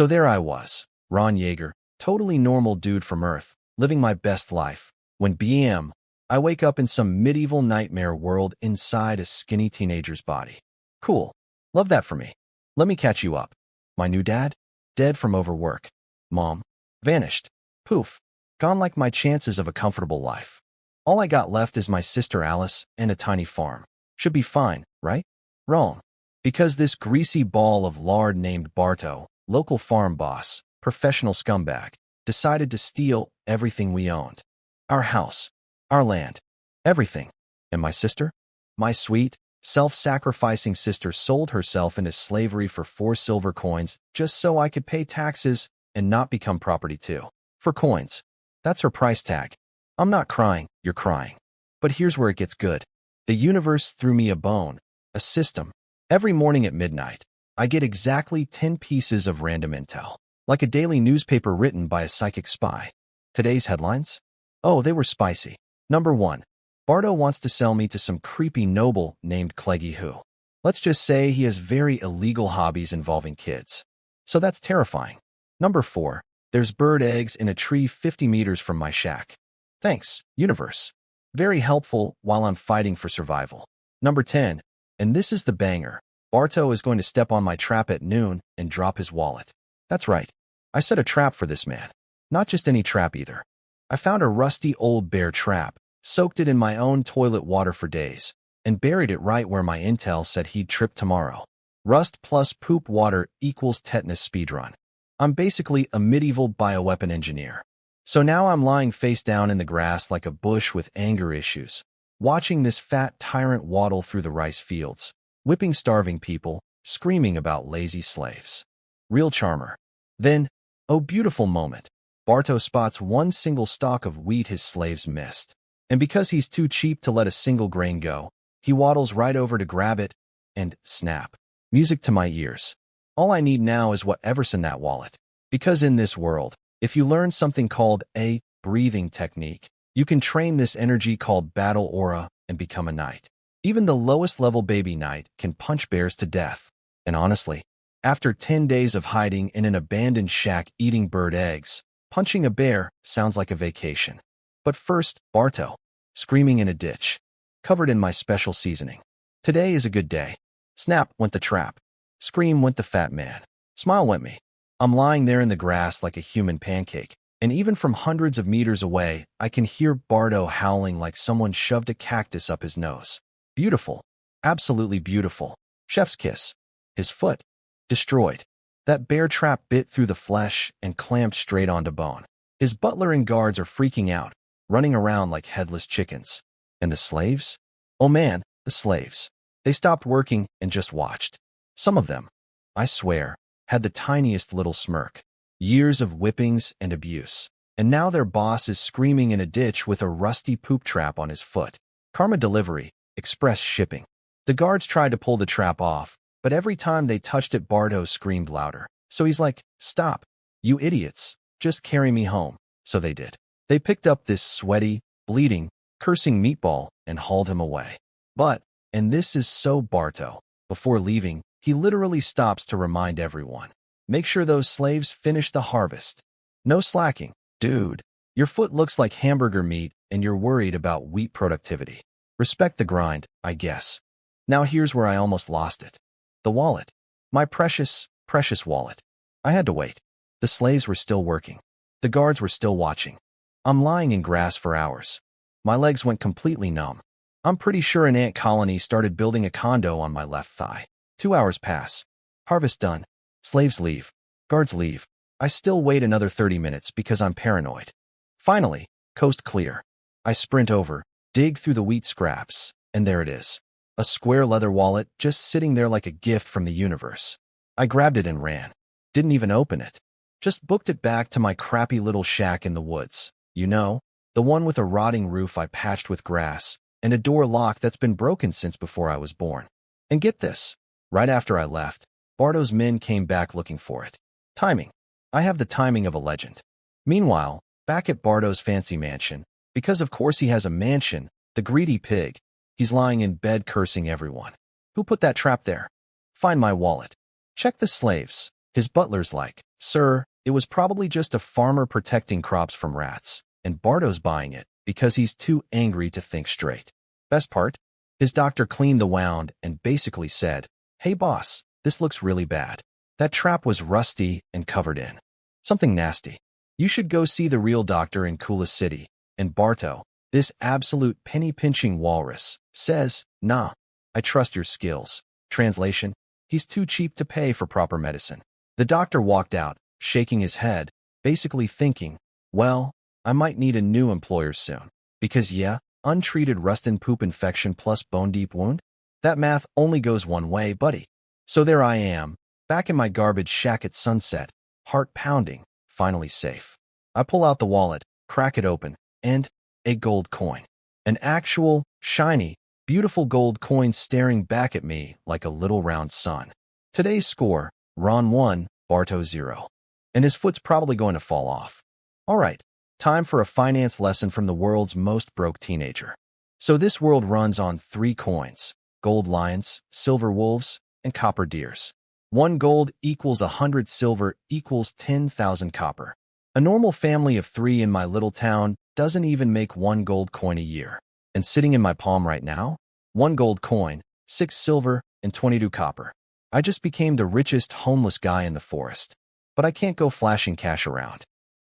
So there I was, Ron Yeager, totally normal dude from Earth, living my best life. When BM, I wake up in some medieval nightmare world inside a skinny teenager's body. Cool. Love that for me. Let me catch you up. My new dad? Dead from overwork. Mom? Vanished. Poof. Gone like my chances of a comfortable life. All I got left is my sister Alice and a tiny farm. Should be fine, right? Wrong. Because this greasy ball of lard named Barto, local farm boss, professional scumbag, decided to steal everything we owned. Our house, our land, everything. And my sister? My sweet, self-sacrificing sister sold herself into slavery for 4 silver coins just so I could pay taxes and not become property too. For coins. That's her price tag. I'm not crying, you're crying. But here's where it gets good. The universe threw me a bone, a system. Every morning at midnight, I get exactly 10 pieces of random intel, like a daily newspaper written by a psychic spy. Today's headlines? Oh, they were spicy. Number 1. Bardo wants to sell me to some creepy noble named Cleggy who. Let's just say he has very illegal hobbies involving kids. So that's terrifying. Number 4. There's bird eggs in a tree 50 meters from my shack. Thanks, universe. Very helpful while I'm fighting for survival. Number 10. And this is the banger. Barto is going to step on my trap at noon and drop his wallet. That's right. I set a trap for this man. Not just any trap either. I found a rusty old bear trap, soaked it in my own toilet water for days, and buried it right where my intel said he'd trip tomorrow. Rust plus poop water equals tetanus speedrun. I'm basically a medieval bioweapon engineer. So now I'm lying face down in the grass like a bush with anger issues, watching this fat tyrant waddle through the rice fields, whipping starving people, screaming about lazy slaves. Real charmer. Then, oh beautiful moment, Barto spots one single stalk of wheat his slaves missed. And because he's too cheap to let a single grain go, he waddles right over to grab it, and snap. Music to my ears. All I need now is whatever's in that wallet. Because in this world, if you learn something called a breathing technique, you can train this energy called battle aura and become a knight. Even the lowest level baby knight can punch bears to death. And honestly, after 10 days of hiding in an abandoned shack eating bird eggs, punching a bear sounds like a vacation. But first, Barto, screaming in a ditch, covered in my special seasoning. Today is a good day. Snap went the trap. Scream went the fat man. Smile went me. I'm lying there in the grass like a human pancake, and even from hundreds of meters away, I can hear Bardo howling like someone shoved a cactus up his nose. Beautiful. Absolutely beautiful. Chef's kiss. His foot. Destroyed. That bear trap bit through the flesh and clamped straight onto bone. His butler and guards are freaking out, running around like headless chickens. And the slaves? Oh man, the slaves. They stopped working and just watched. Some of them, I swear, had the tiniest little smirk. Years of whippings and abuse. And now their boss is screaming in a ditch with a rusty poop trap on his foot. Karma delivery, express shipping. The guards tried to pull the trap off, but every time they touched it, Bardo screamed louder. So he's like, stop, you idiots, just carry me home. So they did. They picked up this sweaty, bleeding, cursing meatball and hauled him away. But, and this is so Barto, before leaving, he literally stops to remind everyone. Make sure those slaves finish the harvest. No slacking. Dude, your foot looks like hamburger meat and you're worried about wheat productivity. Respect the grind, I guess. Now here's where I almost lost it. The wallet. My precious, precious wallet. I had to wait. The slaves were still working. The guards were still watching. I'm lying in grass for hours. My legs went completely numb. I'm pretty sure an ant colony started building a condo on my left thigh. 2 hours pass. Harvest done. Slaves leave. Guards leave. I still wait another 30 minutes because I'm paranoid. Finally, coast clear. I sprint over, dig through the wheat scraps, and there it is. A square leather wallet just sitting there like a gift from the universe. I grabbed it and ran. Didn't even open it. Just booked it back to my crappy little shack in the woods. You know, the one with a rotting roof I patched with grass, and a door lock that's been broken since before I was born. And get this. Right after I left, Bardo's men came back looking for it. Timing. I have the timing of a legend. Meanwhile, back at Bardo's fancy mansion, because of course he has a mansion, the greedy pig, he's lying in bed cursing everyone. Who put that trap there? Find my wallet. Check the slaves. His butler's like, Sir, it was probably just a farmer protecting crops from rats, and Barto's buying it because he's too angry to think straight. Best part? His doctor cleaned the wound and basically said, "Hey boss, this looks really bad. That trap was rusty and covered in something nasty. You should go see the real doctor in Kula City." And Barto, this absolute penny-pinching walrus, says, "Nah, I trust your skills." Translation: he's too cheap to pay for proper medicine. The doctor walked out, shaking his head, basically thinking, well, I might need a new employer soon. Because yeah, untreated rust and poop infection plus bone-deep wound? That math only goes one way, buddy. So there I am, back in my garbage shack at sunset, heart pounding, finally safe. I pull out the wallet, crack it open, and a gold coin. An actual, shiny, beautiful gold coin staring back at me like a little round sun. Today's score, Ron 1, Barto 0. And his foot's probably going to fall off. All right, time for a finance lesson from the world's most broke teenager. So this world runs on 3 coins: gold lions, silver wolves, and copper deers. 1 gold equals 100 silver equals 10,000 copper. A normal family of 3 in my little town doesn't even make 1 gold coin a year. And sitting in my palm right now, 1 gold coin, 6 silver, and 22 copper. I just became the richest homeless guy in the forest. But I can't go flashing cash around.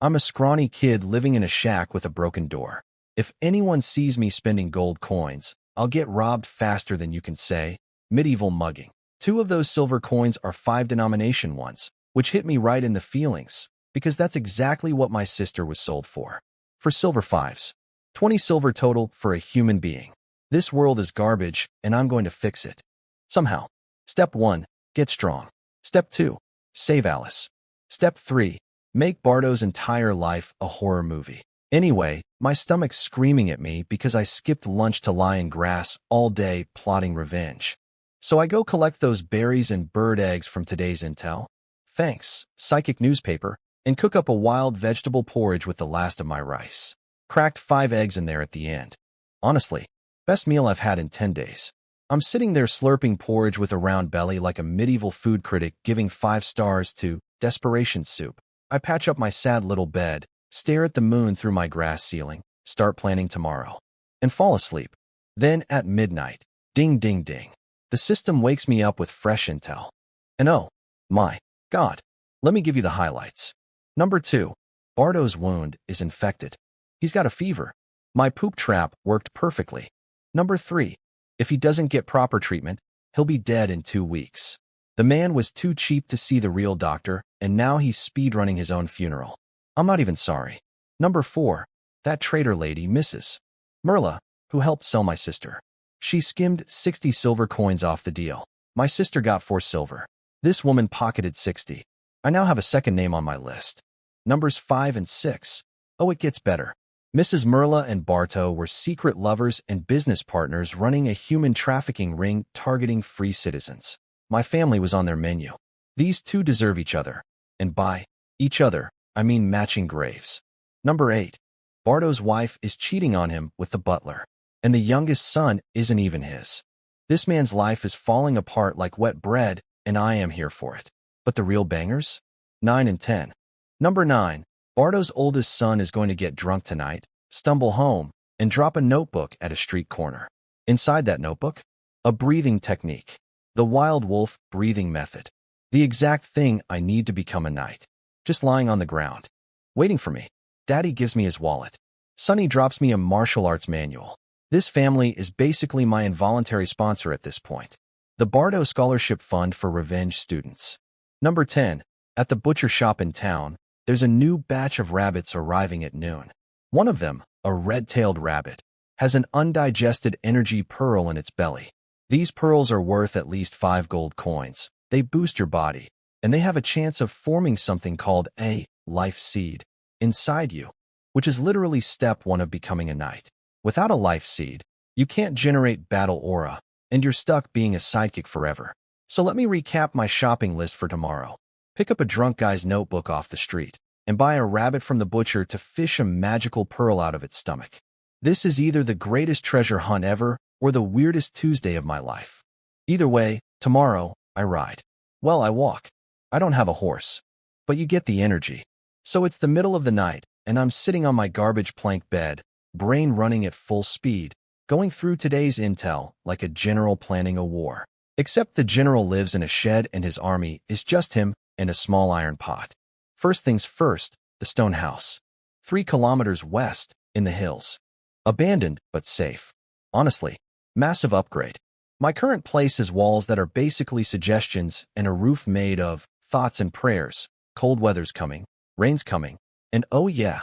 I'm a scrawny kid living in a shack with a broken door. If anyone sees me spending gold coins, I'll get robbed faster than you can say. Medieval mugging. 2 of those silver coins are 5 denomination ones, which hit me right in the feelings, because that's exactly what my sister was sold for. For silver 5s. 20 silver total for a human being. This world is garbage, and I'm going to fix it. Somehow. Step 1, get strong. Step 2, save Alice. Step 3, make Barto's entire life a horror movie. Anyway, my stomach's screaming at me because I skipped lunch to lie in grass all day plotting revenge. So I go collect those berries and bird eggs from today's intel. Thanks, psychic newspaper, and cook up a wild vegetable porridge with the last of my rice. Cracked 5 eggs in there at the end. Honestly, best meal I've had in 10 days. I'm sitting there slurping porridge with a round belly like a medieval food critic giving 5 stars to desperation soup. I patch up my sad little bed, stare at the moon through my grass ceiling, start planning tomorrow, and fall asleep. Then at midnight, ding ding ding, the system wakes me up with fresh intel. And oh, my God, let me give you the highlights. Number 2, Barto's wound is infected. He's got a fever. My poop trap worked perfectly. Number 3, if he doesn't get proper treatment, he'll be dead in 2 weeks. The man was too cheap to see the real doctor, and now he's speedrunning his own funeral. I'm not even sorry. Number 4, that traitor lady, Mrs. Merla, who helped sell my sister. She skimmed 60 silver coins off the deal. My sister got 4 silver. This woman pocketed 60. I now have a second name on my list. Numbers 5 and 6. Oh, it gets better. Mrs. Merla and Barto were secret lovers and business partners running a human trafficking ring targeting free citizens. My family was on their menu. These 2 deserve each other. And by each other, I mean matching graves. Number 8. Barto's wife is cheating on him with the butler. And the youngest son isn't even his. This man's life is falling apart like wet bread, and I am here for it. But the real bangers? 9 and 10. Number 9. Barto's oldest son is going to get drunk tonight, stumble home, and drop a notebook at a street corner. Inside that notebook, a breathing technique. The wild wolf breathing method. The exact thing I need to become a knight. Just lying on the ground, waiting for me. Daddy gives me his wallet. Sonny drops me a martial arts manual. This family is basically my involuntary sponsor at this point. The Barto Scholarship Fund for Revenge Students. Number 10. At the butcher shop in town, there's a new batch of rabbits arriving at noon. One of them, a red-tailed rabbit, has an undigested energy pearl in its belly. These pearls are worth at least 5 gold coins. They boost your body, and they have a chance of forming something called a life seed inside you, which is literally step 1 of becoming a knight. Without a life seed, you can't generate battle aura, and you're stuck being a sidekick forever. So let me recap my shopping list for tomorrow. Pick up a drunk guy's notebook off the street, and buy a rabbit from the butcher to fish a magical pearl out of its stomach. This is either the greatest treasure hunt ever or the weirdest Tuesday of my life. Either way, tomorrow, I ride. Well, I walk. I don't have a horse. but you get the energy. So it's the middle of the night, and I'm sitting on my garbage plank bed, brain running at full speed, going through today's intel like a general planning a war. Except the general lives in a shed and his army is just him and a small iron pot. First things first, the stone house. 3 kilometers west, in the hills. Abandoned, but safe. Honestly, massive upgrade. My current place has walls that are basically suggestions and a roof made of thoughts and prayers. Cold weather's coming, rain's coming, and oh yeah,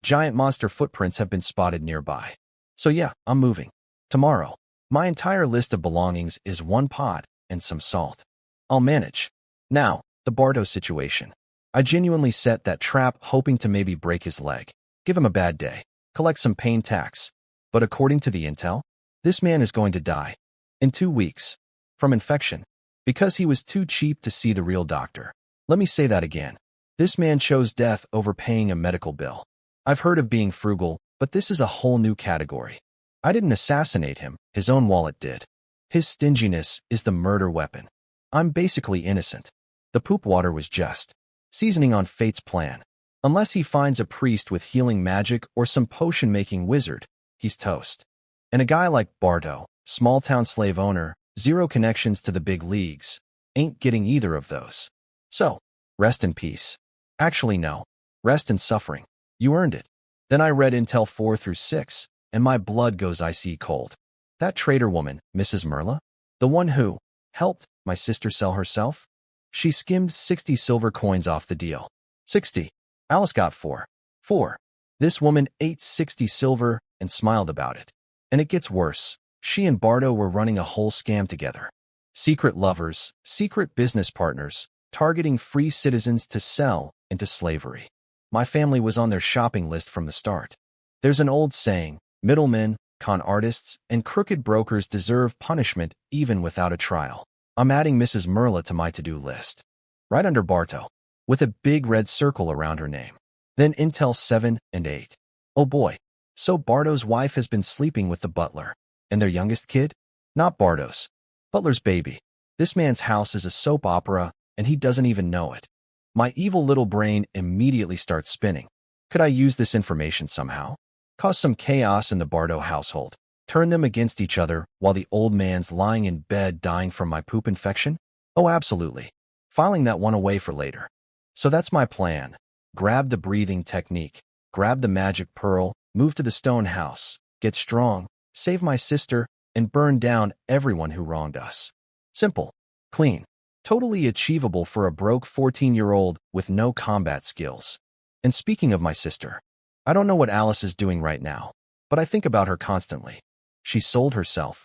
giant monster footprints have been spotted nearby. So yeah, I'm moving. Tomorrow. My entire list of belongings is 1 pot and some salt. I'll manage. Now, the Bardo situation. I genuinely set that trap hoping to maybe break his leg, give him a bad day, collect some pain tax. But according to the intel, this man is going to die in 2 weeks from infection because he was too cheap to see the real doctor. Let me say that again. This man chose death over paying a medical bill. I've heard of being frugal, but this is a whole new category. I didn't assassinate him, his own wallet did. His stinginess is the murder weapon. I'm basically innocent. The poop water was just seasoning on fate's plan. Unless he finds a priest with healing magic or some potion-making wizard, he's toast. And a guy like Bardo, small-town slave owner, 0 connections to the big leagues, ain't getting either of those. So, rest in peace. Actually, no. Rest in suffering. You earned it. Then I read Intel 4 through 6, and my blood goes icy cold. That traitor woman, Mrs. Merla, the one who helped my sister sell herself, she skimmed 60 silver coins off the deal. 60. Alice got 4. 4. This woman ate 60 silver and smiled about it. And it gets worse. She and Bardo were running a whole scam together. Secret lovers, secret business partners, targeting free citizens to sell into slavery. My family was on their shopping list from the start. There's an old saying, middlemen, con artists, and crooked brokers deserve punishment even without a trial. I'm adding Mrs. Merla to my to-do list. Right under Barto, with a big red circle around her name. Then Intel 7 and 8. Oh boy, so Bardo's wife has been sleeping with the butler. And their youngest kid? Not Bardo's. Butler's baby. This man's house is a soap opera, and he doesn't even know it. My evil little brain immediately starts spinning. Could I use this information somehow? Cause some chaos in the Bardo household? Turn them against each other while the old man's lying in bed dying from my poop infection? Oh, absolutely. Filing that one away for later. So that's my plan. Grab the breathing technique, grab the magic pearl, move to the stone house, get strong, save my sister, and burn down everyone who wronged us. Simple, clean, totally achievable for a broke 14-year-old with no combat skills. And speaking of my sister, I don't know what Alice is doing right now, but I think about her constantly. She sold herself,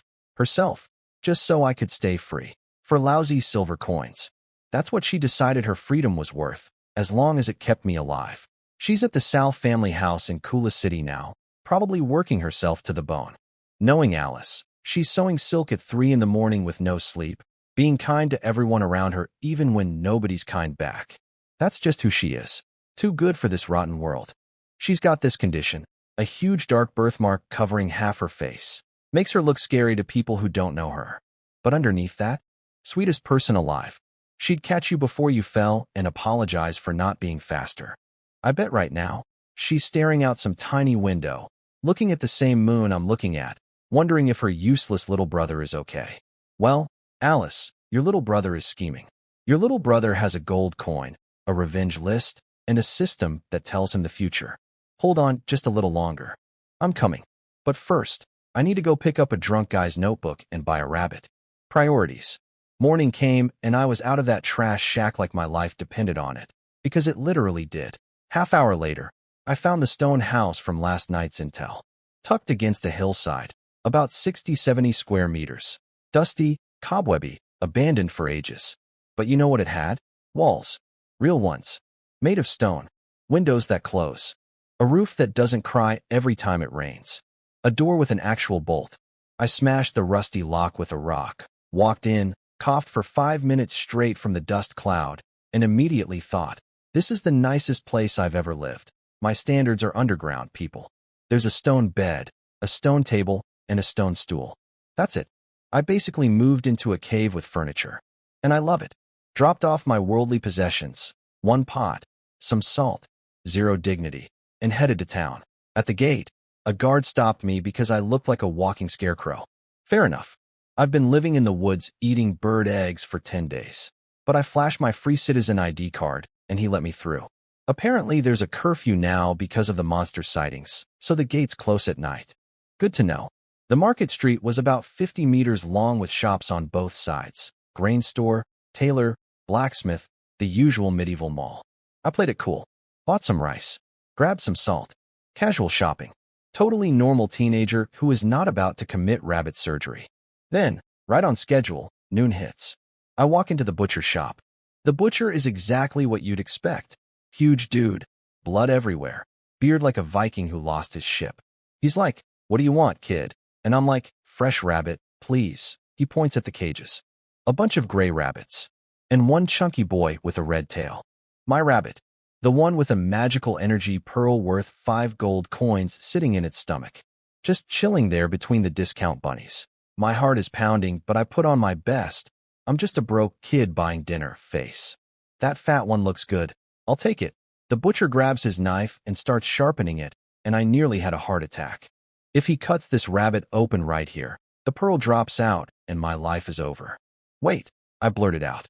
just so I could stay free, for lousy silver coins. That's what she decided her freedom was worth, as long as it kept me alive. She's at the Sal family house in Kula City now, probably working herself to the bone. Knowing Alice, she's sewing silk at 3 in the morning with no sleep, being kind to everyone around her even when nobody's kind back. That's just who she is. Too good for this rotten world. She's got this condition, a huge dark birthmark covering half her face. Makes her look scary to people who don't know her. But underneath that, sweetest person alive. She'd catch you before you fell and apologize for not being faster. I bet right now, she's staring out some tiny window, looking at the same moon I'm looking at, wondering if her useless little brother is okay. Well, Alice, your little brother is scheming. Your little brother has a gold coin, a revenge list, and a system that tells him the future. Hold on just a little longer. I'm coming. But first, I need to go pick up a drunk guy's notebook and buy a rabbit. Priorities. Morning came, and I was out of that trash shack like my life depended on it, because it literally did. Half-hour later, I found the stone house from last night's intel, tucked against a hillside, about 60-70 square meters. Dusty, cobwebby, abandoned for ages. But you know what it had? Walls. Real ones. Made of stone. Windows that close. A roof that doesn't cry every time it rains. A door with an actual bolt. I smashed the rusty lock with a rock, walked in, coughed for 5 minutes straight from the dust cloud, and immediately thought, this is the nicest place I've ever lived. My standards are underground, people. There's a stone bed, a stone table, and a stone stool. That's it. I basically moved into a cave with furniture. And I love it. Dropped off my worldly possessions, one pot, some salt, zero dignity, and headed to town. At the gate, a guard stopped me because I looked like a walking scarecrow. Fair enough. I've been living in the woods eating bird eggs for 10 days. But I flashed my free citizen ID card, and he let me through. Apparently, there's a curfew now because of the monster sightings, so the gate's close at night. Good to know. The market street was about 50 meters long with shops on both sides. Grain store, tailor, blacksmith, the usual medieval mall. I played it cool. Bought some rice. Grabbed some salt. Casual shopping. Totally normal teenager who is not about to commit rabbit surgery. Then, right on schedule, noon hits. I walk into the butcher shop. The butcher is exactly what you'd expect. Huge dude. Blood everywhere. Beard like a Viking who lost his ship. He's like, "What do you want, kid?" And I'm like, "Fresh rabbit, please." He points at the cages. A bunch of gray rabbits. And one chunky boy with a red tail. My rabbit. The one with a magical energy pearl worth 5 gold coins sitting in its stomach. Just chilling there between the discount bunnies. My heart is pounding, but I put on my best. I'm just a broke kid buying dinner face. That fat one looks good. I'll take it. The butcher grabs his knife and starts sharpening it, and I nearly had a heart attack. If he cuts this rabbit open right here, the pearl drops out, and my life is over. Wait, I blurted out.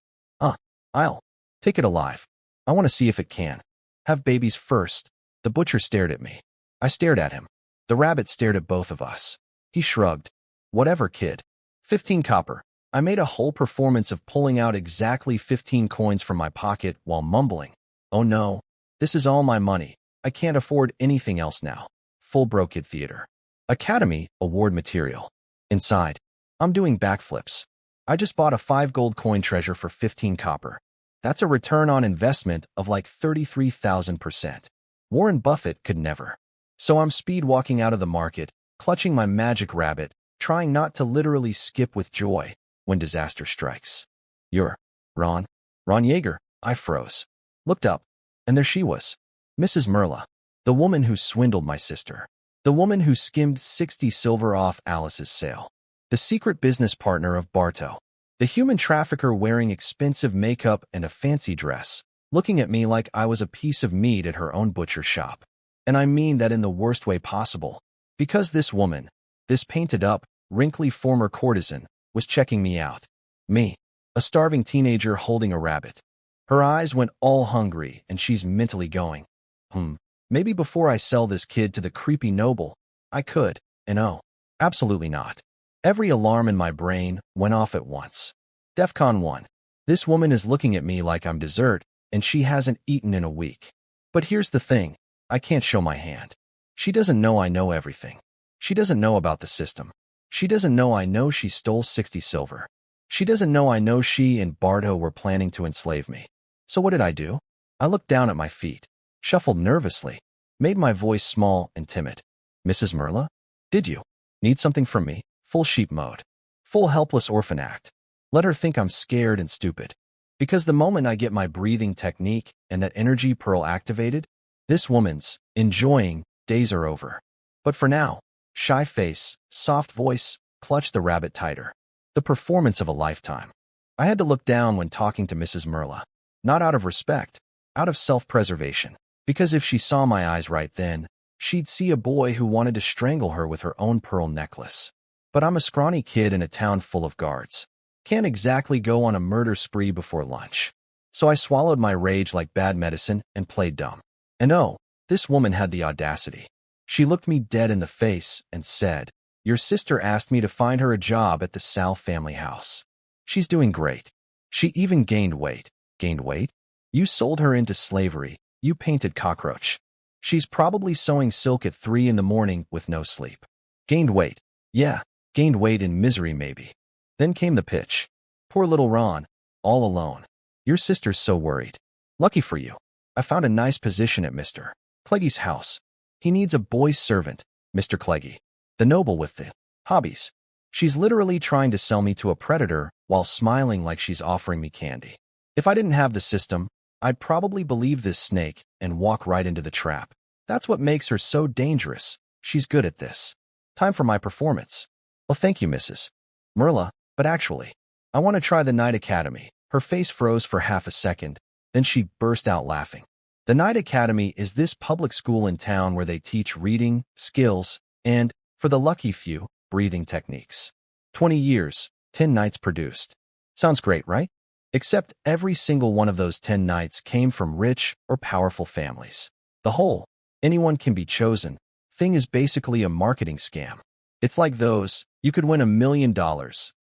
I'll take it alive. I want to see if it can. Have babies first. The butcher stared at me. I stared at him. The rabbit stared at both of us. He shrugged. Whatever, kid. 15 copper. I made a whole performance of pulling out exactly 15 coins from my pocket while mumbling. Oh no, this is all my money. I can't afford anything else now. Full bro kid theater. Academy award material. Inside, I'm doing backflips. I just bought a 5 gold coin treasure for 15 copper. That's a return on investment of like 33,000%. Warren Buffett could never. So I'm speed walking out of the market, clutching my magic rabbit, trying not to literally skip with joy when disaster strikes. You're Ron Yeager. I froze. Looked up, and there she was. Mrs. Merla, the woman who swindled my sister. The woman who skimmed 60 silver off Alice's sale. The secret business partner of Barto. The human trafficker wearing expensive makeup and a fancy dress, looking at me like I was a piece of meat at her own butcher shop. And I mean that in the worst way possible. Because this woman, this painted-up, wrinkly former courtesan, was checking me out. Me, a starving teenager holding a rabbit. Her eyes went all hungry, and she's mentally going, maybe before I sell this kid to the creepy noble, I could, and oh, absolutely not. Every alarm in my brain went off at once. DEFCON 1. This woman is looking at me like I'm dessert, and she hasn't eaten in a week. But here's the thing, I can't show my hand. She doesn't know I know everything. She doesn't know about the system. She doesn't know I know she stole 60 silver. She doesn't know I know she and Bardo were planning to enslave me. So what did I do? I looked down at my feet, shuffled nervously, made my voice small and timid. Mrs. Merla? Did you need something from me? Full sheep mode. Full helpless orphan act. Let her think I'm scared and stupid. Because the moment I get my breathing technique and that energy pearl activated, this woman's enjoying days are over. But for now, shy face, soft voice, clutch the rabbit tighter. The performance of a lifetime. I had to look down when talking to Mrs. Merla. Not out of respect, out of self-preservation. Because if she saw my eyes right then, she'd see a boy who wanted to strangle her with her own pearl necklace. But I'm a scrawny kid in a town full of guards. Can't exactly go on a murder spree before lunch. So I swallowed my rage like bad medicine and played dumb. And oh, this woman had the audacity. She looked me dead in the face and said, "Your sister asked me to find her a job at the Sal family house. She's doing great. She even gained weight." Gained weight? You sold her into slavery, you painted cockroach. She's probably sewing silk at 3 in the morning with no sleep. Gained weight. Yeah. Gained weight in misery maybe. Then came the pitch. Poor little Ron, all alone. Your sister's so worried. Lucky for you, I found a nice position at Mr. Clegg's house. He needs a boy's servant, Mr. Cleggy. The noble with the hobbies. She's literally trying to sell me to a predator while smiling like she's offering me candy. If I didn't have the system, I'd probably believe this snake and walk right into the trap. That's what makes her so dangerous. She's good at this. Time for my performance. Well, thank you, Mrs. Merla, but actually, I want to try the Night Academy. Her face froze for half a second, Then she burst out laughing. The Night Academy is this public school in town where they teach reading, skills, and, for the lucky few, breathing techniques. 20 years, 10 knights produced. Sounds great, right? Except every single one of those 10 knights came from rich or powerful families. The whole, anyone can be chosen, thing is basically a marketing scam. It's like those, you could win $1 million,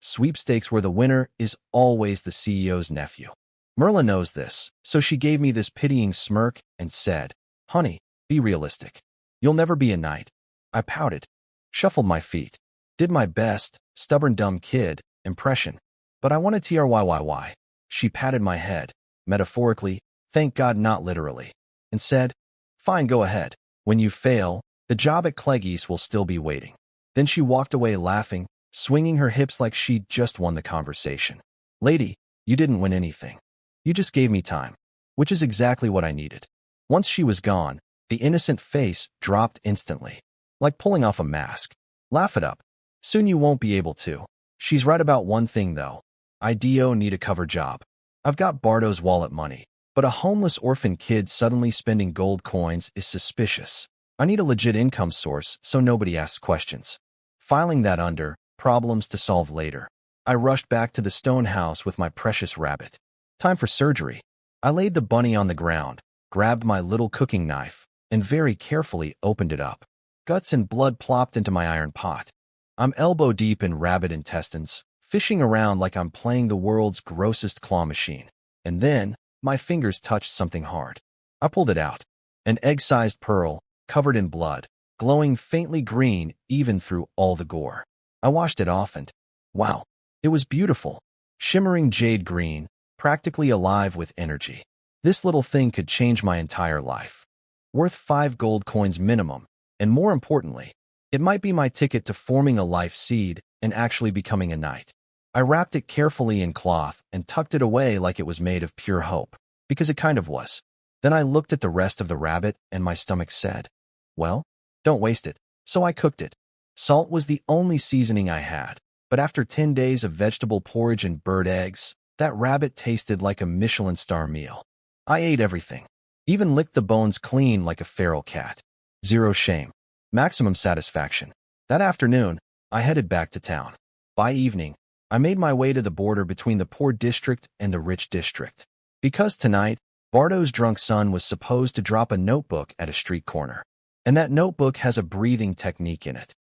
sweepstakes where the winner is always the CEO's nephew. Merla knows this, so she gave me this pitying smirk and said, "Honey, be realistic. You'll never be a knight." I pouted, shuffled my feet, did my best, stubborn dumb kid, impression. "But I want a TRYYY. She patted my head, metaphorically, thank God not literally, and said, "Fine, go ahead. When you fail, the job at Cleggy's will still be waiting." Then she walked away laughing, swinging her hips like she'd just won the conversation. "Lady, you didn't win anything. You just gave me time," which is exactly what I needed. Once she was gone, the innocent face dropped instantly, like pulling off a mask. "Laugh it up. Soon you won't be able to. She's right about one thing, though. I need a cover job. I've got Bardo's wallet money, but a homeless orphan kid suddenly spending gold coins is suspicious. I need a legit income source so nobody asks questions." Filing that under problems to solve later, I rushed back to the stone house with my precious rabbit. Time for surgery. I laid the bunny on the ground, grabbed my little cooking knife, and very carefully opened it up. Guts and blood plopped into my iron pot. I'm elbow deep in rabbit intestines, fishing around like I'm playing the world's grossest claw machine. And then, my fingers touched something hard. I pulled it out. An egg-sized pearl, covered in blood, glowing faintly green even through all the gore. I washed it off and, wow, it was beautiful. Shimmering jade green, practically alive with energy. This little thing could change my entire life. Worth 5 gold coins minimum, and more importantly, it might be my ticket to forming a life seed and actually becoming a knight. I wrapped it carefully in cloth and tucked it away like it was made of pure hope, because it kind of was. Then I looked at the rest of the rabbit and my stomach said, "Well, don't waste it." So I cooked it. Salt was the only seasoning I had, but after 10 days of vegetable porridge and bird eggs, that rabbit tasted like a Michelin star meal. I ate everything, even licked the bones clean like a feral cat. Zero shame. Maximum satisfaction. That afternoon, I headed back to town. By evening, I made my way to the border between the poor district and the rich district. Because tonight, Bardo's drunk son was supposed to drop a notebook at a street corner. And that notebook has a breathing technique in it.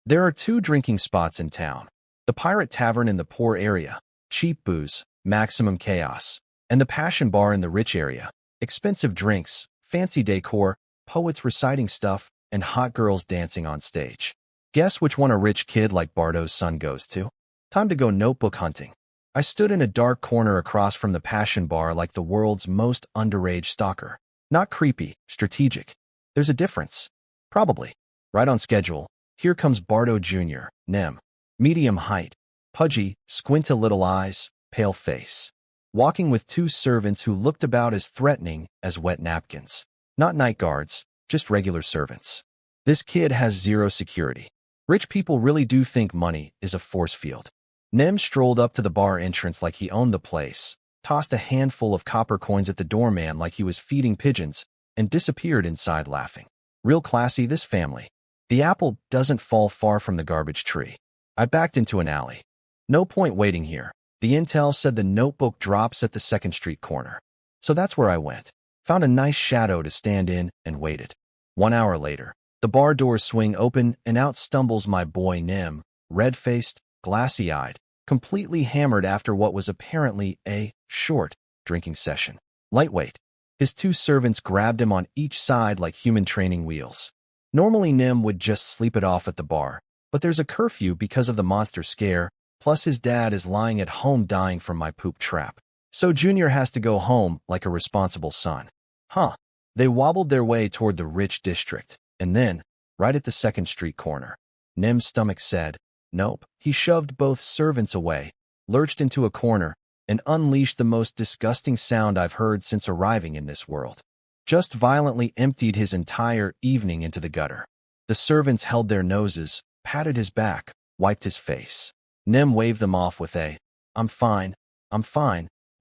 There are 2 drinking spots in town. The Pirate Tavern in the poor area, cheap booze, maximum chaos, and the Passion Bar in the rich area, expensive drinks, fancy decor, poets reciting stuff, and hot girls dancing on stage. Guess which one a rich kid like Bardo's son goes to? Time to go notebook hunting. I stood in a dark corner across from the Passion Bar like the world's most underage stalker. Not creepy, strategic. There's a difference. Probably. Right on schedule. Here comes Bardo Jr., Nem. Medium height, pudgy, squinty little eyes, pale face. Walking with 2 servants who looked about as threatening as wet napkins. Not night guards, just regular servants. This kid has zero security. Rich people really do think money is a force field. Nem strolled up to the bar entrance like he owned the place, tossed a handful of copper coins at the doorman like he was feeding pigeons, and disappeared inside laughing. Real classy, this family. The apple doesn't fall far from the garbage tree. I backed into an alley. No point waiting here. The intel said the notebook drops at the 2nd Street corner. So that's where I went. Found a nice shadow to stand in and waited. 1 hour later, the bar doors swing open and out stumbles my boy Nem, red-faced, glassy-eyed, completely hammered after what was apparently a short drinking session. Lightweight. His 2 servants grabbed him on each side like human training wheels. Normally Nem would just sleep it off at the bar, but there's a curfew because of the monster scare, plus his dad is lying at home dying from my poop trap. So Junior has to go home like a responsible son. Huh. They wobbled their way toward the rich district, and then, right at the 2nd Street corner, Nem's stomach said, nope. He shoved both servants away, lurched into a corner, and unleashed the most disgusting sound I've heard since arriving in this world. Just violently emptied his entire evening into the gutter. The servants held their noses, patted his back, wiped his face. Nem waved them off with a, I'm fine,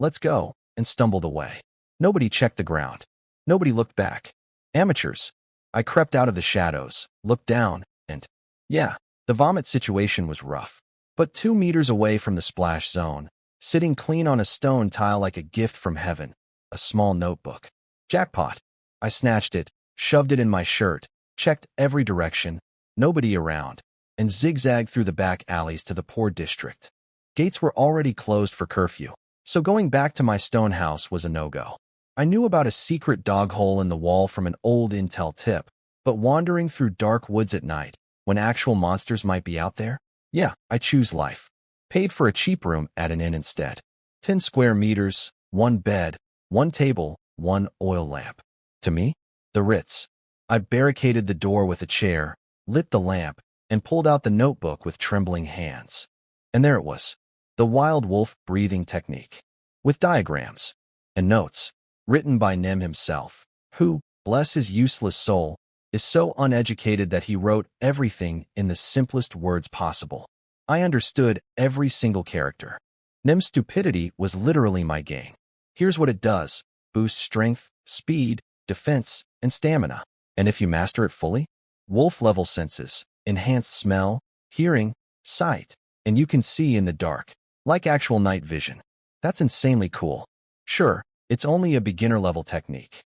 let's go, and stumbled away. Nobody checked the ground. Nobody looked back. Amateurs. I crept out of the shadows, looked down, and yeah, the vomit situation was rough. But 2 meters away from the splash zone, sitting clean on a stone tile like a gift from heaven, a small notebook. Jackpot. I snatched it, shoved it in my shirt, checked every direction, nobody around, and zigzagged through the back alleys to the poor district. Gates were already closed for curfew, so going back to my stone house was a no-go. I knew about a secret dog hole in the wall from an old intel tip, but wandering through dark woods at night, when actual monsters might be out there? Yeah, I choose life. Paid for a cheap room at an inn instead. 10 square meters, 1 bed, 1 table, 1 oil lamp. To me, the Ritz. I barricaded the door with a chair, lit the lamp, and pulled out the notebook with trembling hands. And there it was, the wild wolf breathing technique, with diagrams and notes, written by Nem himself, who, bless his useless soul, is so uneducated that he wrote everything in the simplest words possible. I understood every single character. Nem's stupidity was literally my gain. Here's what it does: boost strength, speed, defense, and stamina. And if you master it fully, wolf-level senses, enhanced smell, hearing, sight, and you can see in the dark, like actual night vision. That's insanely cool. Sure, it's only a beginner-level technique.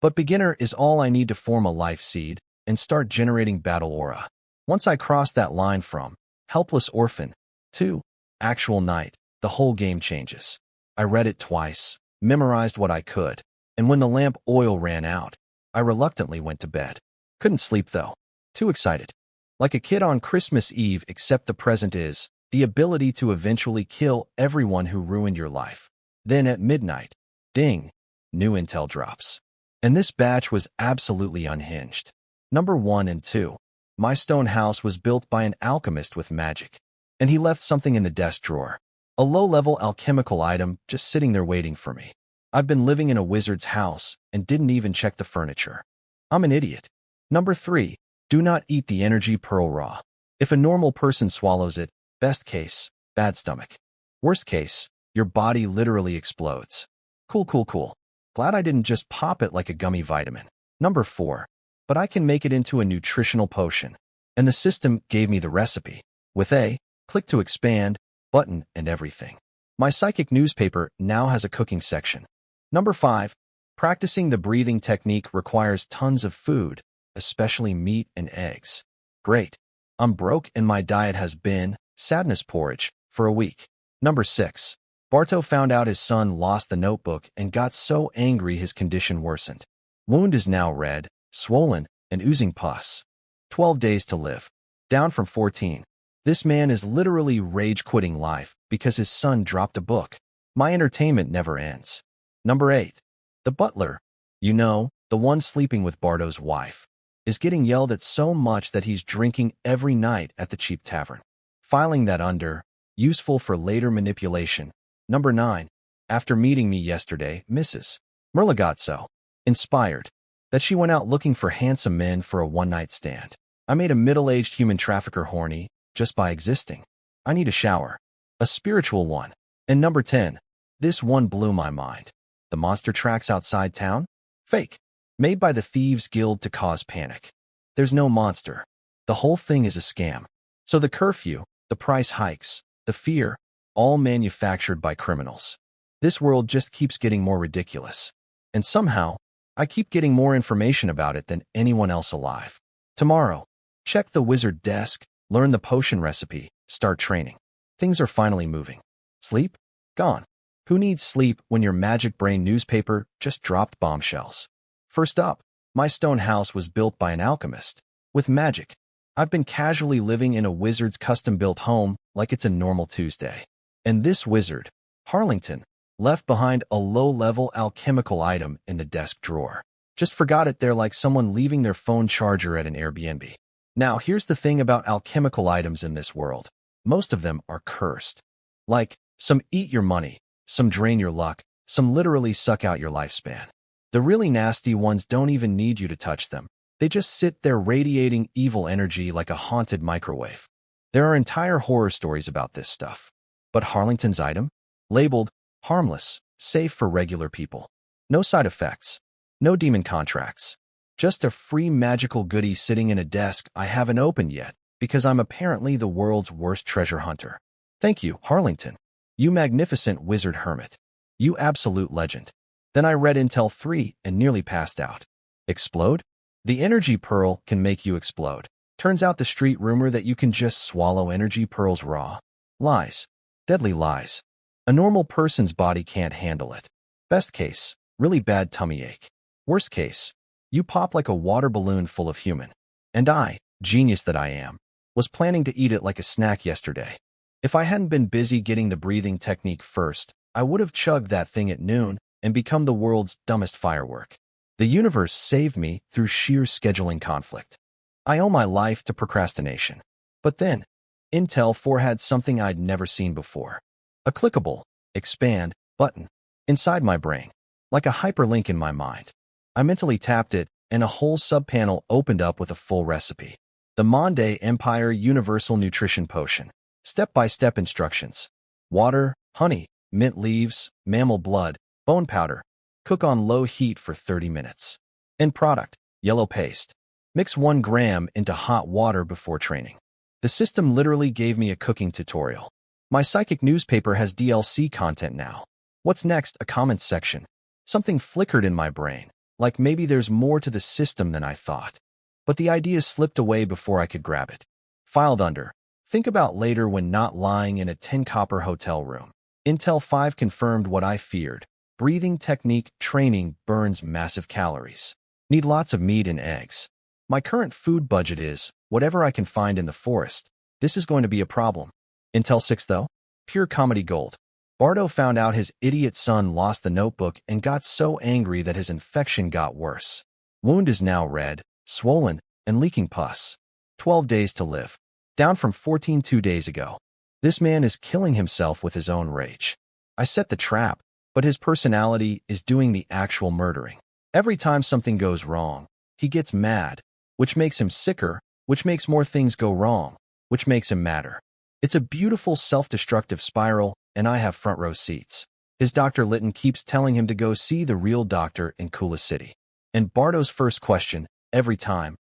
But beginner is all I need to form a life seed and start generating battle aura. Once I cross that line from helpless orphan to actual knight, the whole game changes. I read it twice, memorized what I could, and when the lamp oil ran out, I reluctantly went to bed. Couldn't sleep though. Too excited. Like a kid on Christmas Eve, except the present is the ability to eventually kill everyone who ruined your life. Then at midnight, ding, new intel drops. And this batch was absolutely unhinged. Number 1 and 2. My stone house was built by an alchemist with magic, and he left something in the desk drawer. A low-level alchemical item just sitting there waiting for me. I've been living in a wizard's house and didn't even check the furniture. I'm an idiot. Number 3. Do not eat the energy pearl raw. If a normal person swallows it, best case, bad stomach. Worst case, your body literally explodes. Cool. Glad I didn't just pop it like a gummy vitamin. Number 4. But I can make it into a nutritional potion. And the system gave me the recipe, with a click to expand button and everything. My psychic newspaper now has a cooking section. Number 5. Practicing the breathing technique requires tons of food, especially meat and eggs. Great. I'm broke and my diet has been sadness porridge for a week. Number 6. Barto found out his son lost the notebook and got so angry his condition worsened. Wound is now red, swollen, and oozing pus. 12 days to live. Down from 14. This man is literally rage-quitting life because his son dropped a book. My entertainment never ends. Number 8. The butler, you know, the one sleeping with Barto's wife, is getting yelled at so much that he's drinking every night at the cheap tavern. Filing that under, useful for later manipulation. Number 9. After meeting me yesterday, Mrs. Merla got so inspired that she went out looking for handsome men for a one-night stand. I made a middle-aged human trafficker horny just by existing. I need a shower. A spiritual one. And number 10. This one blew my mind. The monster tracks outside town? Fake. Made by the Thieves Guild to cause panic. There's no monster. The whole thing is a scam. So the curfew, the price hikes, the fear, all manufactured by criminals. This world just keeps getting more ridiculous. And somehow, I keep getting more information about it than anyone else alive. Tomorrow, check the wizard desk, learn the potion recipe, start training. Things are finally moving. Sleep? Gone. Who needs sleep when your magic brain newspaper just dropped bombshells? First up, my stone house was built by an alchemist. With magic. I've been casually living in a wizard's custom-built home like it's a normal Tuesday. And this wizard, Harlington, left behind a low-level alchemical item in the desk drawer. Just forgot it there like someone leaving their phone charger at an Airbnb. Now, here's the thing about alchemical items in this world. Most of them are cursed. Like, some eat your money, some drain your luck, some literally suck out your lifespan. The really nasty ones don't even need you to touch them. They just sit there radiating evil energy like a haunted microwave. There are entire horror stories about this stuff. But Harlington's item? Labeled harmless, safe for regular people. No side effects. No demon contracts. Just a free magical goodie sitting in a desk I haven't opened yet, because I'm apparently the world's worst treasure hunter. Thank you, Harlington. You magnificent wizard hermit. You absolute legend. Then I read Intel 3 and nearly passed out. Explode? The energy pearl can make you explode. Turns out the street rumor that you can just swallow energy pearls raw. Lies. Deadly lies. A normal person's body can't handle it. Best case, really bad tummy ache. Worst case, you pop like a water balloon full of human. And I, genius that I am, was planning to eat it like a snack yesterday. If I hadn't been busy getting the breathing technique first, I would have chugged that thing at noon and become the world's dumbest firework. The universe saved me through sheer scheduling conflict. I owe my life to procrastination. But then, Intel 4 had something I'd never seen before. A clickable, expand, button inside my brain, like a hyperlink in my mind. I mentally tapped it, and a whole subpanel opened up with a full recipe. The Monde Empire Universal Nutrition Potion. Step-by-step instructions. Water, honey, mint leaves, mammal blood, bone powder. Cook on low heat for 30 minutes. End product, yellow paste. Mix 1 gram into hot water before training. The system literally gave me a cooking tutorial. My psychic newspaper has DLC content now. What's next? A comments section. Something flickered in my brain, like maybe there's more to the system than I thought. But the idea slipped away before I could grab it. Filed under. Think about later when not lying in a 10 copper hotel room. Intel 5 confirmed what I feared. Breathing technique training burns massive calories. Need lots of meat and eggs. My current food budget is whatever I can find in the forest. This is going to be a problem. Intel 6 though? Pure comedy gold. Bardo found out his idiot son lost the notebook and got so angry that his infection got worse. Wound is now red, swollen, and leaking pus. 12 days to live. Down from 14 2 days ago. This man is killing himself with his own rage. I set the trap, but his personality is doing the actual murdering. Every time something goes wrong, he gets mad, which makes him sicker, which makes more things go wrong, which makes him madder. It's a beautiful self-destructive spiral, and I have front row seats. His Dr. Litton keeps telling him to go see the real doctor in Kula City. And Bardo's first question, every time,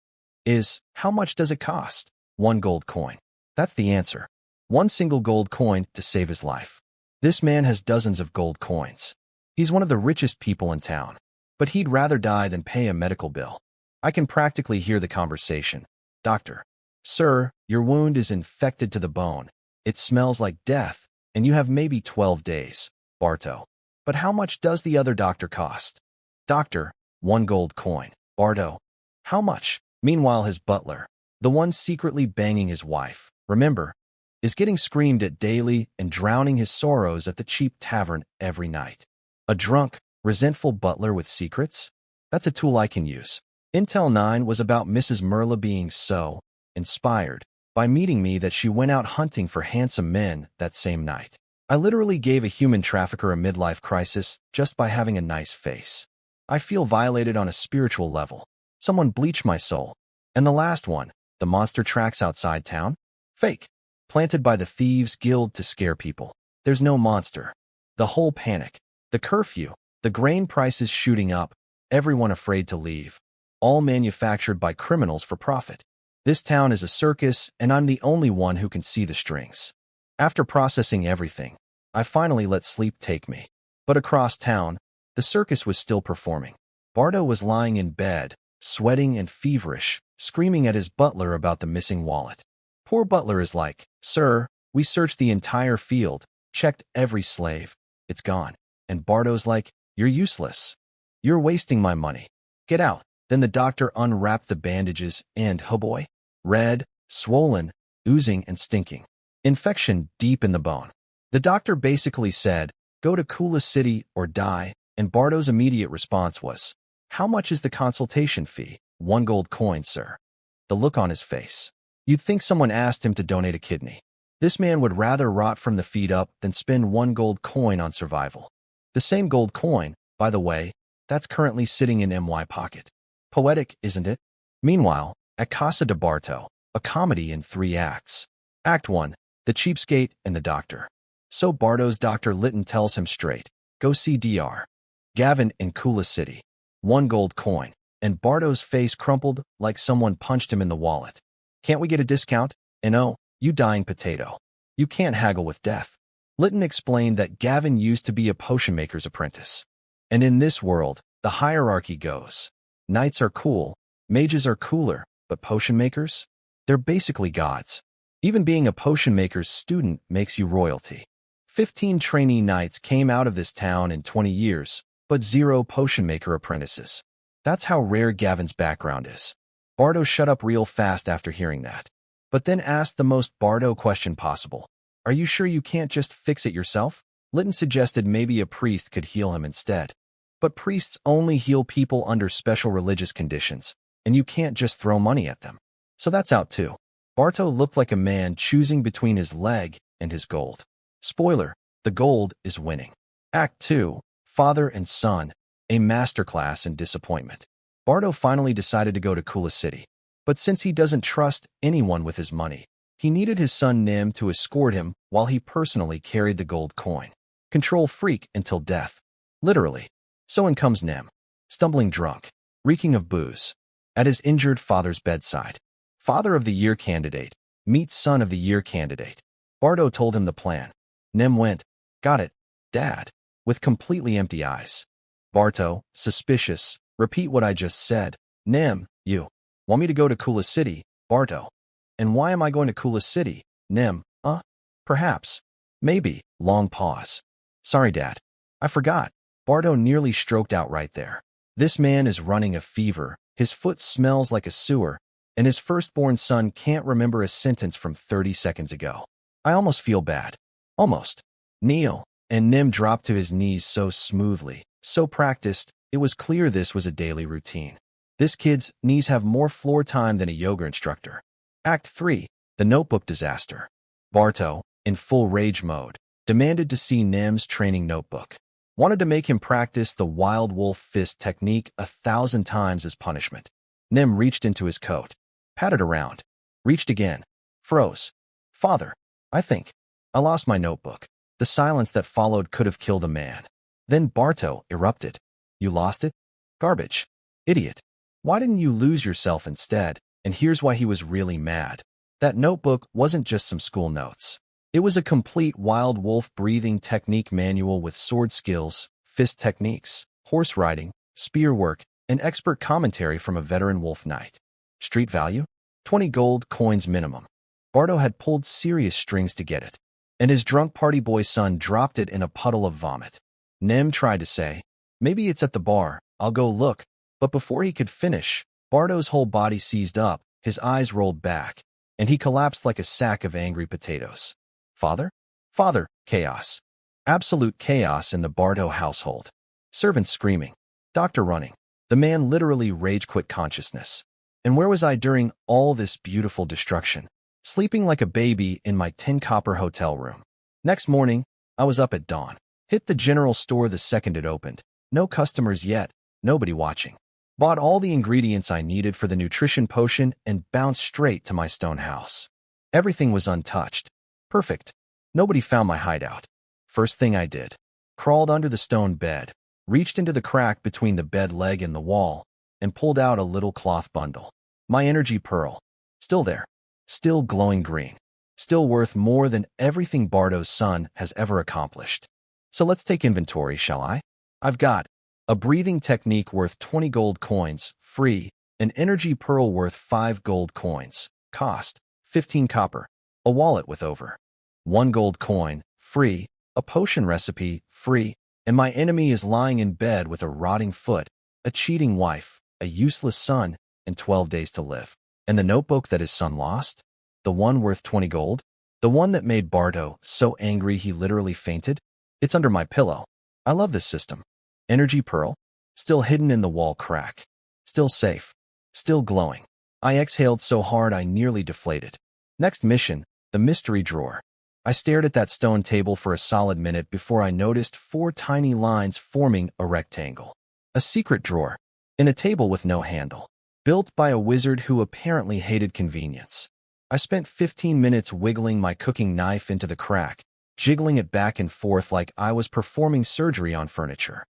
is, how much does it cost? 1 gold coin. That's the answer. 1 single gold coin to save his life. This man has dozens of gold coins. He's one of the richest people in town. But he'd rather die than pay a medical bill. I can practically hear the conversation. Doctor. Sir, your wound is infected to the bone. It smells like death, and you have maybe 12 days. Barto. But how much does the other doctor cost? Doctor. 1 gold coin. Bardo. How much? Meanwhile, his butler, the one secretly banging his wife, remember, is getting screamed at daily and drowning his sorrows at the cheap tavern every night. A drunk, resentful butler with secrets? That's a tool I can use. Intel 9 was about Mrs. Merla being so inspired by meeting me that she went out hunting for handsome men that same night. I literally gave a human trafficker a midlife crisis just by having a nice face. I feel violated on a spiritual level. Someone bleached my soul. And the last one, the monster tracks outside town? Fake. Planted by the Thieves Guild to scare people. There's no monster. The whole panic. The curfew. The grain prices shooting up. Everyone afraid to leave. All manufactured by criminals for profit. This town is a circus, and I'm the only one who can see the strings. After processing everything, I finally let sleep take me. But across town, the circus was still performing. Bardo was lying in bed, sweating and feverish, screaming at his butler about the missing wallet. Poor butler is like, Sir, we searched the entire field, checked every slave. It's gone. And Bardo's like, You're useless. You're wasting my money. Get out. Then the doctor unwrapped the bandages and, oh boy, red, swollen, oozing and stinking. Infection deep in the bone. The doctor basically said, Go to Kula City or die, and Bardo's immediate response was, How much is the consultation fee? 1 gold coin, sir. The look on his face. You'd think someone asked him to donate a kidney. This man would rather rot from the feet up than spend 1 gold coin on survival. The same gold coin, by the way, that's currently sitting in my pocket. Poetic, isn't it? Meanwhile, at Casa de Barto, a comedy in 3 acts. Act 1, the cheapskate and the doctor. So Bardo's Dr. Litton tells him straight, Go see Dr. Gavin in Kula City. 1 gold coin. And Bardo's face crumpled like someone punched him in the wallet. Can't we get a discount? And oh, you dying potato. You can't haggle with death. Litton explained that Gavin used to be a potion maker's apprentice. And in this world, the hierarchy goes. Knights are cool, mages are cooler, but potion makers? They're basically gods. Even being a potion maker's student makes you royalty. 15 trainee knights came out of this town in 20 years, but 0 potion maker apprentices. That's how rare Gavin's background is. Bardo shut up real fast after hearing that, but then asked the most Bardo question possible. Are you sure you can't just fix it yourself? Litton suggested maybe a priest could heal him instead. But priests only heal people under special religious conditions, and you can't just throw money at them. So that's out too. Bardo looked like a man choosing between his leg and his gold. Spoiler, the gold is winning. Act 2, Father and Son, a masterclass in disappointment. Bardo finally decided to go to Kula City. But since he doesn't trust anyone with his money, he needed his son Nim to escort him while he personally carried the gold coin. Control freak until death. Literally. So in comes Nim, stumbling drunk, reeking of booze, at his injured father's bedside. Father of the Year candidate, meets Son of the Year candidate. Bardo told him the plan. Nim went, got it, Dad, with completely empty eyes. Bardo, suspicious, repeat what I just said. Nim, you want me to go to Kula City, Bardo? And why am I going to Kula City? Nim, perhaps, maybe, long pause. Sorry, Dad, I forgot. Bardo nearly stroked out right there. This man is running a fever, his foot smells like a sewer, and his firstborn son can't remember a sentence from 30 seconds ago. I almost feel bad. Almost. Kneel, and Nim dropped to his knees so smoothly, so practiced, it was clear this was a daily routine. This kid's knees have more floor time than a yoga instructor. Act 3, The Notebook Disaster. Bardo, in full rage mode, demanded to see Nim's training notebook. Wanted to make him practice the wild wolf fist technique 1,000 times as punishment. Nim reached into his coat, patted around, reached again, froze. Father, I think I lost my notebook. The silence that followed could have killed a man. Then Bardo erupted. You lost it? Garbage. Idiot. Why didn't you lose yourself instead? And here's why he was really mad. That notebook wasn't just some school notes. It was a complete wild wolf breathing technique manual with sword skills, fist techniques, horse riding, spear work, and expert commentary from a veteran wolf knight. Street value? 20 gold coins minimum. Bardo had pulled serious strings to get it, and his drunk party boy son dropped it in a puddle of vomit. Nim tried to say, maybe it's at the bar, I'll go look, but before he could finish, Bardo's whole body seized up, his eyes rolled back, and he collapsed like a sack of angry potatoes. Father? Father, chaos. Absolute chaos in the Bardo household. Servants screaming. Doctor running. The man literally rage-quit consciousness. And where was I during all this beautiful destruction? Sleeping like a baby in my 10 copper hotel room. Next morning, I was up at dawn. Hit the general store the second it opened. No customers yet, nobody watching. Bought all the ingredients I needed for the nutrition potion and bounced straight to my stone house. Everything was untouched. Perfect. Nobody found my hideout. First thing I did. Crawled under the stone bed, reached into the crack between the bed leg and the wall, and pulled out a little cloth bundle. My energy pearl. Still there. Still glowing green. Still worth more than everything Bardo's son has ever accomplished. So let's take inventory, shall I? I've got a breathing technique worth 20 gold coins, free, an energy pearl worth 5 gold coins, cost 15 copper, a wallet with over 1 gold coin, free, a potion recipe, free, and my enemy is lying in bed with a rotting foot, a cheating wife, a useless son, and 12 days to live. And the notebook that his son lost? The one worth 20 gold? The one that made Bardo so angry he literally fainted? It's under my pillow. I love this system. Energy pearl? Still hidden in the wall crack. Still safe. Still glowing. I exhaled so hard I nearly deflated. Next mission, the mystery drawer. I stared at that stone table for a solid minute before I noticed 4 tiny lines forming a rectangle. A secret drawer. In a table with no handle. Built by a wizard who apparently hated convenience. I spent 15 minutes wiggling my cooking knife into the crack, jiggling it back and forth like I was performing surgery on furniture.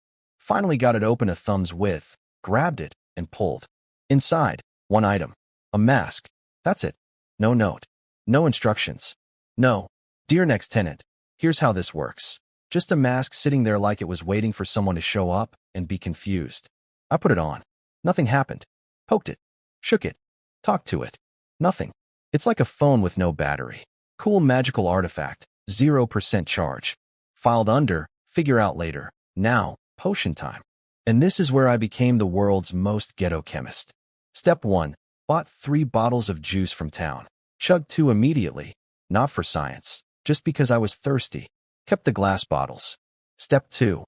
Finally got it open a thumb's width, grabbed it, and pulled. Inside, one item. A mask. That's it. No note. No instructions. No. Dear next tenant, here's how this works. Just a mask sitting there like it was waiting for someone to show up and be confused. I put it on. Nothing happened. Poked it. Shook it. Talked to it. Nothing. It's like a phone with no battery. Cool magical artifact. 0% charge. Filed under, figure out later. Now, potion time. And this is where I became the world's most ghetto chemist. Step 1. Bought 3 bottles of juice from town. Chugged 2 immediately. Not for science. Just because I was thirsty. Kept the glass bottles. Step 2.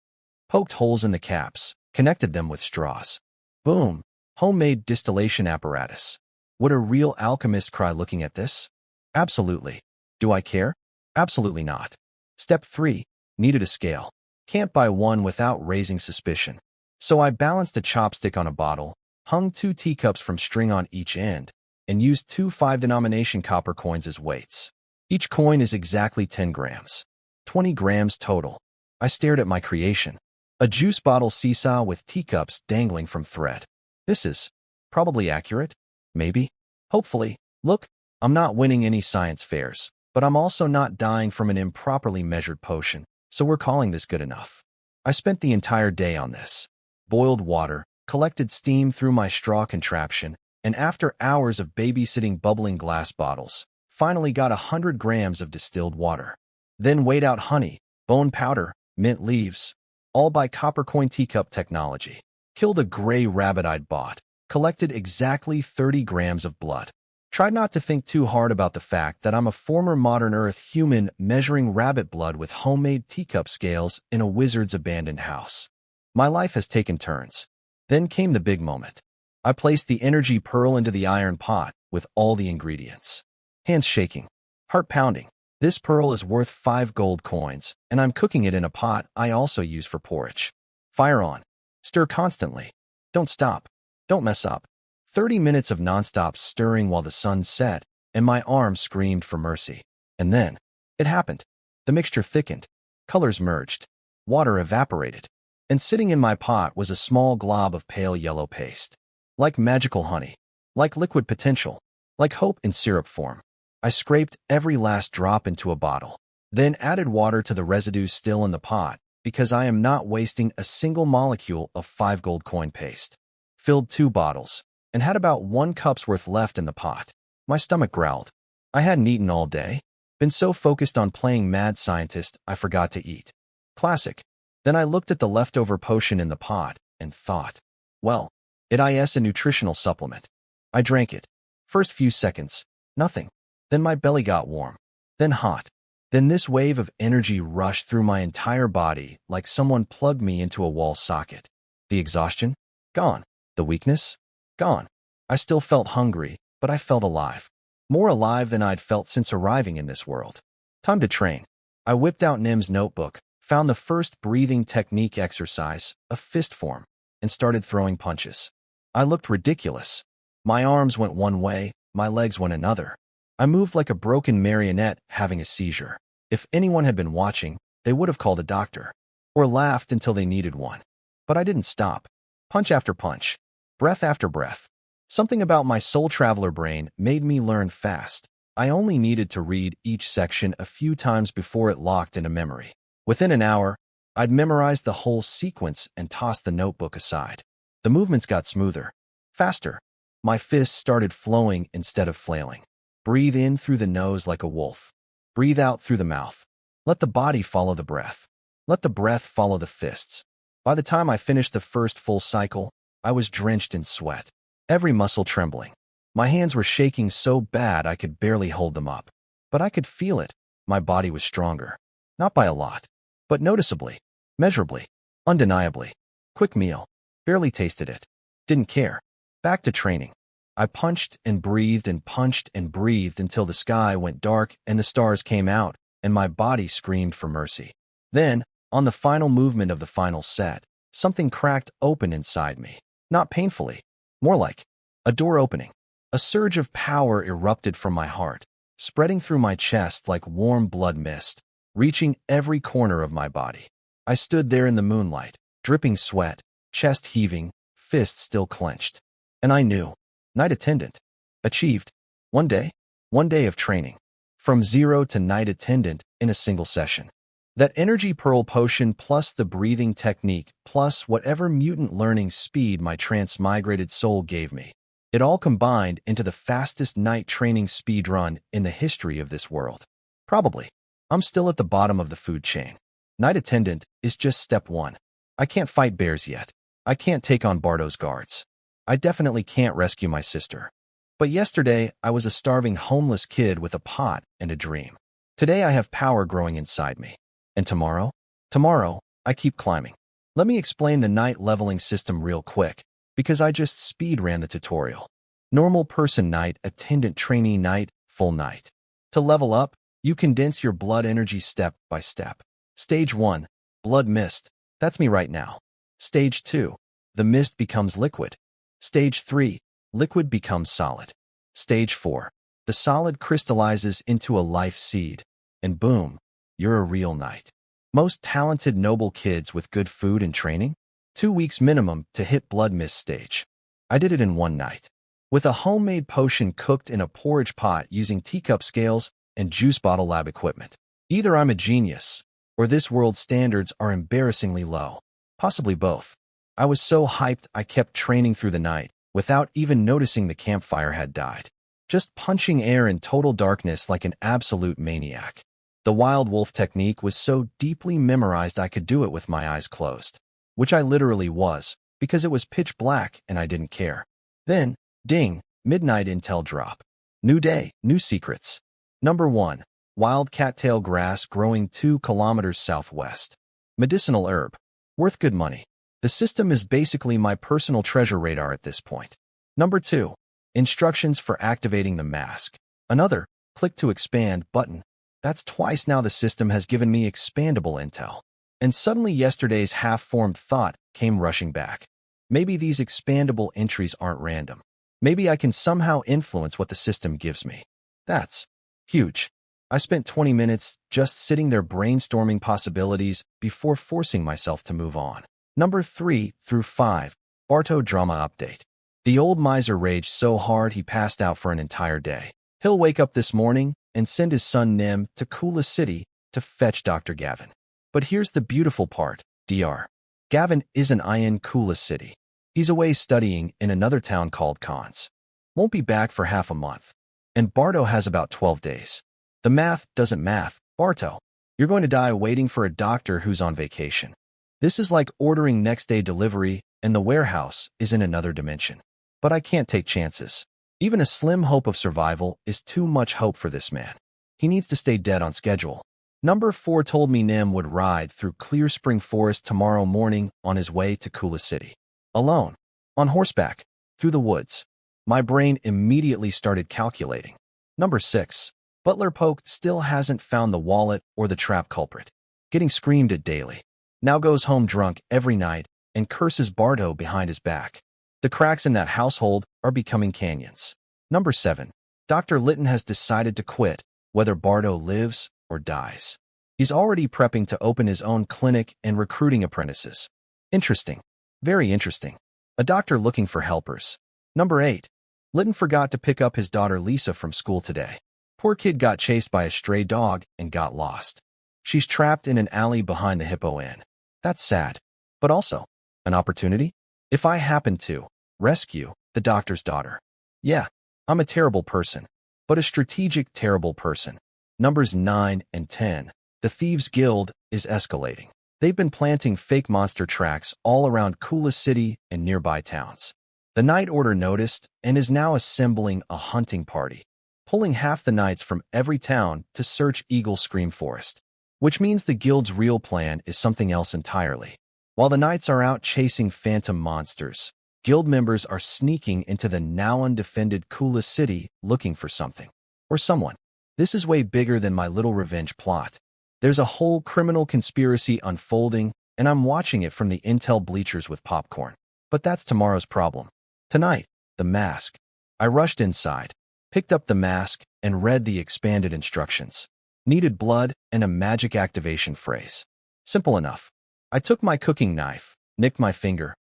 Poked holes in the caps. Connected them with straws. Boom. Homemade distillation apparatus. Would a real alchemist cry looking at this? Absolutely. Do I care? Absolutely not. Step 3. Needed a scale. Can't buy one without raising suspicion. So I balanced a chopstick on a bottle, hung 2 teacups from string on each end, and used 2 5-denomination copper coins as weights. Each coin is exactly 10 grams. 20 grams total. I stared at my creation. A juice bottle seesaw with teacups dangling from thread. This is probably accurate. Maybe. Hopefully. Look, I'm not winning any science fairs, but I'm also not dying from an improperly measured potion, so we're calling this good enough. I spent the entire day on this. Boiled water, collected steam through my straw contraption, and after hours of babysitting bubbling glass bottles, finally got 100 grams of distilled water. Then weighed out honey, bone powder, mint leaves, all by copper coin teacup technology. Killed a gray rabbit I'd bought. Collected exactly 30 grams of blood. Tried not to think too hard about the fact that I'm a former modern Earth human measuring rabbit blood with homemade teacup scales in a wizard's abandoned house. My life has taken turns. Then came the big moment. I placed the energy pearl into the iron pot with all the ingredients. Hands shaking. Heart pounding. This pearl is worth 5 gold coins, and I'm cooking it in a pot I also use for porridge. Fire on. Stir constantly. Don't stop. Don't mess up. 30 minutes of nonstop stirring while the sun set, and my arms screamed for mercy. And then, it happened. The mixture thickened. Colors merged. Water evaporated. And sitting in my pot was a small glob of pale yellow paste. Like magical honey. Like liquid potential. Like hope in syrup form. I scraped every last drop into a bottle. Then added water to the residue still in the pot, because I am not wasting a single molecule of 5 gold coin paste. Filled 2 bottles, and had about 1 cup's worth left in the pot. My stomach growled. I hadn't eaten all day. Been so focused on playing mad scientist, I forgot to eat. Classic. Then I looked at the leftover potion in the pot, and thought, well, it is a nutritional supplement. I drank it. First few seconds, nothing. Then my belly got warm. Then hot. Then this wave of energy rushed through my entire body like someone plugged me into a wall socket. The exhaustion? Gone. The weakness? Gone. I still felt hungry, but I felt alive. More alive than I'd felt since arriving in this world. Time to train. I whipped out Nim's notebook, found the first breathing technique exercise, a fist form, and started throwing punches. I looked ridiculous. My arms went one way, my legs went another. I moved like a broken marionette having a seizure. If anyone had been watching, they would have called a doctor. Or laughed until they needed one. But I didn't stop. Punch after punch. Breath after breath. Something about my soul traveler brain made me learn fast. I only needed to read each section a few times before it locked into memory. Within an hour, I'd memorized the whole sequence and tossed the notebook aside. The movements got smoother. Faster. My fists started flowing instead of flailing. Breathe in through the nose like a wolf. Breathe out through the mouth. Let the body follow the breath. Let the breath follow the fists. By the time I finished the first full cycle, I was drenched in sweat. Every muscle trembling. My hands were shaking so bad I could barely hold them up. But I could feel it. My body was stronger. Not by a lot, but noticeably, measurably, undeniably. Quick meal. Barely tasted it. Didn't care. Back to training. I punched and breathed and punched and breathed until the sky went dark and the stars came out, and my body screamed for mercy. Then, on the final movement of the final set, something cracked open inside me. Not painfully. More like a door opening. A surge of power erupted from my heart, spreading through my chest like warm blood mist, reaching every corner of my body. I stood there in the moonlight, dripping sweat, chest heaving, fists still clenched. And I knew. Night attendant. Achieved. One day. One day of training. From 0 to night attendant in a single session. That energy pearl potion plus the breathing technique plus whatever mutant learning speed my transmigrated soul gave me. It all combined into the fastest night training speed run in the history of this world. Probably. I'm still at the bottom of the food chain. Night attendant is just step 1. I can't fight bears yet. I can't take on Bardo's guards. I definitely can't rescue my sister. But yesterday, I was a starving homeless kid with a pot and a dream. Today I have power growing inside me. And tomorrow? Tomorrow, I keep climbing. Let me explain the night leveling system real quick, because I just speed ran the tutorial. Normal person night, attendant trainee night, full night. To level up, you condense your blood energy step by step. Stage 1, blood mist. That's me right now. Stage 2, the mist becomes liquid. Stage 3, liquid becomes solid. Stage 4, the solid crystallizes into a life seed. And boom, you're a real knight. Most talented noble kids with good food and training? 2 weeks minimum to hit blood mist stage. I did it in one night. With a homemade potion cooked in a porridge pot using teacup scales and juice bottle lab equipment. Either I'm a genius, or this world's standards are embarrassingly low. Possibly both. I was so hyped I kept training through the night, without even noticing the campfire had died. Just punching air in total darkness like an absolute maniac. The wild wolf technique was so deeply memorized I could do it with my eyes closed. Which I literally was, because it was pitch black and I didn't care. Then, ding, midnight intel drop. New day, new secrets. Number 1. Wild cattail grass growing 2 kilometers southwest. Medicinal herb. Worth good money. The system is basically my personal treasure radar at this point. Number 2. Instructions for activating the mask. Another, click to expand button. That's twice now the system has given me expandable intel. And suddenly yesterday's half-formed thought came rushing back. Maybe these expandable entries aren't random. Maybe I can somehow influence what the system gives me. That's huge. I spent 20 minutes just sitting there brainstorming possibilities before forcing myself to move on. Number 3 through 5, Barto drama update. The old miser raged so hard he passed out for an entire day. He'll wake up this morning and send his son Nim to Kula City to fetch Dr. Gavin. But here's the beautiful part, Dr. Gavin isn't in Kula City. He's away studying in another town called Cons. Won't be back for half a month. And Barto has about 12 days. The math doesn't math. Barto, you're going to die waiting for a doctor who's on vacation. This is like ordering next-day delivery and the warehouse is in another dimension. But I can't take chances. Even a slim hope of survival is too much hope for this man. He needs to stay dead on schedule. Number 4 told me Nim would ride through Clear Spring Forest tomorrow morning on his way to Kula City. Alone. On horseback. Through the woods. My brain immediately started calculating. Number 6. Butler Poke still hasn't found the wallet or the trap culprit. Getting screamed at daily. Now goes home drunk every night and curses Bardo behind his back. The cracks in that household are becoming canyons. Number 7. Dr. Litton has decided to quit, whether Bardo lives or dies. He's already prepping to open his own clinic and recruiting apprentices. Interesting. Very interesting. A doctor looking for helpers. Number 8. Litton forgot to pick up his daughter Lisa from school today. Poor kid got chased by a stray dog and got lost. She's trapped in an alley behind the Hippo Inn. That's sad. But also, an opportunity? If I happen to rescue the doctor's daughter. Yeah, I'm a terrible person, but a strategic terrible person. Numbers 9 and 10. The Thieves Guild is escalating. They've been planting fake monster tracks all around Kula City and nearby towns. The Night Order noticed and is now assembling a hunting party, pulling half the knights from every town to search Eagle Scream Forest, which means the guild's real plan is something else entirely. While the knights are out chasing phantom monsters, guild members are sneaking into the now undefended Kula City looking for something. Or someone. This is way bigger than my little revenge plot. There's a whole criminal conspiracy unfolding, and I'm watching it from the intel bleachers with popcorn. But that's tomorrow's problem. Tonight, the mask. I rushed inside, picked up the mask, and read the expanded instructions. Needed blood and a magic activation phrase. Simple enough. I took my cooking knife, nicked my finger.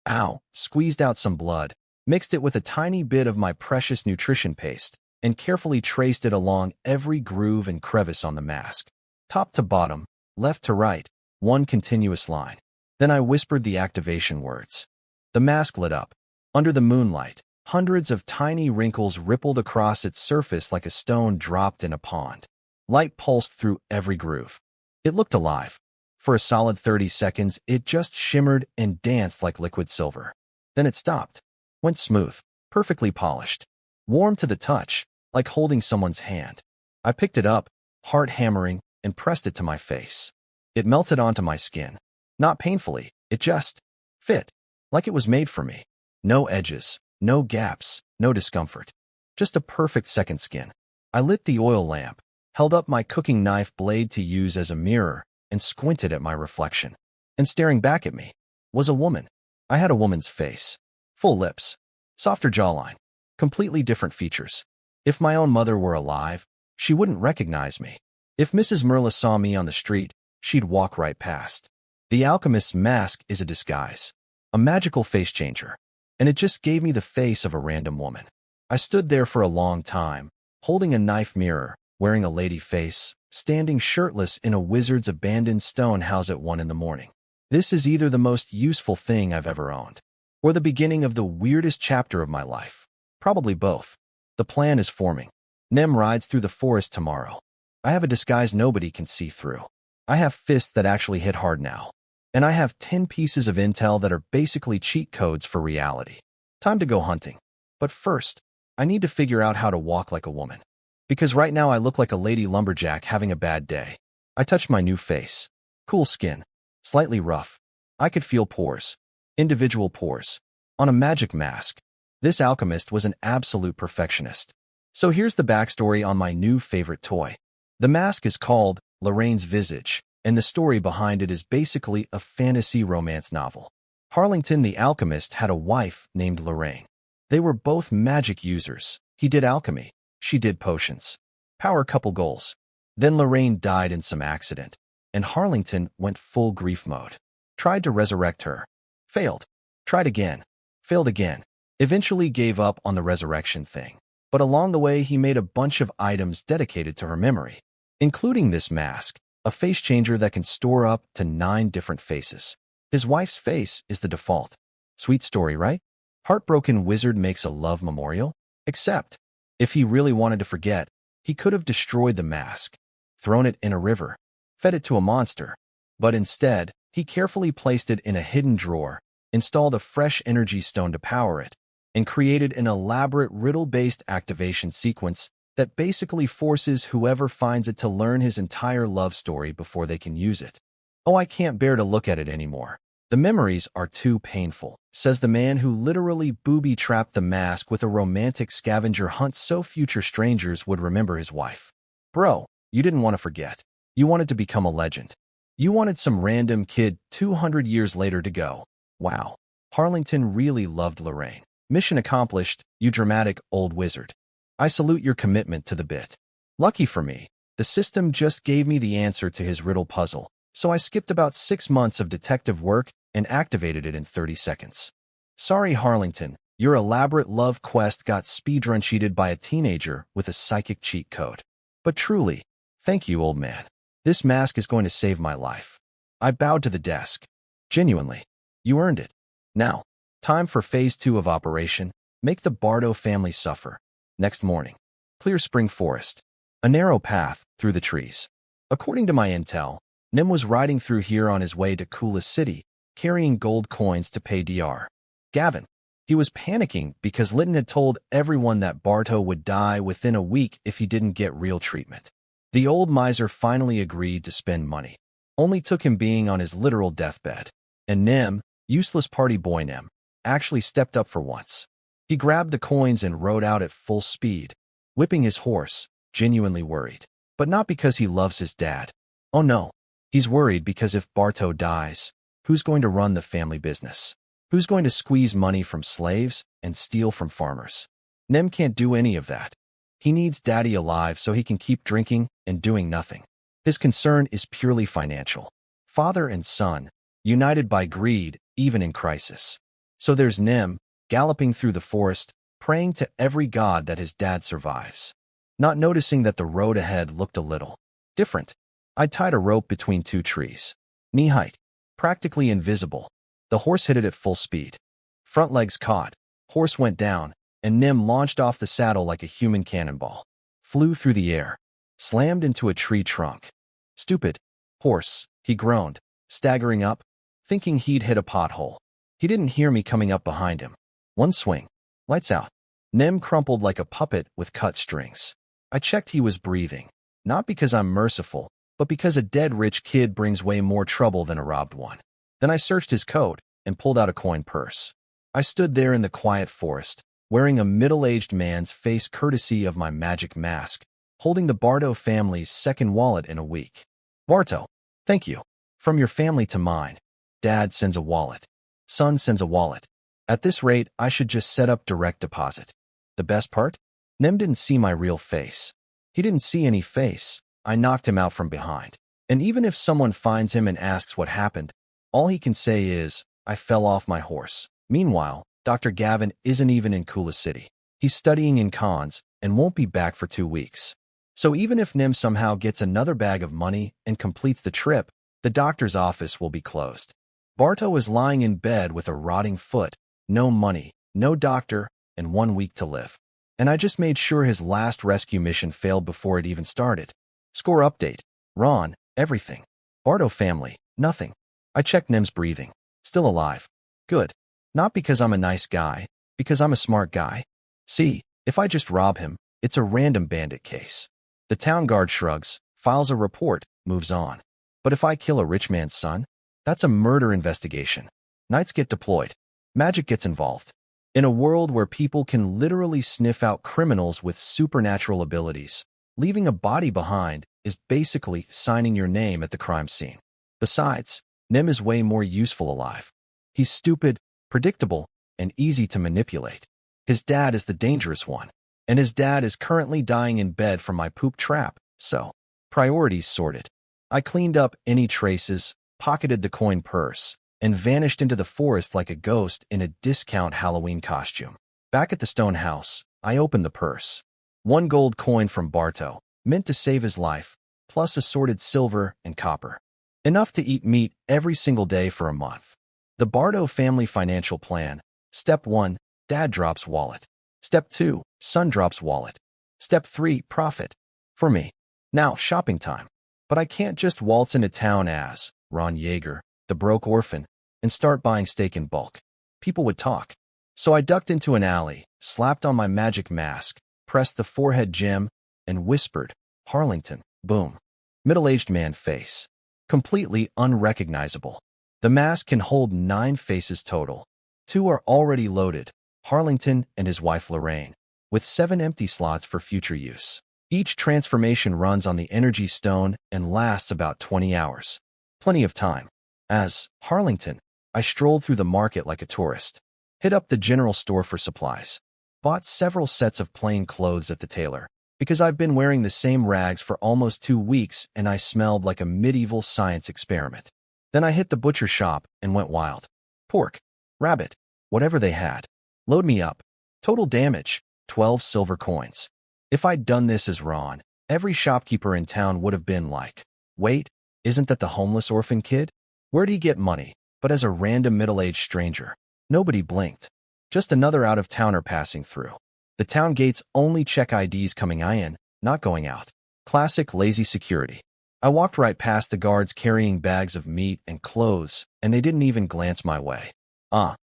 Ow, squeezed out some blood, mixed it with a tiny bit of my precious nutrition paste, and carefully traced it along every groove and crevice on the mask. Top to bottom, left to right, one continuous line. Then I whispered the activation words. The mask lit up. Under the moonlight, hundreds of tiny wrinkles rippled across its surface like a stone dropped in a pond. Light pulsed through every groove. It looked alive. For a solid 30 seconds, it just shimmered and danced like liquid silver. Then it stopped. Went smooth, perfectly polished. Warm to the touch, like holding someone's hand. I picked it up, heart hammering, and pressed it to my face. It melted onto my skin. Not painfully, it just fit, like it was made for me. No edges, no gaps, no discomfort. Just a perfect second skin. I lit the oil lamp, held up my cooking knife blade to use as a mirror, and squinted at my reflection. And staring back at me was a woman. I had a woman's face. Full lips, softer jawline, completely different features. If my own mother were alive, she wouldn't recognize me. If Mrs. Merla saw me on the street, she'd walk right past. The alchemist's mask is a disguise, a magical face changer, and it just gave me the face of a random woman. I stood there for a long time, holding a knife mirror, wearing a lady face, standing shirtless in a wizard's abandoned stone house at 1 in the morning. This is either the most useful thing I've ever owned, or the beginning of the weirdest chapter of my life. Probably both. The plan is forming. Nem rides through the forest tomorrow. I have a disguise nobody can see through. I have fists that actually hit hard now. And I have 10 pieces of intel that are basically cheat codes for reality. Time to go hunting. But first, I need to figure out how to walk like a woman. Because right now I look like a lady lumberjack having a bad day. I touched my new face. Cool skin. Slightly rough. I could feel pores. Individual pores. On a magic mask. This alchemist was an absolute perfectionist. So here's the backstory on my new favorite toy. The mask is called Lorraine's Visage, and the story behind it is basically a fantasy romance novel. Harlington the alchemist had a wife named Lorraine. They were both magic users. He did alchemy. She did potions. Power couple goals. Then Lorraine died in some accident, and Harlington went full grief mode. Tried to resurrect her. Failed. Tried again. Failed again. Eventually gave up on the resurrection thing. But along the way, he made a bunch of items dedicated to her memory, including this mask, a face changer that can store up to 9 different faces. His wife's face is the default. Sweet story, right? Heartbroken wizard makes a love memorial? Except, if he really wanted to forget, he could have destroyed the mask, thrown it in a river, fed it to a monster. But instead, he carefully placed it in a hidden drawer, installed a fresh energy stone to power it, and created an elaborate riddle-based activation sequence that basically forces whoever finds it to learn his entire love story before they can use it. Oh, I can't bear to look at it anymore. The memories are too painful, says the man who literally booby-trapped the mask with a romantic scavenger hunt so future strangers would remember his wife. Bro, you didn't want to forget. You wanted to become a legend. You wanted some random kid 200 years later to go, wow, Harlington really loved Lorraine. Mission accomplished, you dramatic old wizard. I salute your commitment to the bit. Lucky for me, the system just gave me the answer to his riddle puzzle, so I skipped about 6 months of detective work and activated it in 30 seconds. Sorry, Harlington, your elaborate love quest got speedrun cheated by a teenager with a psychic cheat code. But truly, thank you, old man. This mask is going to save my life. I bowed to the desk. Genuinely, you earned it. Now, time for phase 2 of operation. Make the Bardo family suffer. Next morning. Clear spring forest. A narrow path through the trees. According to my intel, Nim was riding through here on his way to Coolest City, carrying gold coins to pay Dr. Gavin. He was panicking because Litton had told everyone that Barto would die within a week if he didn't get real treatment. The old miser finally agreed to spend money. Only took him being on his literal deathbed. And Nim, useless party boy Nim, actually stepped up for once. He grabbed the coins and rode out at full speed, whipping his horse, genuinely worried. But not because he loves his dad. Oh no, he's worried because if Barto dies, who's going to run the family business? Who's going to squeeze money from slaves and steal from farmers? Nem can't do any of that. He needs daddy alive so he can keep drinking and doing nothing. His concern is purely financial. Father and son, united by greed, even in crisis. So there's Nim, galloping through the forest, praying to every god that his dad survives. Not noticing that the road ahead looked a little different. I tied a rope between two trees. Knee height. Practically invisible. The horse hit it at full speed. Front legs caught. Horse went down, and Nim launched off the saddle like a human cannonball. Flew through the air. Slammed into a tree trunk. Stupid. Horse, he groaned, staggering up, thinking he'd hit a pothole. He didn't hear me coming up behind him. One swing. Lights out. Nim crumpled like a puppet with cut strings. I checked he was breathing. Not because I'm merciful, but because a dead rich kid brings way more trouble than a robbed one. Then I searched his coat and pulled out a coin purse. I stood there in the quiet forest, wearing a middle-aged man's face courtesy of my magic mask, holding the Bardo family's second wallet in a week. Barto, thank you. From your family to mine. Dad sends a wallet. Son sends a wallet. At this rate, I should just set up direct deposit. The best part? Nim didn't see my real face. He didn't see any face. I knocked him out from behind. And even if someone finds him and asks what happened, all he can say is, I fell off my horse. Meanwhile, Dr. Gavin isn't even in Kula City. He's studying in cons and won't be back for 2 weeks. So even if Nim somehow gets another bag of money and completes the trip, the doctor's office will be closed. Barto is lying in bed with a rotting foot, no money, no doctor, and 1 week to live. And I just made sure his last rescue mission failed before it even started. Score update. Ron, everything. Bardo family, nothing. I checked Nim's breathing. Still alive. Good. Not because I'm a nice guy, because I'm a smart guy. See, if I just rob him, it's a random bandit case. The town guard shrugs, files a report, moves on. But if I kill a rich man's son, that's a murder investigation. Knights get deployed. Magic gets involved. In a world where people can literally sniff out criminals with supernatural abilities, leaving a body behind is basically signing your name at the crime scene. Besides, Nim is way more useful alive. He's stupid, predictable, and easy to manipulate. His dad is the dangerous one, and his dad is currently dying in bed from my poop trap, so priorities sorted. I cleaned up any traces, pocketed the coin purse, and vanished into the forest like a ghost in a discount Halloween costume. Back at the stone house, I opened the purse. 1 gold coin from Barto, meant to save his life, plus assorted silver and copper. Enough to eat meat every single day for a month. The Bardo family financial plan. Step 1, Dad drops wallet. Step 2, Son drops wallet. Step 3, profit. For me. Now, shopping time. But I can't just waltz into town as Ron Yeager, the broke orphan, and start buying steak in bulk. People would talk. So I ducked into an alley, slapped on my magic mask, pressed the forehead gem, and whispered, Harlington, boom. Middle-aged man face. Completely unrecognizable. The mask can hold 9 faces total. 2 are already loaded, Harlington and his wife Lorraine, with 7 empty slots for future use. Each transformation runs on the energy stone and lasts about 20 hours. Plenty of time. As Harlington, I strolled through the market like a tourist. Hit up the general store for supplies. Bought several sets of plain clothes at the tailor, because I've been wearing the same rags for almost 2 weeks and I smelled like a medieval science experiment. Then I hit the butcher shop and went wild. Pork, rabbit, whatever they had. Load me up. Total damage, 12 silver coins. If I'd done this as Ron, every shopkeeper in town would have been like, wait, isn't that the homeless orphan kid? Where'd he get money? But as a random middle-aged stranger, nobody blinked. Just another out-of-towner passing through. The town gates only check IDs coming in, not going out. Classic lazy security. I walked right past the guards carrying bags of meat and clothes, and they didn't even glance my way.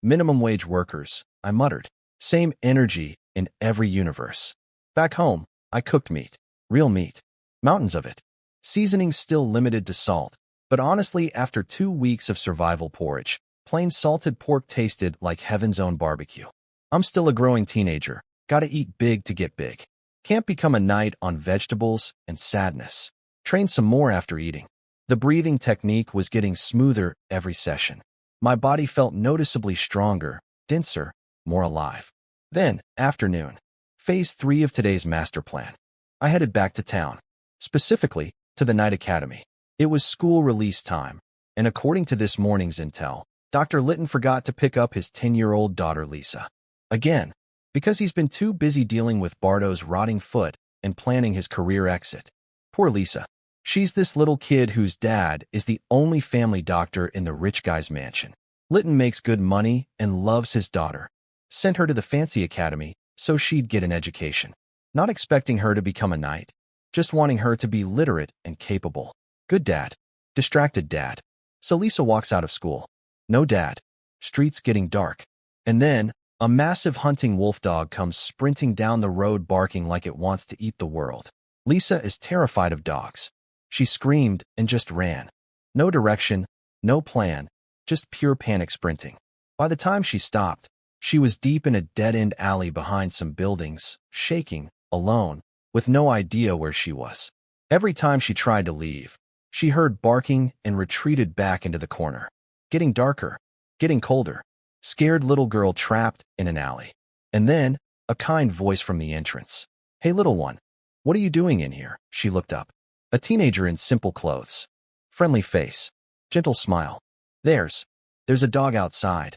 Minimum wage workers, I muttered. Same energy in every universe. Back home, I cooked meat. Real meat. Mountains of it. Seasoning still limited to salt, but honestly, after 2 weeks of survival porridge, plain salted pork tasted like heaven's own barbecue. I'm still a growing teenager. Gotta eat big to get big. Can't become a knight on vegetables and sadness. Train some more after eating. The breathing technique was getting smoother every session. My body felt noticeably stronger, denser, more alive. Then, afternoon. Phase 3 of today's master plan. I headed back to town. Specifically, to the night academy. It was school release time. And according to this morning's intel, Dr. Litton forgot to pick up his 10-year-old daughter Lisa. Again, because he's been too busy dealing with Bardo's rotting foot and planning his career exit. Poor Lisa. She's this little kid whose dad is the only family doctor in the rich guy's mansion. Litton makes good money and loves his daughter. Sent her to the fancy academy so she'd get an education. Not expecting her to become a knight, just wanting her to be literate and capable. Good dad. Distracted dad. So Lisa walks out of school. No dad. Streets getting dark. And then, a massive hunting wolf dog comes sprinting down the road barking like it wants to eat the world. Lisa is terrified of dogs. She screamed and just ran. No direction, no plan, just pure panic sprinting. By the time she stopped, she was deep in a dead-end alley behind some buildings, shaking, alone, with no idea where she was. Every time she tried to leave, she heard barking and retreated back into the corner. Getting darker, getting colder. Scared little girl trapped in an alley. And then, a kind voice from the entrance. "Hey, little one, what are you doing in here?" She looked up. A teenager in simple clothes. Friendly face. Gentle smile. There's a dog outside."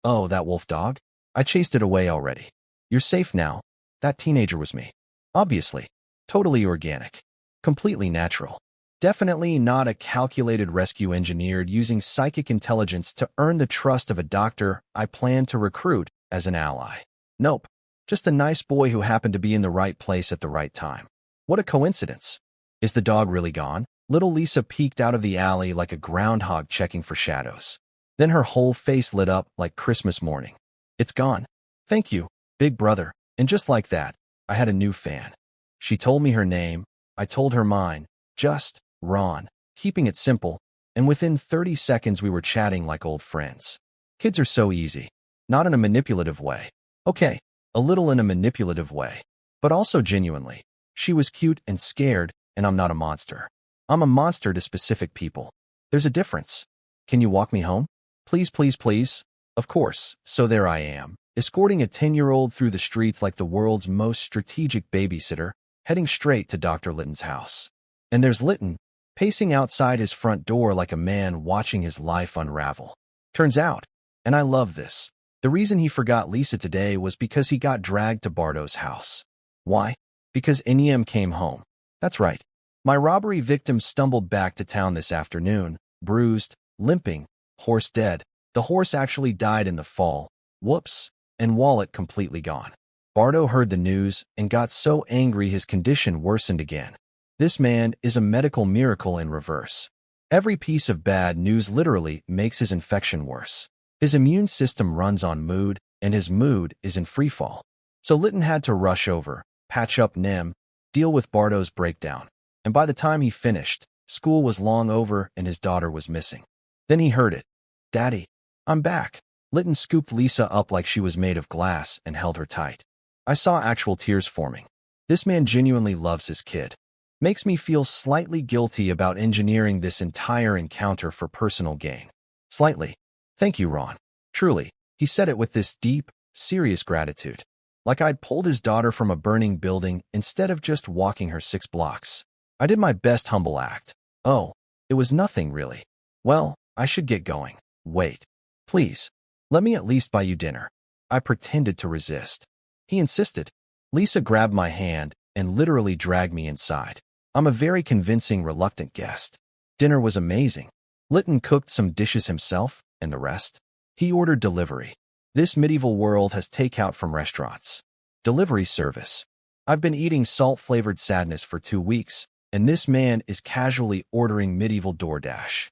"Oh, that wolf dog? I chased it away already." "You're safe now." That teenager was me. Obviously. Totally organic. Completely natural. Definitely not a calculated rescue engineered using psychic intelligence to earn the trust of a doctor I planned to recruit as an ally. Nope. Just a nice boy who happened to be in the right place at the right time. What a coincidence. Is the dog really gone? Little Lisa peeked out of the alley like a groundhog checking for shadows. Then her whole face lit up like Christmas morning. "It's gone. Thank you, big brother." And just like that, I had a new fan. She told me her name. I told her mine. Just Ron, keeping it simple, and within 30 seconds we were chatting like old friends. Kids are so easy. Not in a manipulative way. Okay, a little in a manipulative way. But also genuinely. She was cute and scared, and I'm not a monster. I'm a monster to specific people. There's a difference. "Can you walk me home? Please, please, please." Of course, so there I am, escorting a 10-year-old through the streets like the world's most strategic babysitter, heading straight to Dr. Litton's house. And there's Litton, pacing outside his front door like a man watching his life unravel. Turns out, and I love this, the reason he forgot Lisa today was because he got dragged to Bardo's house. Why? Because Eniem came home. That's right. My robbery victim stumbled back to town this afternoon, bruised, limping, horse dead. The horse actually died in the fall. Whoops. And wallet completely gone. Bardo heard the news and got so angry his condition worsened again. This man is a medical miracle in reverse. Every piece of bad news literally makes his infection worse. His immune system runs on mood, and his mood is in freefall. So Litton had to rush over, patch up Nem, deal with Bardo's breakdown. And by the time he finished, school was long over and his daughter was missing. Then he heard it. "Daddy, I'm back." Litton scooped Lisa up like she was made of glass and held her tight. I saw actual tears forming. This man genuinely loves his kid. Makes me feel slightly guilty about engineering this entire encounter for personal gain. Slightly. "Thank you, Ron. Truly." He said it with this deep, serious gratitude. Like I'd pulled his daughter from a burning building instead of just walking her 6 blocks. I did my best humble act. "Oh, it was nothing really." "Well, I should get going." "Wait. Please. Let me at least buy you dinner." I pretended to resist. He insisted. Lisa grabbed my hand and literally dragged me inside. I'm a very convincing, reluctant guest. Dinner was amazing. Litton cooked some dishes himself, and the rest. He ordered delivery. This medieval world has takeout from restaurants. Delivery service. I've been eating salt-flavored sadness for 2 weeks, and this man is casually ordering medieval DoorDash.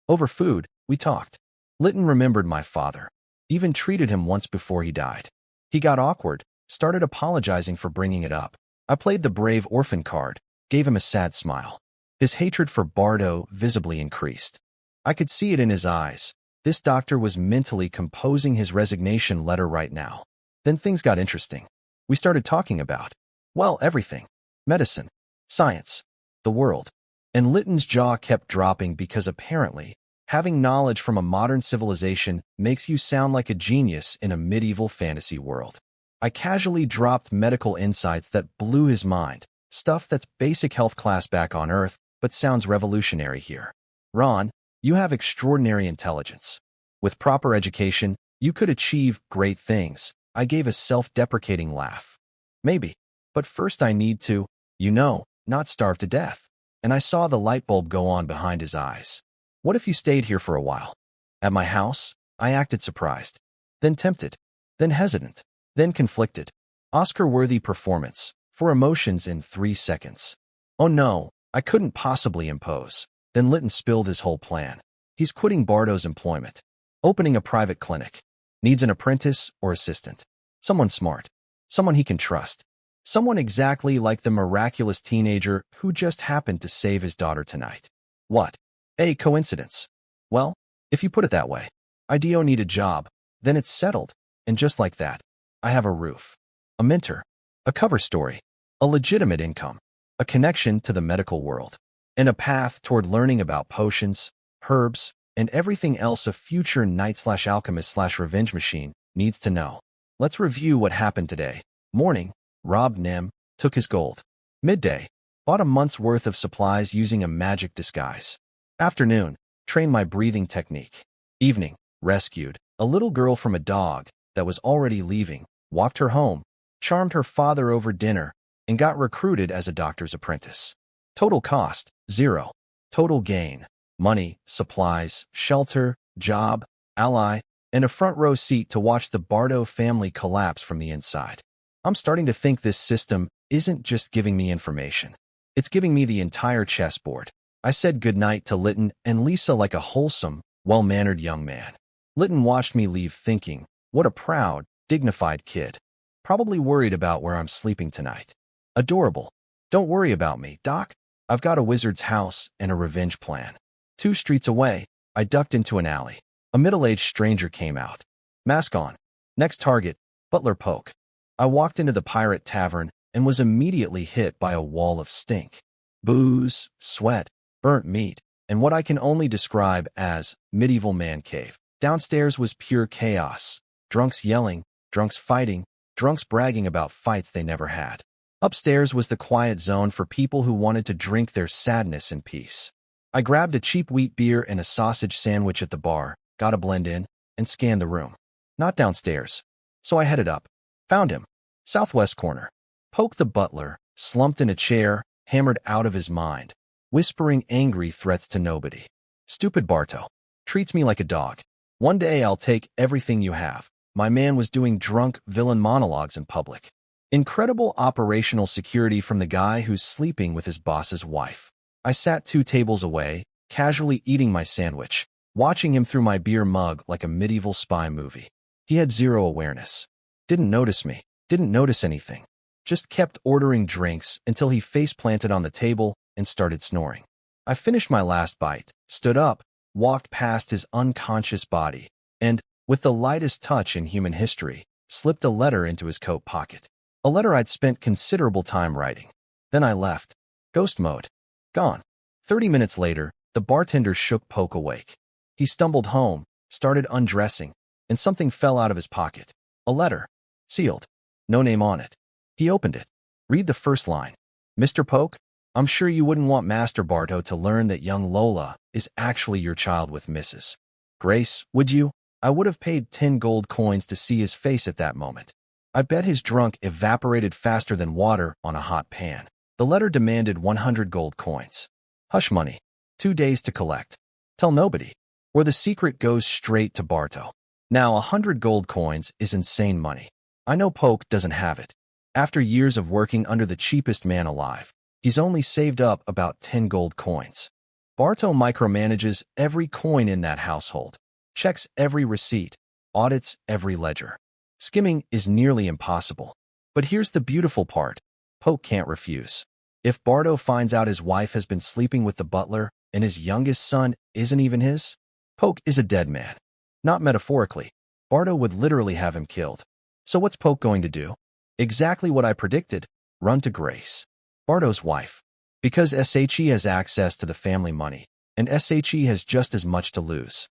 Over food, we talked. Litton remembered my father. Even treated him once before he died. He got awkward, started apologizing for bringing it up. I played the brave orphan card, gave him a sad smile. His hatred for Bardo visibly increased. I could see it in his eyes. This doctor was mentally composing his resignation letter right now. Then things got interesting. We started talking about, well, everything. Medicine, science, the world. And Litton's jaw kept dropping because apparently, having knowledge from a modern civilization makes you sound like a genius in a medieval fantasy world. I casually dropped medical insights that blew his mind. Stuff that's basic health class back on Earth, but sounds revolutionary here. "Ron, You have extraordinary intelligence. With proper education, you could achieve great things. I gave a self-deprecating laugh. Maybe. But first I need to, not starve to death. And I saw the light bulb go on behind his eyes. What if you stayed here for a while? At my house? I acted surprised. Then tempted. Then hesitant. Then conflicted. Oscar-worthy performance. For emotions in 3 seconds. Oh no, I couldn't possibly impose. Then Litton spilled his whole plan. He's quitting Bardo's employment. Opening a private clinic. Needs an apprentice or assistant. Someone smart. Someone he can trust. Someone exactly like the miraculous teenager who just happened to save his daughter tonight. What? A coincidence. Well, if you put it that way. I do need a job. Then it's settled. And just like that, I have a roof. A mentor. A cover story. A legitimate income. A connection to the medical world. And a path toward learning about potions, herbs, and everything else a future knight/alchemist/revenge machine needs to know. Let's review what happened today. Morning, robbed Nim, took his gold. Midday, bought a month's worth of supplies using a magic disguise. Afternoon, trained my breathing technique. Evening, rescued a little girl from a dog that was already leaving, walked her home, charmed her father over dinner, and got recruited as a doctor's apprentice. Total cost, 0. Total gain, money, supplies, shelter, job, ally, and a front row seat to watch the Bardo family collapse from the inside. I'm starting to think this system isn't just giving me information. It's giving me the entire chessboard. I said goodnight to Litton and Lisa like a wholesome, well-mannered young man. Litton watched me leave thinking, what a proud, dignified kid. Probably worried about where I'm sleeping tonight. Adorable. Don't worry about me, Doc. I've got a wizard's house and a revenge plan. 2 streets away, I ducked into an alley. A middle-aged stranger came out. Mask on. Next target, Butler Poke. I walked into the pirate tavern and was immediately hit by a wall of stink. Booze, sweat, burnt meat, and what I can only describe as medieval man cave. Downstairs was pure chaos. Drunks yelling, drunks fighting, drunks bragging about fights they never had. Upstairs was the quiet zone for people who wanted to drink their sadness in peace. I grabbed a cheap wheat beer and a sausage sandwich at the bar, got a blend in, and scanned the room. Not downstairs. So I headed up. Found him. Southwest corner. Poke the butler, slumped in a chair, hammered out of his mind, whispering angry threats to nobody. Stupid Barto. Treats me like a dog. One day I'll take everything you have. My man was doing drunk villain monologues in public. Incredible operational security from the guy who's sleeping with his boss's wife. I sat 2 tables away, casually eating my sandwich, watching him through my beer mug like a medieval spy movie. He had 0 awareness. Didn't notice me. Didn't notice anything. Just kept ordering drinks until he face-planted on the table and started snoring. I finished my last bite, stood up, walked past his unconscious body, and, with the lightest touch in human history, slipped a letter into his coat pocket. A letter I'd spent considerable time writing. Then I left. Ghost mode. Gone. 30 minutes later, the bartender shook Poke awake. He stumbled home, started undressing, and something fell out of his pocket. A letter. Sealed. No name on it. He opened it. Read the first line. Mr. Poke, I'm sure you wouldn't want Master Barto to learn that young Lola is actually your child with Mrs. Grace, would you? I would have paid 10 gold coins to see his face at that moment. I bet his drunk evaporated faster than water on a hot pan. The letter demanded 100 gold coins. Hush money. 2 days to collect. Tell nobody. Or the secret goes straight to Barto. Now 100 gold coins is insane money. I know Poke doesn't have it. After years of working under the cheapest man alive, he's only saved up about 10 gold coins. Barto micromanages every coin in that household, checks every receipt, audits every ledger. Skimming is nearly impossible. But here's the beautiful part. Poke can't refuse. If Barto finds out his wife has been sleeping with the butler and his youngest son isn't even his, Poke is a dead man. Not metaphorically. Barto would literally have him killed. So what's Poke going to do? Exactly what I predicted. Run to Grace, Barto's wife. Because SHE has access to the family money, and SHE has just as much to lose.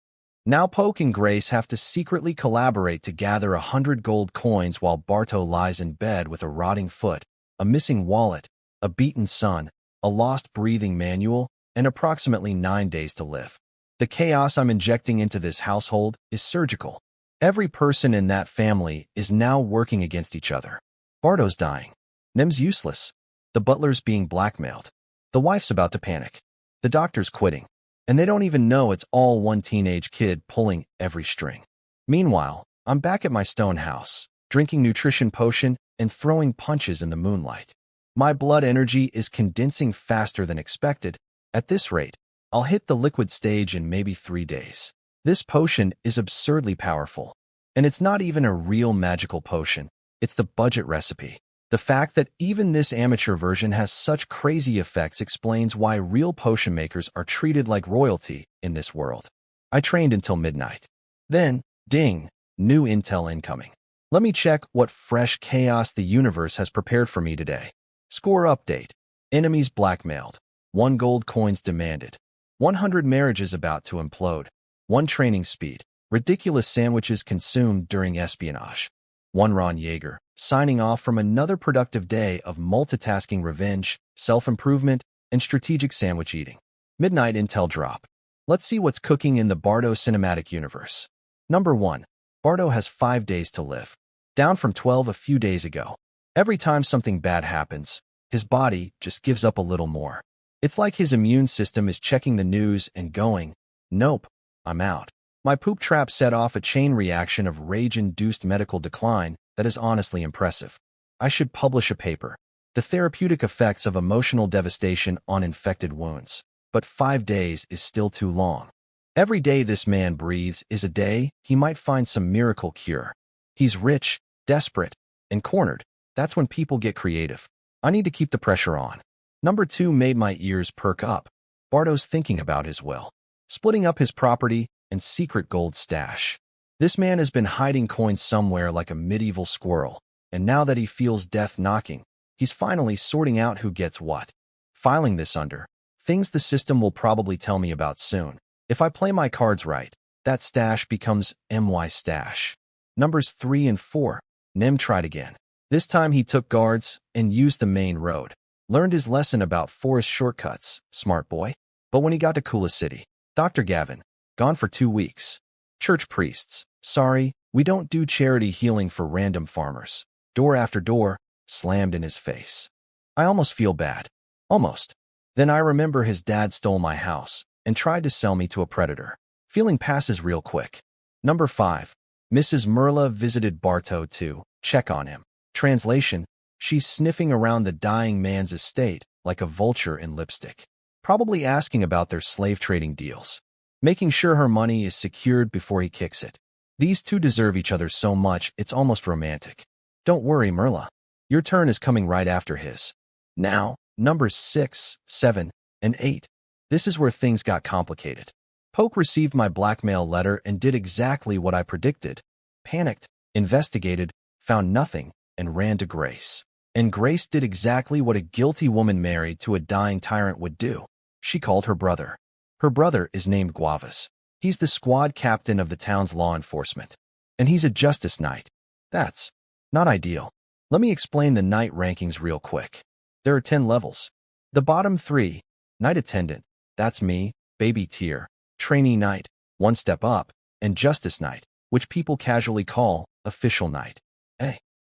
Now Poke and Grace have to secretly collaborate to gather 100 gold coins while Barto lies in bed with a rotting foot, a missing wallet, a beaten son, a lost breathing manual, and approximately 9 days to live. The chaos I'm injecting into this household is surgical. Every person in that family is now working against each other. Bardo's dying. Nim's useless. The butler's being blackmailed. The wife's about to panic. The doctor's quitting. And they don't even know it's all one teenage kid pulling every string. Meanwhile, I'm back at my stone house, drinking nutrition potion and throwing punches in the moonlight. My blood energy is condensing faster than expected. At this rate, I'll hit the liquid stage in maybe 3 days. This potion is absurdly powerful. And it's not even a real magical potion. It's the budget recipe. The fact that even this amateur version has such crazy effects explains why real potion makers are treated like royalty in this world. I trained until midnight. Then, ding, new intel incoming. Let me check what fresh chaos the universe has prepared for me today. Score update. Enemies blackmailed. 1 gold coins demanded. 100 marriages about to implode. 1 training speed. Ridiculous sandwiches consumed during espionage. 1 Ron Yeager, signing off from another productive day of multitasking revenge, self-improvement, and strategic sandwich eating. Midnight intel drop. Let's see what's cooking in the Bardo cinematic universe. Number 1. Bardo has 5 days to live. Down from 12 a few days ago. Every time something bad happens, his body just gives up a little more. It's like his immune system is checking the news and going, nope, I'm out. My poop trap set off a chain reaction of rage-induced medical decline that is honestly impressive. I should publish a paper. The therapeutic effects of emotional devastation on infected wounds. But 5 days is still too long. Every day this man breathes is a day he might find some miracle cure. He's rich, desperate, and cornered. That's when people get creative. I need to keep the pressure on. Number 2 made my ears perk up. Bardo's thinking about his will. Splitting up his property and secret gold stash. This man has been hiding coins somewhere like a medieval squirrel, and now that he feels death knocking, he's finally sorting out who gets what. Filing this under things the system will probably tell me about soon. If I play my cards right, that stash becomes MY stash. Numbers 3 and 4. Nim tried again. This time he took guards and used the main road. Learned his lesson about forest shortcuts, smart boy. But when he got to Kula City, Dr. Gavin, gone for 2 weeks. Church priests, sorry, we don't do charity healing for random farmers. Door after door, slammed in his face. I almost feel bad. Almost. Then I remember his dad stole my house and tried to sell me to a predator. Feeling passes real quick. Number 5. Mrs. Merla visited Barto to check on him. Translation, she's sniffing around the dying man's estate like a vulture in lipstick. Probably asking about their slave trading deals. Making sure her money is secured before he kicks it. These two deserve each other so much it's almost romantic. Don't worry, Merla. Your turn is coming right after his. Now, numbers 6, 7, and 8. This is where things got complicated. Poke received my blackmail letter and did exactly what I predicted. Panicked, investigated, found nothing, and ran to Grace. And Grace did exactly what a guilty woman married to a dying tyrant would do. She called her brother. Her brother is named Guavas. He's the squad captain of the town's law enforcement. And he's a justice knight. That's not ideal. Let me explain the knight rankings real quick. There are 10 levels. The bottom 3, knight attendant, that's me, baby tier, trainee knight, 1 step up, and justice knight, which people casually call official knight.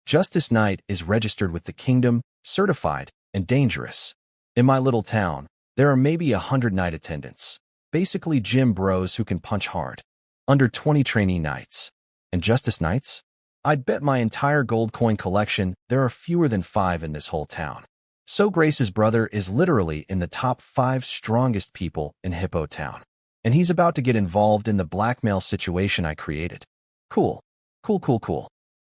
Justice knight is registered with the kingdom, certified, and dangerous. In my little town, there are maybe 100 knight attendants. Basically gym bros who can punch hard. Under 20 trainee knights. And justice knights? I'd bet my entire gold coin collection there are fewer than 5 in this whole town. So Grace's brother is literally in the top 5 strongest people in Hippo Town. And he's about to get involved in the blackmail situation I created. Cool.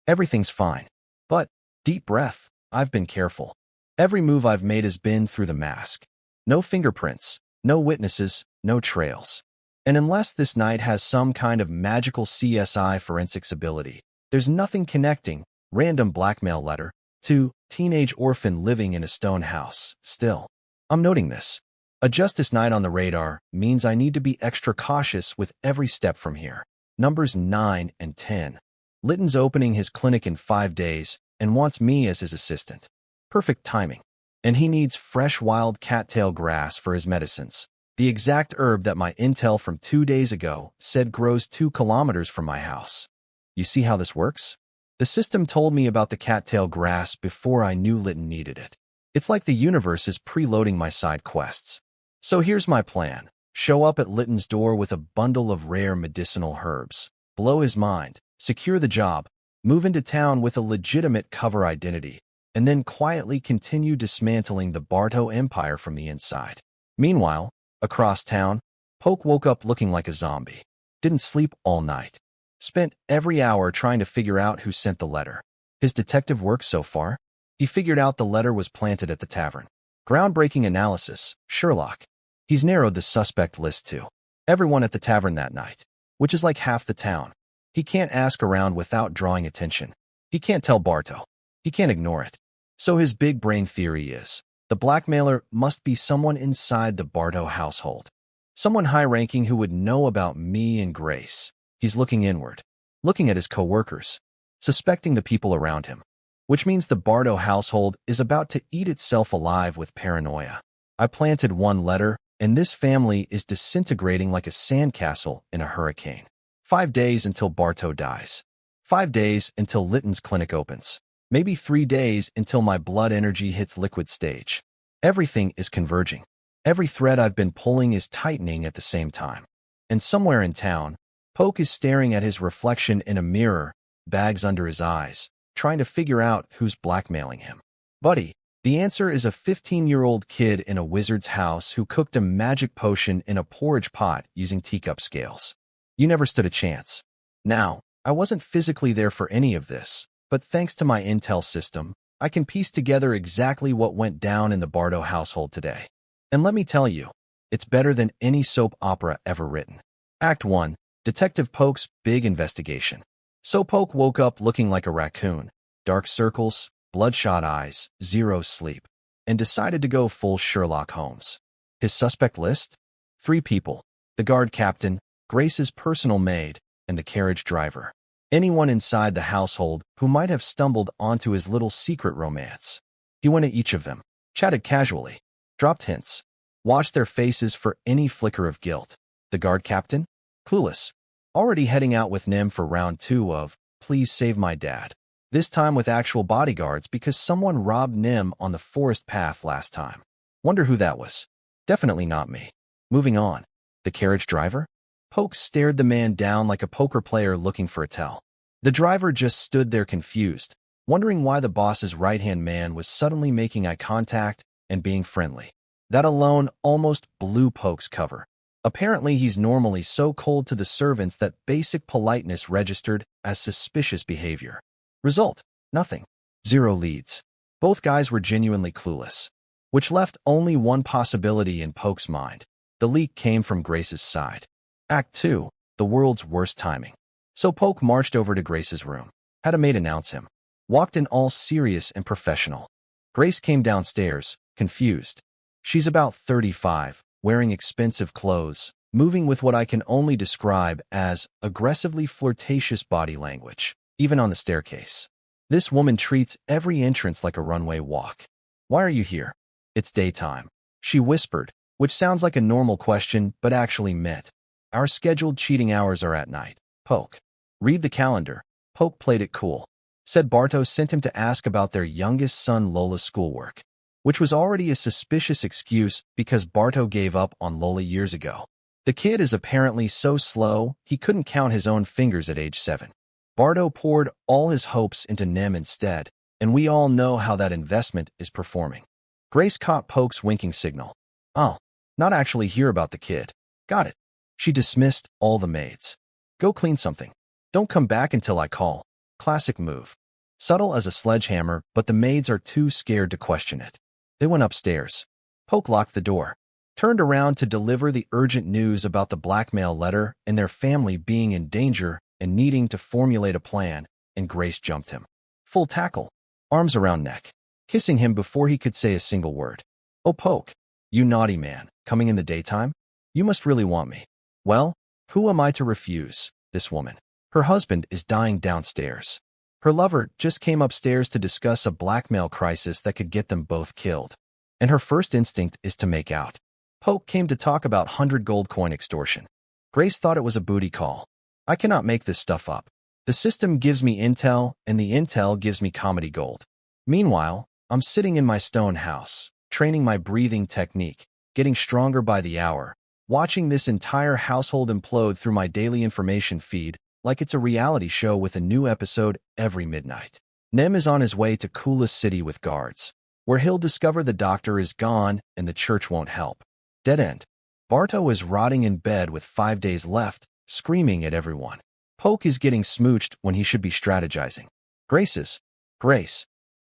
Everything's fine. But, deep breath, I've been careful. Every move I've made has been through the mask. No fingerprints, no witnesses, no trails. And unless this knight has some kind of magical CSI forensics ability, there's nothing connecting random blackmail letter to teenage orphan living in a stone house. Still, I'm noting this. A justice knight on the radar means I need to be extra cautious with every step from here. Numbers 9 and 10. Litton's opening his clinic in 5 days and wants me as his assistant. Perfect timing. And he needs fresh wild cattail grass for his medicines. The exact herb that my intel from 2 days ago said grows 2 kilometers from my house. You see how this works? The system told me about the cattail grass before I knew Lytton needed it. It's like the universe is preloading my side quests. So here's my plan. Show up at Lytton's door with a bundle of rare medicinal herbs. Blow his mind. Secure the job. Move into town with a legitimate cover identity. And then quietly continue dismantling the Barto Empire from the inside. Meanwhile, across town, Poke woke up looking like a zombie. Didn't sleep all night. Spent every hour trying to figure out who sent the letter. His detective work so far? He figured out the letter was planted at the tavern. Groundbreaking analysis, Sherlock. He's narrowed the suspect list to everyone at the tavern that night, which is like half the town. He can't ask around without drawing attention. He can't tell Barto. He can't ignore it. So his big brain theory is, the blackmailer must be someone inside the Barto household. Someone high-ranking who would know about me and Grace. He's looking inward, looking at his co-workers, suspecting the people around him, which means the Barto household is about to eat itself alive with paranoia. I planted one letter, and this family is disintegrating like a sandcastle in a hurricane. 5 days until Barto dies. 5 days until Lytton's clinic opens. Maybe 3 days until my blood energy hits liquid stage. Everything is converging. Every thread I've been pulling is tightening at the same time. And somewhere in town, Poke is staring at his reflection in a mirror, bags under his eyes, trying to figure out who's blackmailing him. Buddy, the answer is a 15-year-old kid in a wizard's house who cooked a magic potion in a porridge pot using teacup scales. You never stood a chance. Now, I wasn't physically there for any of this, but thanks to my intel system, I can piece together exactly what went down in the Barto household today. And let me tell you, it's better than any soap opera ever written. Act 1. Detective Poke's big investigation. So Poke woke up looking like a raccoon, dark circles, bloodshot eyes, zero sleep, and decided to go full Sherlock Holmes. His suspect list? 3 people: the guard captain, Grace's personal maid, and the carriage driver. Anyone inside the household who might have stumbled onto his little secret romance. He went at each of them, chatted casually, dropped hints, watched their faces for any flicker of guilt. The guard captain? Clueless. Already heading out with Nim for round 2 of Please Save My Dad. This time with actual bodyguards because someone robbed Nim on the forest path last time. Wonder who that was. Definitely not me. Moving on. The carriage driver? Poke stared the man down like a poker player looking for a tell. The driver just stood there confused, wondering why the boss's right-hand man was suddenly making eye contact and being friendly. That alone almost blew Poke's cover. Apparently, he's normally so cold to the servants that basic politeness registered as suspicious behavior. Result: nothing. 0 leads. Both guys were genuinely clueless, which left only one possibility in Poke's mind. The leak came from Grace's side. Act 2. The world's worst timing. So Poke marched over to Grace's room, had a maid announce him, walked in all serious and professional. Grace came downstairs, confused. She's about 35, wearing expensive clothes, moving with what I can only describe as aggressively flirtatious body language, even on the staircase. This woman treats every entrance like a runway walk. Why are you here? It's daytime, she whispered, which sounds like a normal question but actually meant. Our scheduled cheating hours are at night. Poke. Read the calendar. Poke played it cool. Said Barto sent him to ask about their youngest son Lola's schoolwork, which was already a suspicious excuse because Barto gave up on Lola years ago. The kid is apparently so slow he couldn't count his own fingers at age 7. Barto poured all his hopes into Nim instead, and we all know how that investment is performing. Grace caught Poke's winking signal. Oh, not actually hear about the kid. Got it. She dismissed all the maids. Go clean something. Don't come back until I call. Classic move. Subtle as a sledgehammer, but the maids are too scared to question it. They went upstairs. Poke locked the door, turned around to deliver the urgent news about the blackmail letter and their family being in danger and needing to formulate a plan, and Grace jumped him. Full tackle, arms around neck, kissing him before he could say a single word. Oh, Poke, you naughty man, coming in the daytime? You must really want me. Well, who am I to refuse, this woman? Her husband is dying downstairs. Her lover just came upstairs to discuss a blackmail crisis that could get them both killed. And her first instinct is to make out. Poke came to talk about 100 gold coin extortion. Grace thought it was a booty call. I cannot make this stuff up. The system gives me intel, and the intel gives me comedy gold. Meanwhile, I'm sitting in my stone house, training my breathing technique, getting stronger by the hour, watching this entire household implode through my daily information feed like it's a reality show with a new episode every midnight. Nem is on his way to coolest city with guards, where he'll discover the doctor is gone and the church won't help. Dead end. Barto is rotting in bed with 5 days left, screaming at everyone. Poke is getting smooched when he should be strategizing. Grace.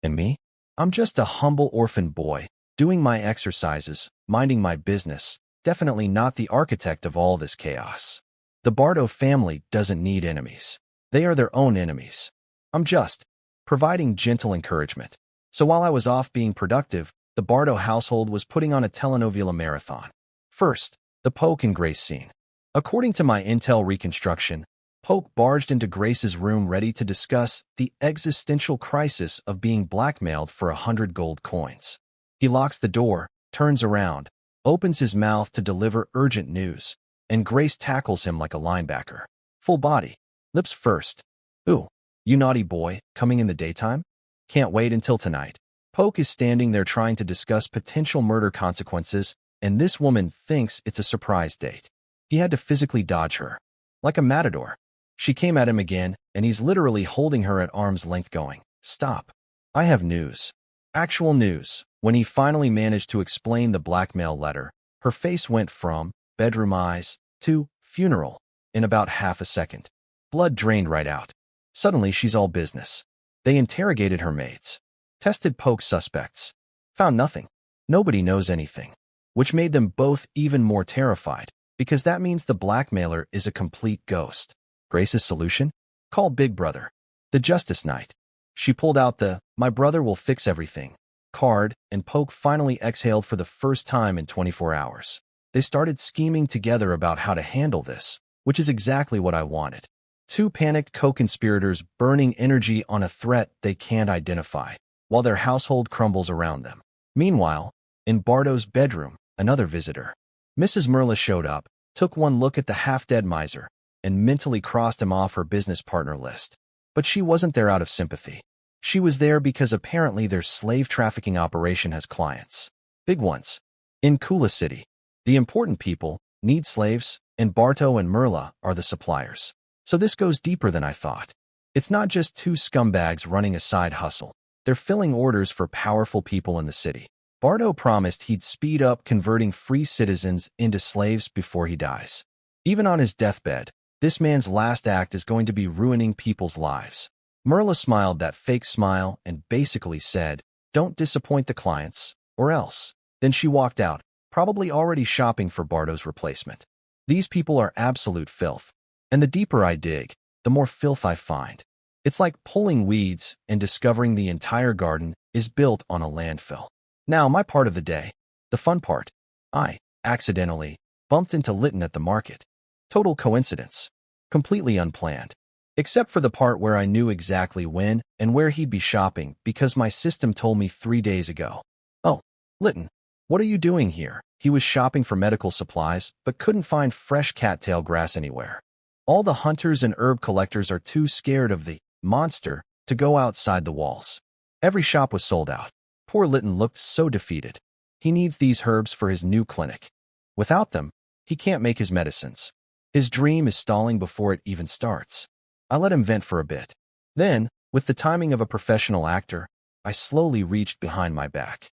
And me? I'm just a humble orphan boy, doing my exercises, minding my business, definitely not the architect of all this chaos. The Barto family doesn't need enemies. They are their own enemies. I'm just providing gentle encouragement. So while I was off being productive, the Barto household was putting on a telenovela marathon. First, the Poke and Grace scene. According to my intel reconstruction, Poke barged into Grace's room ready to discuss the existential crisis of being blackmailed for 100 gold coins. He locks the door, turns around, opens his mouth to deliver urgent news, and Grace tackles him like a linebacker. Full body. Lips first. Ooh, you naughty boy, coming in the daytime? Can't wait until tonight. Poke is standing there trying to discuss potential murder consequences, and this woman thinks it's a surprise date. He had to physically dodge her. Like a matador. She came at him again, and he's literally holding her at arm's length going, "Stop. I have news." Actual news. When he finally managed to explain the blackmail letter, her face went from bedroom eyes to funeral in about half a second. Blood drained right out. Suddenly, she's all business. They interrogated her maids. Tested Poke's suspects. Found nothing. Nobody knows anything. Which made them both even more terrified, because that means the blackmailer is a complete ghost. Grace's solution? Call Big Brother. The Justice Knight. She pulled out the "My brother will fix everything" card, and Poke finally exhaled for the first time in 24 hours. They started scheming together about how to handle this, which is exactly what I wanted. Two panicked co-conspirators burning energy on a threat they can't identify, while their household crumbles around them. Meanwhile, in Barto's bedroom, another visitor. Mrs. Merla showed up, took one look at the half-dead miser, and mentally crossed him off her business partner list. But she wasn't there out of sympathy. She was there because apparently their slave trafficking operation has clients. Big ones. In Kula City. The important people need slaves, and Barto and Merla are the suppliers. So this goes deeper than I thought. It's not just two scumbags running a side hustle. They're filling orders for powerful people in the city. Barto promised he'd speed up converting free citizens into slaves before he dies. Even on his deathbed, this man's last act is going to be ruining people's lives. Merla smiled that fake smile and basically said, "Don't disappoint the clients, or else." Then she walked out, probably already shopping for Barto's replacement. These people are absolute filth. And the deeper I dig, the more filth I find. It's like pulling weeds and discovering the entire garden is built on a landfill. Now, my part of the day, the fun part. I, accidentally, bumped into Lytton at the market. Total coincidence. Completely unplanned. Except for the part where I knew exactly when and where he'd be shopping because my system told me 3 days ago. "Oh, Lytton, what are you doing here?" He was shopping for medical supplies but couldn't find fresh cattail grass anywhere. All the hunters and herb collectors are too scared of the monster to go outside the walls. Every shop was sold out. Poor Lytton looked so defeated. He needs these herbs for his new clinic. Without them, he can't make his medicines. His dream is stalling before it even starts. I let him vent for a bit. Then, with the timing of a professional actor, I slowly reached behind my back.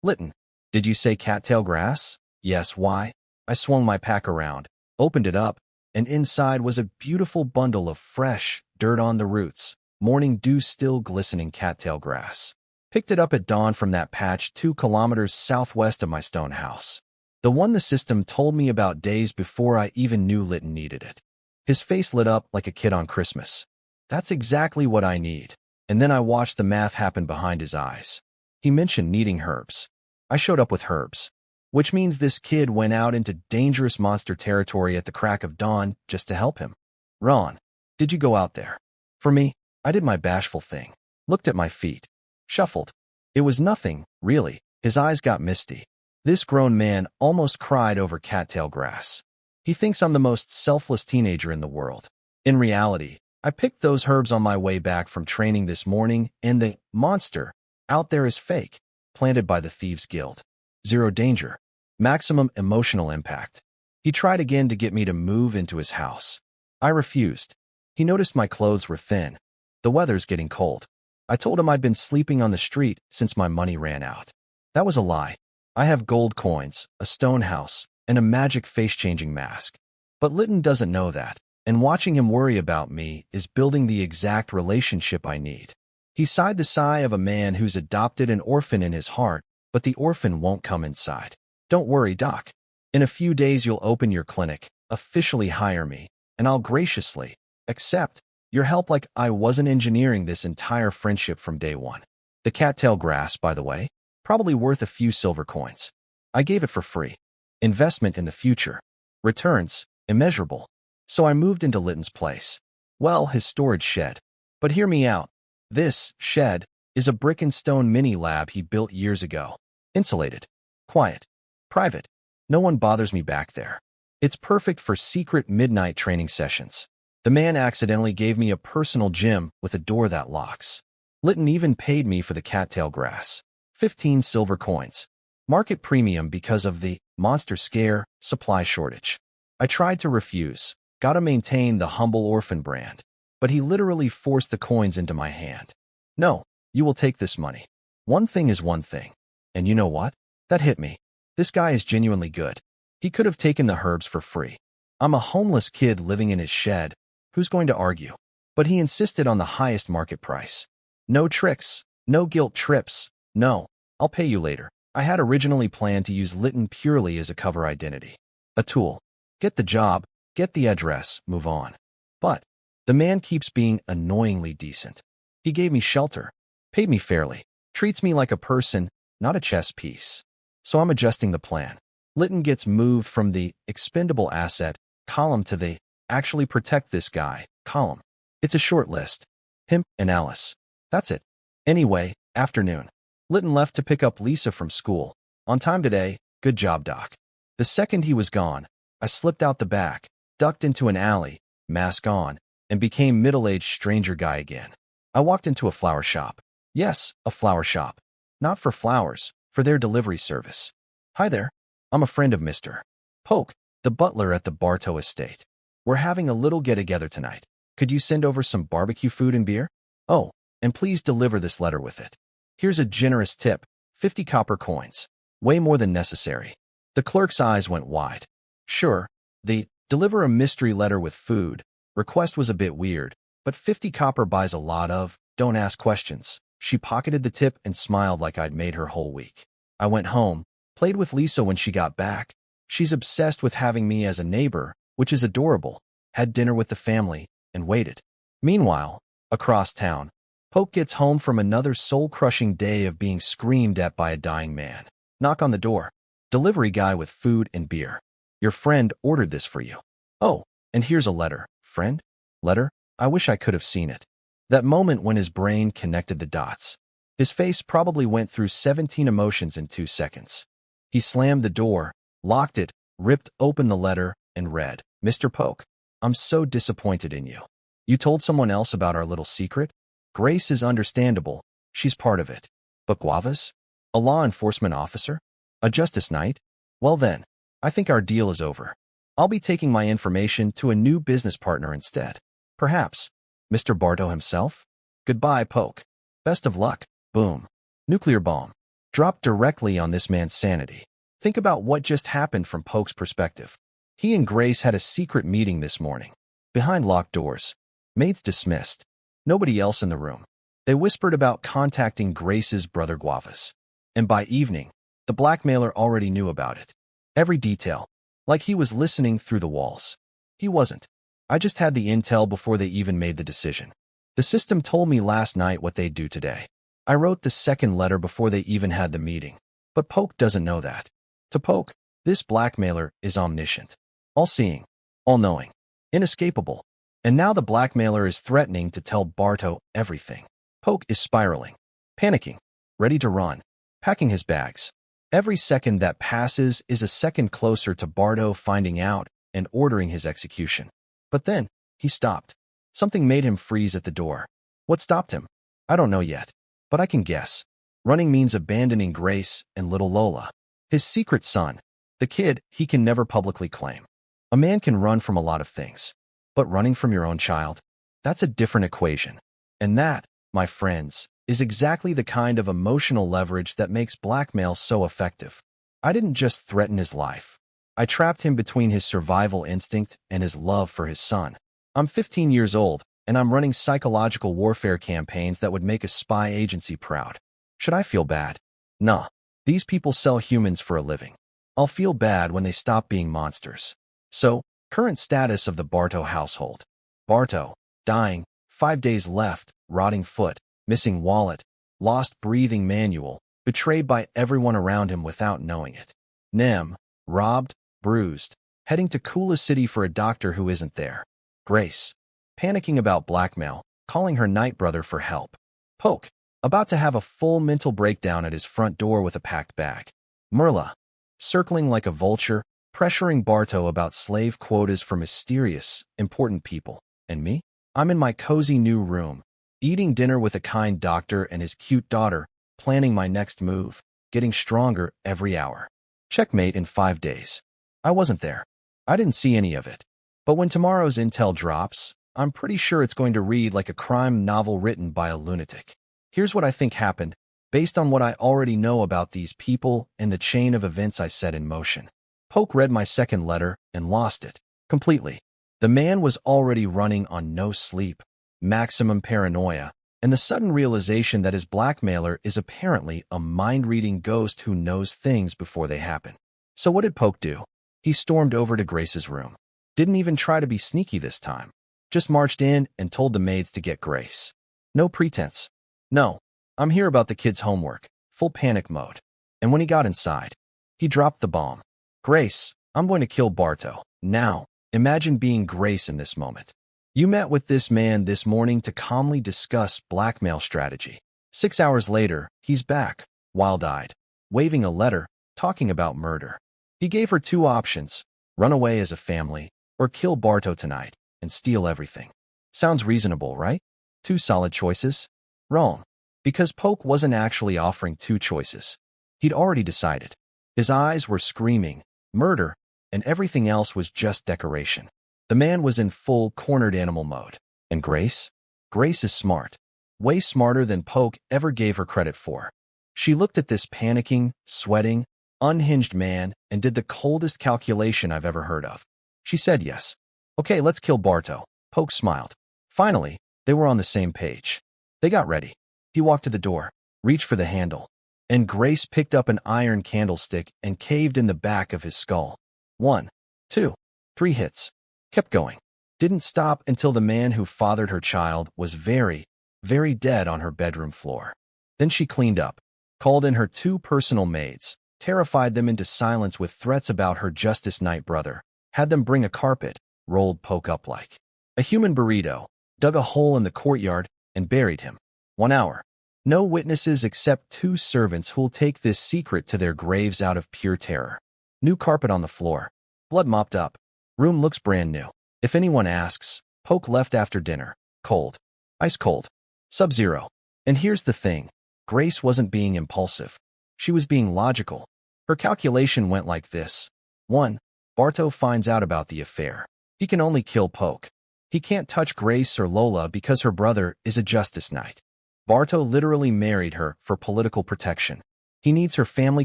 Lytton, did you say cattail grass?" "Yes, why?" I swung my pack around, opened it up, and inside was a beautiful bundle of fresh, dirt on the roots, morning dew still glistening cattail grass. Picked it up at dawn from that patch 2 kilometers southwest of my stone house. The one the system told me about days before I even knew Lytton needed it. His face lit up like a kid on Christmas. That's exactly what I need. And then I watched the math happen behind his eyes. He mentioned needing herbs. I showed up with herbs. Which means this kid went out into dangerous monster territory at the crack of dawn just to help him. "Ron, did you go out there?" For me, I did my bashful thing. Looked at my feet. Shuffled. It was nothing, really. His eyes got misty. This grown man almost cried over cattail grass. He thinks I'm the most selfless teenager in the world. In reality, I picked those herbs on my way back from training this morning, and the monster out there is fake, planted by the Thieves Guild. Zero danger. Maximum emotional impact. He tried again to get me to move into his house. I refused. He noticed my clothes were thin. The weather's getting cold. I told him I'd been sleeping on the street since my money ran out. That was a lie. I have gold coins, a stone house, and a magic face-changing mask. But Litton doesn't know that, and watching him worry about me is building the exact relationship I need. He sighed the sigh of a man who's adopted an orphan in his heart, but the orphan won't come inside. Don't worry, Doc. In a few days you'll open your clinic, officially hire me, and I'll graciously accept your help like I wasn't engineering this entire friendship from day one. The cattail grass, by the way, probably worth a few silver coins. I gave it for free. Investment in the future. Returns, immeasurable. So I moved into Litton's place. Well, his storage shed. But hear me out. This shed is a brick and stone mini lab he built years ago. Insulated. Quiet. Private. No one bothers me back there. It's perfect for secret midnight training sessions. The man accidentally gave me a personal gym with a door that locks. Litton even paid me for the cattail grass. 15 silver coins. Market premium because of the monster scare supply shortage. I tried to refuse. Gotta maintain the humble orphan brand. But he literally forced the coins into my hand. No, you will take this money. One thing is one thing. And you know what? That hit me. This guy is genuinely good. He could have taken the herbs for free. I'm a homeless kid living in his shed. Who's going to argue? But he insisted on the highest market price. No tricks. No guilt trips. No, I'll pay you later. I had originally planned to use Litton purely as a cover identity. A tool. Get the job, get the address, move on. But the man keeps being annoyingly decent. He gave me shelter, paid me fairly, treats me like a person, not a chess piece. So I'm adjusting the plan. Litton gets moved from the expendable asset column to the actually protect this guy column. It's a short list. Him and Alice. That's it. Anyway, afternoon. Litton left to pick up Lisa from school. On time today. Good job, Doc. The second he was gone, I slipped out the back, ducked into an alley, mask on, and became middle-aged stranger guy again. I walked into a flower shop. Yes, a flower shop. Not for flowers, for their delivery service. Hi there. I'm a friend of Mr. Poke, the butler at the Bartow estate. We're having a little get-together tonight. Could you send over some barbecue food and beer? Oh, and please deliver this letter with it. Here's a generous tip, 50 copper coins. Way more than necessary. The clerk's eyes went wide. Sure, the deliver a mystery letter with food request was a bit weird, but 50 copper buys a lot of, don't ask questions. She pocketed the tip and smiled like I'd made her whole week. I went home, played with Lisa when she got back. She's obsessed with having me as a neighbor, which is adorable. Had dinner with the family, and waited. Meanwhile, across town, Poke gets home from another soul-crushing day of being screamed at by a dying man. Knock on the door. Delivery guy with food and beer. Your friend ordered this for you. Oh, and here's a letter. Friend? Letter? I wish I could have seen it. That moment when his brain connected the dots. His face probably went through 17 emotions in 2 seconds. He slammed the door, locked it, ripped open the letter, and read, Mr. Poke, I'm so disappointed in you. You told someone else about our little secret? Grace is understandable. She's part of it. But Guavas? A law enforcement officer? A justice knight? Well then, I think our deal is over. I'll be taking my information to a new business partner instead. Perhaps. Mr. Bartow himself? Goodbye, Poke. Best of luck. Boom. Nuclear bomb. Dropped directly on this man's sanity. Think about what just happened from Poke's perspective. He and Grace had a secret meeting this morning. Behind locked doors. Maids dismissed. Nobody else in the room. They whispered about contacting Grace's brother Guavas. And by evening, the blackmailer already knew about it. Every detail. Like he was listening through the walls. He wasn't. I just had the intel before they even made the decision. The system told me last night what they'd do today. I wrote the second letter before they even had the meeting. But Poke doesn't know that. To Poke, this blackmailer is omniscient. All-seeing. All-knowing. Inescapable. And now the blackmailer is threatening to tell Bartow everything. Poke is spiraling. Panicking. Ready to run. Packing his bags. Every second that passes is a second closer to Bardo finding out and ordering his execution. But then, he stopped. Something made him freeze at the door. What stopped him? I don't know yet, but I can guess. Running means abandoning Grace and little Lola. His secret son, the kid he can never publicly claim. A man can run from a lot of things, but running from your own child? That's a different equation. And that, my friends, is exactly the kind of emotional leverage that makes blackmail so effective. I didn't just threaten his life. I trapped him between his survival instinct and his love for his son. I'm 15 years old, and I'm running psychological warfare campaigns that would make a spy agency proud. Should I feel bad? Nah. These people sell humans for a living. I'll feel bad when they stop being monsters. So, current status of the Barto household. Barto, dying, 5 days left, rotting foot, missing wallet, lost breathing manual, betrayed by everyone around him without knowing it. Nem, robbed, bruised, heading to Kula City for a doctor who isn't there. Grace, panicking about blackmail, calling her night brother for help. Poke, about to have a full mental breakdown at his front door with a packed bag. Merla, circling like a vulture, pressuring Barto about slave quotas for mysterious, important people. And me? I'm in my cozy new room, eating dinner with a kind doctor and his cute daughter, planning my next move, getting stronger every hour. Checkmate in 5 days. I wasn't there. I didn't see any of it. But when tomorrow's intel drops, I'm pretty sure it's going to read like a crime novel written by a lunatic. Here's what I think happened, based on what I already know about these people and the chain of events I set in motion. Poke read my second letter and lost it. Completely. The man was already running on no sleep, maximum paranoia, and the sudden realization that his blackmailer is apparently a mind-reading ghost who knows things before they happen. So what did Poke do? He stormed over to Grace's room. Didn't even try to be sneaky this time. Just marched in and told the maids to get Grace. No pretense. No, I'm here about the kid's homework. Full panic mode. And when he got inside, he dropped the bomb. Grace, I'm going to kill Barto. Now, imagine being Grace in this moment. You met with this man this morning to calmly discuss blackmail strategy. 6 hours later, he's back, wild-eyed, waving a letter, talking about murder. He gave her 2 options, run away as a family, or kill Barto tonight and steal everything. Sounds reasonable, right? 2 solid choices? Wrong. Because Poke wasn't actually offering 2 choices. He'd already decided. His eyes were screaming, murder, and everything else was just decoration. The man was in full cornered animal mode. And Grace? Grace is smart. Way smarter than Poke ever gave her credit for. She looked at this panicking, sweating, unhinged man and did the coldest calculation I've ever heard of. She said yes. Okay, let's kill Barto. Poke smiled. Finally, they were on the same page. They got ready. He walked to the door, reached for the handle, and Grace picked up an iron candlestick and caved in the back of his skull. 1, 2, 3 hits. Kept going. Didn't stop until the man who fathered her child was very, very dead on her bedroom floor. Then she cleaned up, called in her 2 personal maids, terrified them into silence with threats about her Justice Night brother, had them bring a carpet, rolled Poke up like a human burrito, dug a hole in the courtyard, and buried him. 1 hour. No witnesses except 2 servants who'll take this secret to their graves out of pure terror. New carpet on the floor. Blood mopped up. Room looks brand new. If anyone asks, Poke left after dinner. Cold. Ice cold. Sub-zero. And here's the thing. Grace wasn't being impulsive. She was being logical. Her calculation went like this. 1. Barto finds out about the affair. He can only kill Poke. He can't touch Grace or Lola because her brother is a Justice Knight. Barto literally married her for political protection. He needs her family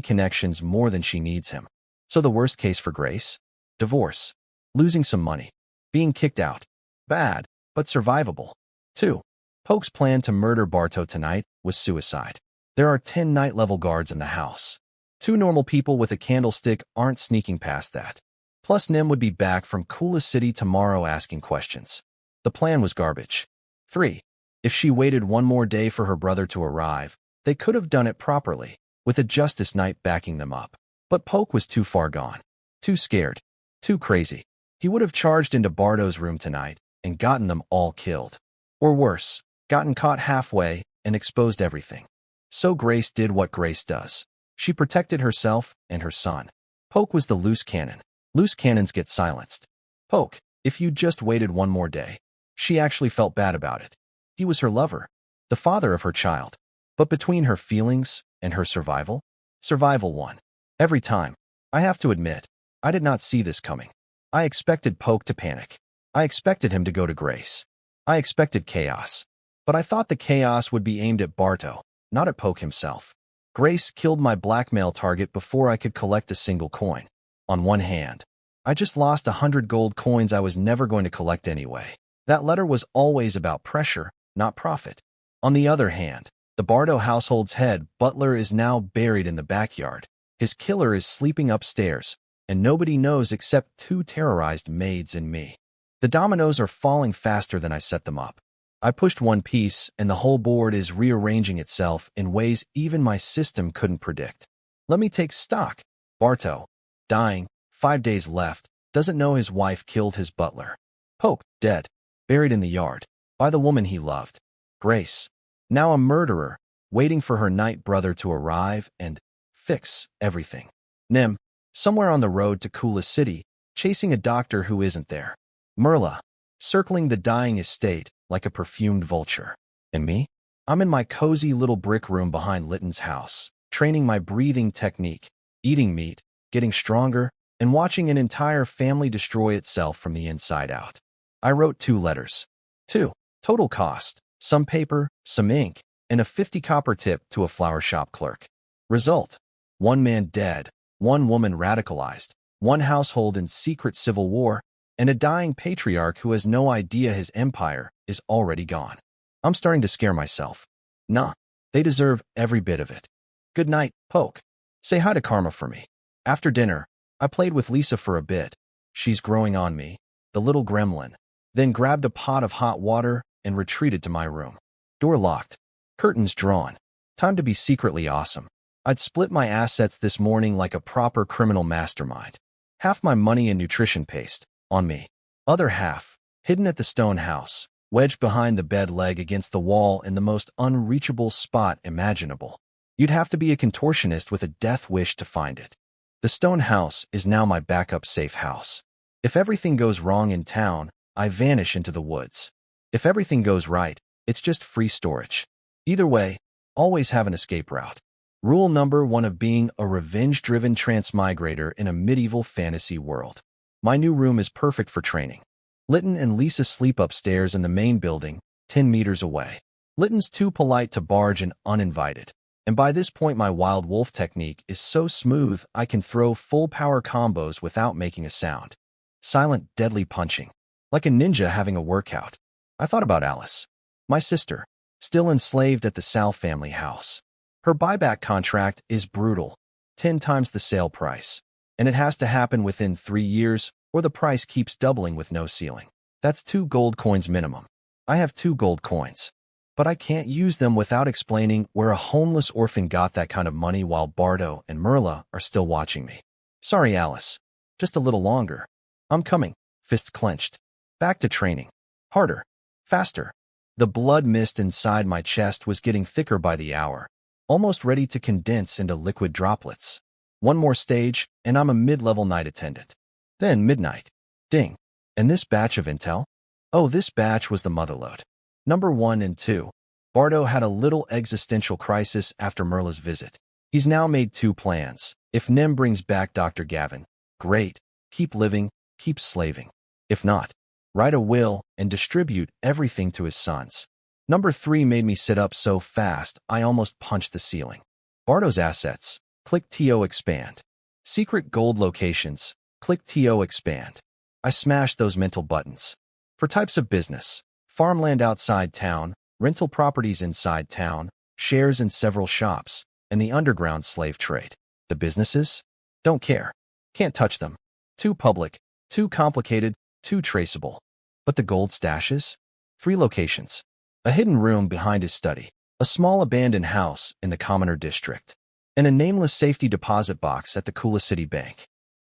connections more than she needs him. So the worst case for Grace? Divorce. Losing some money. Being kicked out. Bad, but survivable. 2. Poke's plan to murder Barto tonight was suicide. There are 10 night-level guards in the house. 2 normal people with a candlestick aren't sneaking past that. Plus Nim would be back from Kula City tomorrow asking questions. The plan was garbage. 3. If she waited 1 more day for her brother to arrive, they could have done it properly, with a Justice Knight backing them up. But Poke was too far gone. Too scared. Too crazy. He would have charged into Barto's room tonight and gotten them all killed. Or worse, gotten caught halfway and exposed everything. So Grace did what Grace does. She protected herself and her son. Poke was the loose cannon. Loose cannons get silenced. Poke, if you just waited one more day. She actually felt bad about it. He was her lover, the father of her child. But between her feelings and her survival, survival won. Every time. I have to admit, I did not see this coming. I expected Poke to panic. I expected him to go to Grace. I expected chaos. But I thought the chaos would be aimed at Barto, not at Poke himself. Grace killed my blackmail target before I could collect a single coin. On one hand, I just lost 100 gold coins I was never going to collect anyway. That letter was always about pressure, not profit. On the other hand, the Bardo household's head butler is now buried in the backyard. His killer is sleeping upstairs, and nobody knows except 2 terrorized maids and me. The dominoes are falling faster than I set them up. I pushed one piece, and the whole board is rearranging itself in ways even my system couldn't predict. Let me take stock. Barto, dying, 5 days left, doesn't know his wife killed his butler. Poke, dead, buried in the yard, by the woman he loved. Grace, now a murderer, waiting for her night brother to arrive and fix everything. Nim, somewhere on the road to Kula City, chasing a doctor who isn't there. Merla, circling the dying estate like a perfumed vulture. And me? I'm in my cozy little brick room behind Litton's house, training my breathing technique, eating meat, getting stronger, and watching an entire family destroy itself from the inside out. I wrote 2 letters. 2. Total cost, some paper, some ink, and a 50 copper tip to a flower shop clerk. Result: 1 man dead, 1 woman radicalized, 1 household in secret civil war, and a dying patriarch who has no idea his empire is already gone. I'm starting to scare myself. Nah, they deserve every bit of it. Good night, Poke. Say hi to Karma for me. After dinner, I played with Lisa for a bit. She's growing on me, the little gremlin. Then grabbed a pot of hot water and retreated to my room. Door locked, curtains drawn. Time to be secretly awesome. I'd split my assets this morning like a proper criminal mastermind. Half my money in nutrition paste, on me. Other half, hidden at the stone house, wedged behind the bed leg against the wall in the most unreachable spot imaginable. You'd have to be a contortionist with a death wish to find it. The stone house is now my backup safe house. If everything goes wrong in town, I vanish into the woods. If everything goes right, it's just free storage. Either way, always have an escape route. Rule number 1 of being a revenge-driven transmigrator in a medieval fantasy world. My new room is perfect for training. Litton and Lisa sleep upstairs in the main building, 10 meters away. Litton's too polite to barge and uninvited. And by this point my wild wolf technique is so smooth I can throw full power combos without making a sound. Silent, deadly punching. Like a ninja having a workout. I thought about Alice, my sister, still enslaved at the Sal family house. Her buyback contract is brutal, 10 times the sale price. And it has to happen within 3 years, or the price keeps doubling with no ceiling. That's 2 gold coins minimum. I have 2 gold coins. But I can't use them without explaining where a homeless orphan got that kind of money while Bardo and Merla are still watching me. Sorry, Alice. Just a little longer. I'm coming, fists clenched. Back to training. Harder. Faster. The blood mist inside my chest was getting thicker by the hour, almost ready to condense into liquid droplets. 1 more stage, and I'm a mid-level night attendant. Then midnight. Ding. And this batch of intel? Oh, this batch was the motherlode. Number 1 and 2. Bardo had a little existential crisis after Merla's visit. He's now made 2 plans. If Nim brings back Dr. Gavin, great. Keep living, keep slaving. If not, write a will and distribute everything to his sons. Number 3 made me sit up so fast I almost punched the ceiling. Bardo's assets. Click TO expand. Secret gold locations. Click TO expand. I smashed those mental buttons. For types of business. Farmland outside town, rental properties inside town, shares in several shops, and the underground slave trade. The businesses? Don't care. Can't touch them. Too public, too complicated, too traceable. But the gold stashes? 3 locations. A hidden room behind his study, a small abandoned house in the Commoner district, and a nameless safety deposit box at the Kula City Bank.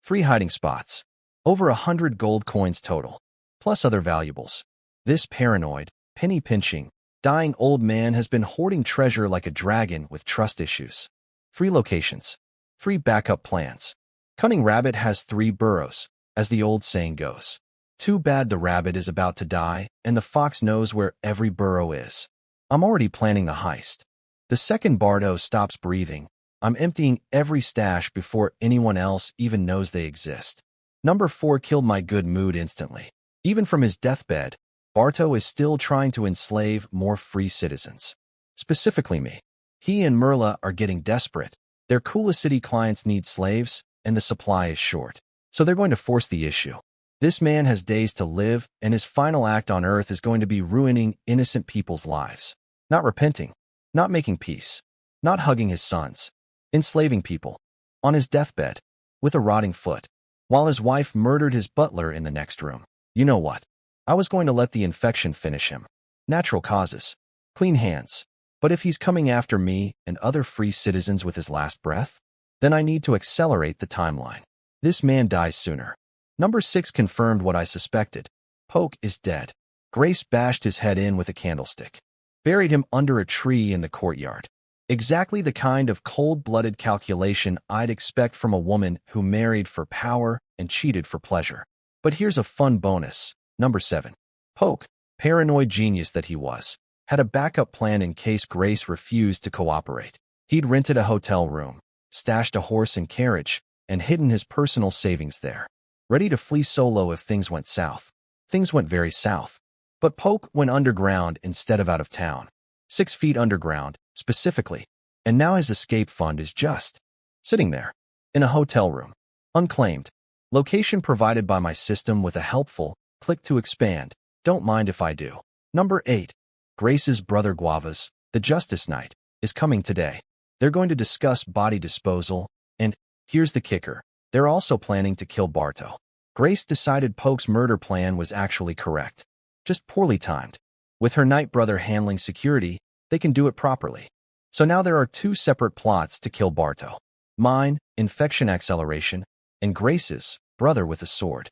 3 hiding spots. Over 100 gold coins total, plus other valuables. This paranoid, penny-pinching, dying old man has been hoarding treasure like a dragon with trust issues. 3 locations, 3 backup plans. Cunning rabbit has 3 burrows, as the old saying goes. Too bad the rabbit is about to die, and the fox knows where every burrow is. I'm already planning the heist. The second Bardo stops breathing, I'm emptying every stash before anyone else even knows they exist. Number 4 killed my good mood instantly. Even from his deathbed, Barto is still trying to enslave more free citizens. Specifically me. He and Merla are getting desperate. Their Kula City clients need slaves, and the supply is short. So they're going to force the issue. This man has days to live, and his final act on Earth is going to be ruining innocent people's lives. Not repenting, not making peace, not hugging his sons, enslaving people, on his deathbed, with a rotting foot, while his wife murdered his butler in the next room. You know what? I was going to let the infection finish him. Natural causes. Clean hands. But if he's coming after me and other free citizens with his last breath, then I need to accelerate the timeline. This man dies sooner. Number 6 confirmed what I suspected. Poke is dead. Grace bashed his head in with a candlestick. Buried him under a tree in the courtyard. Exactly the kind of cold-blooded calculation I'd expect from a woman who married for power and cheated for pleasure. But here's a fun bonus. Number 7. Poke, paranoid genius that he was, had a backup plan in case Grace refused to cooperate. He'd rented a hotel room, stashed a horse and carriage, and hidden his personal savings there. Ready to flee solo if things went south. Things went very south. But Poke went underground instead of out of town. 6 feet underground, specifically. And now his escape fund is just sitting there, in a hotel room. Unclaimed. Location provided by my system with a helpful click to expand. Don't mind if I do. Number 8. Grace's brother Guavas, the Justice Knight, is coming today. They're going to discuss body disposal, and here's the kicker. They're also planning to kill Barto. Grace decided Poke's murder plan was actually correct. Just poorly timed. With her Knight brother handling security, they can do it properly. So now there are 2 separate plots to kill Barto. Mine, infection acceleration, and Grace's, brother with a sword.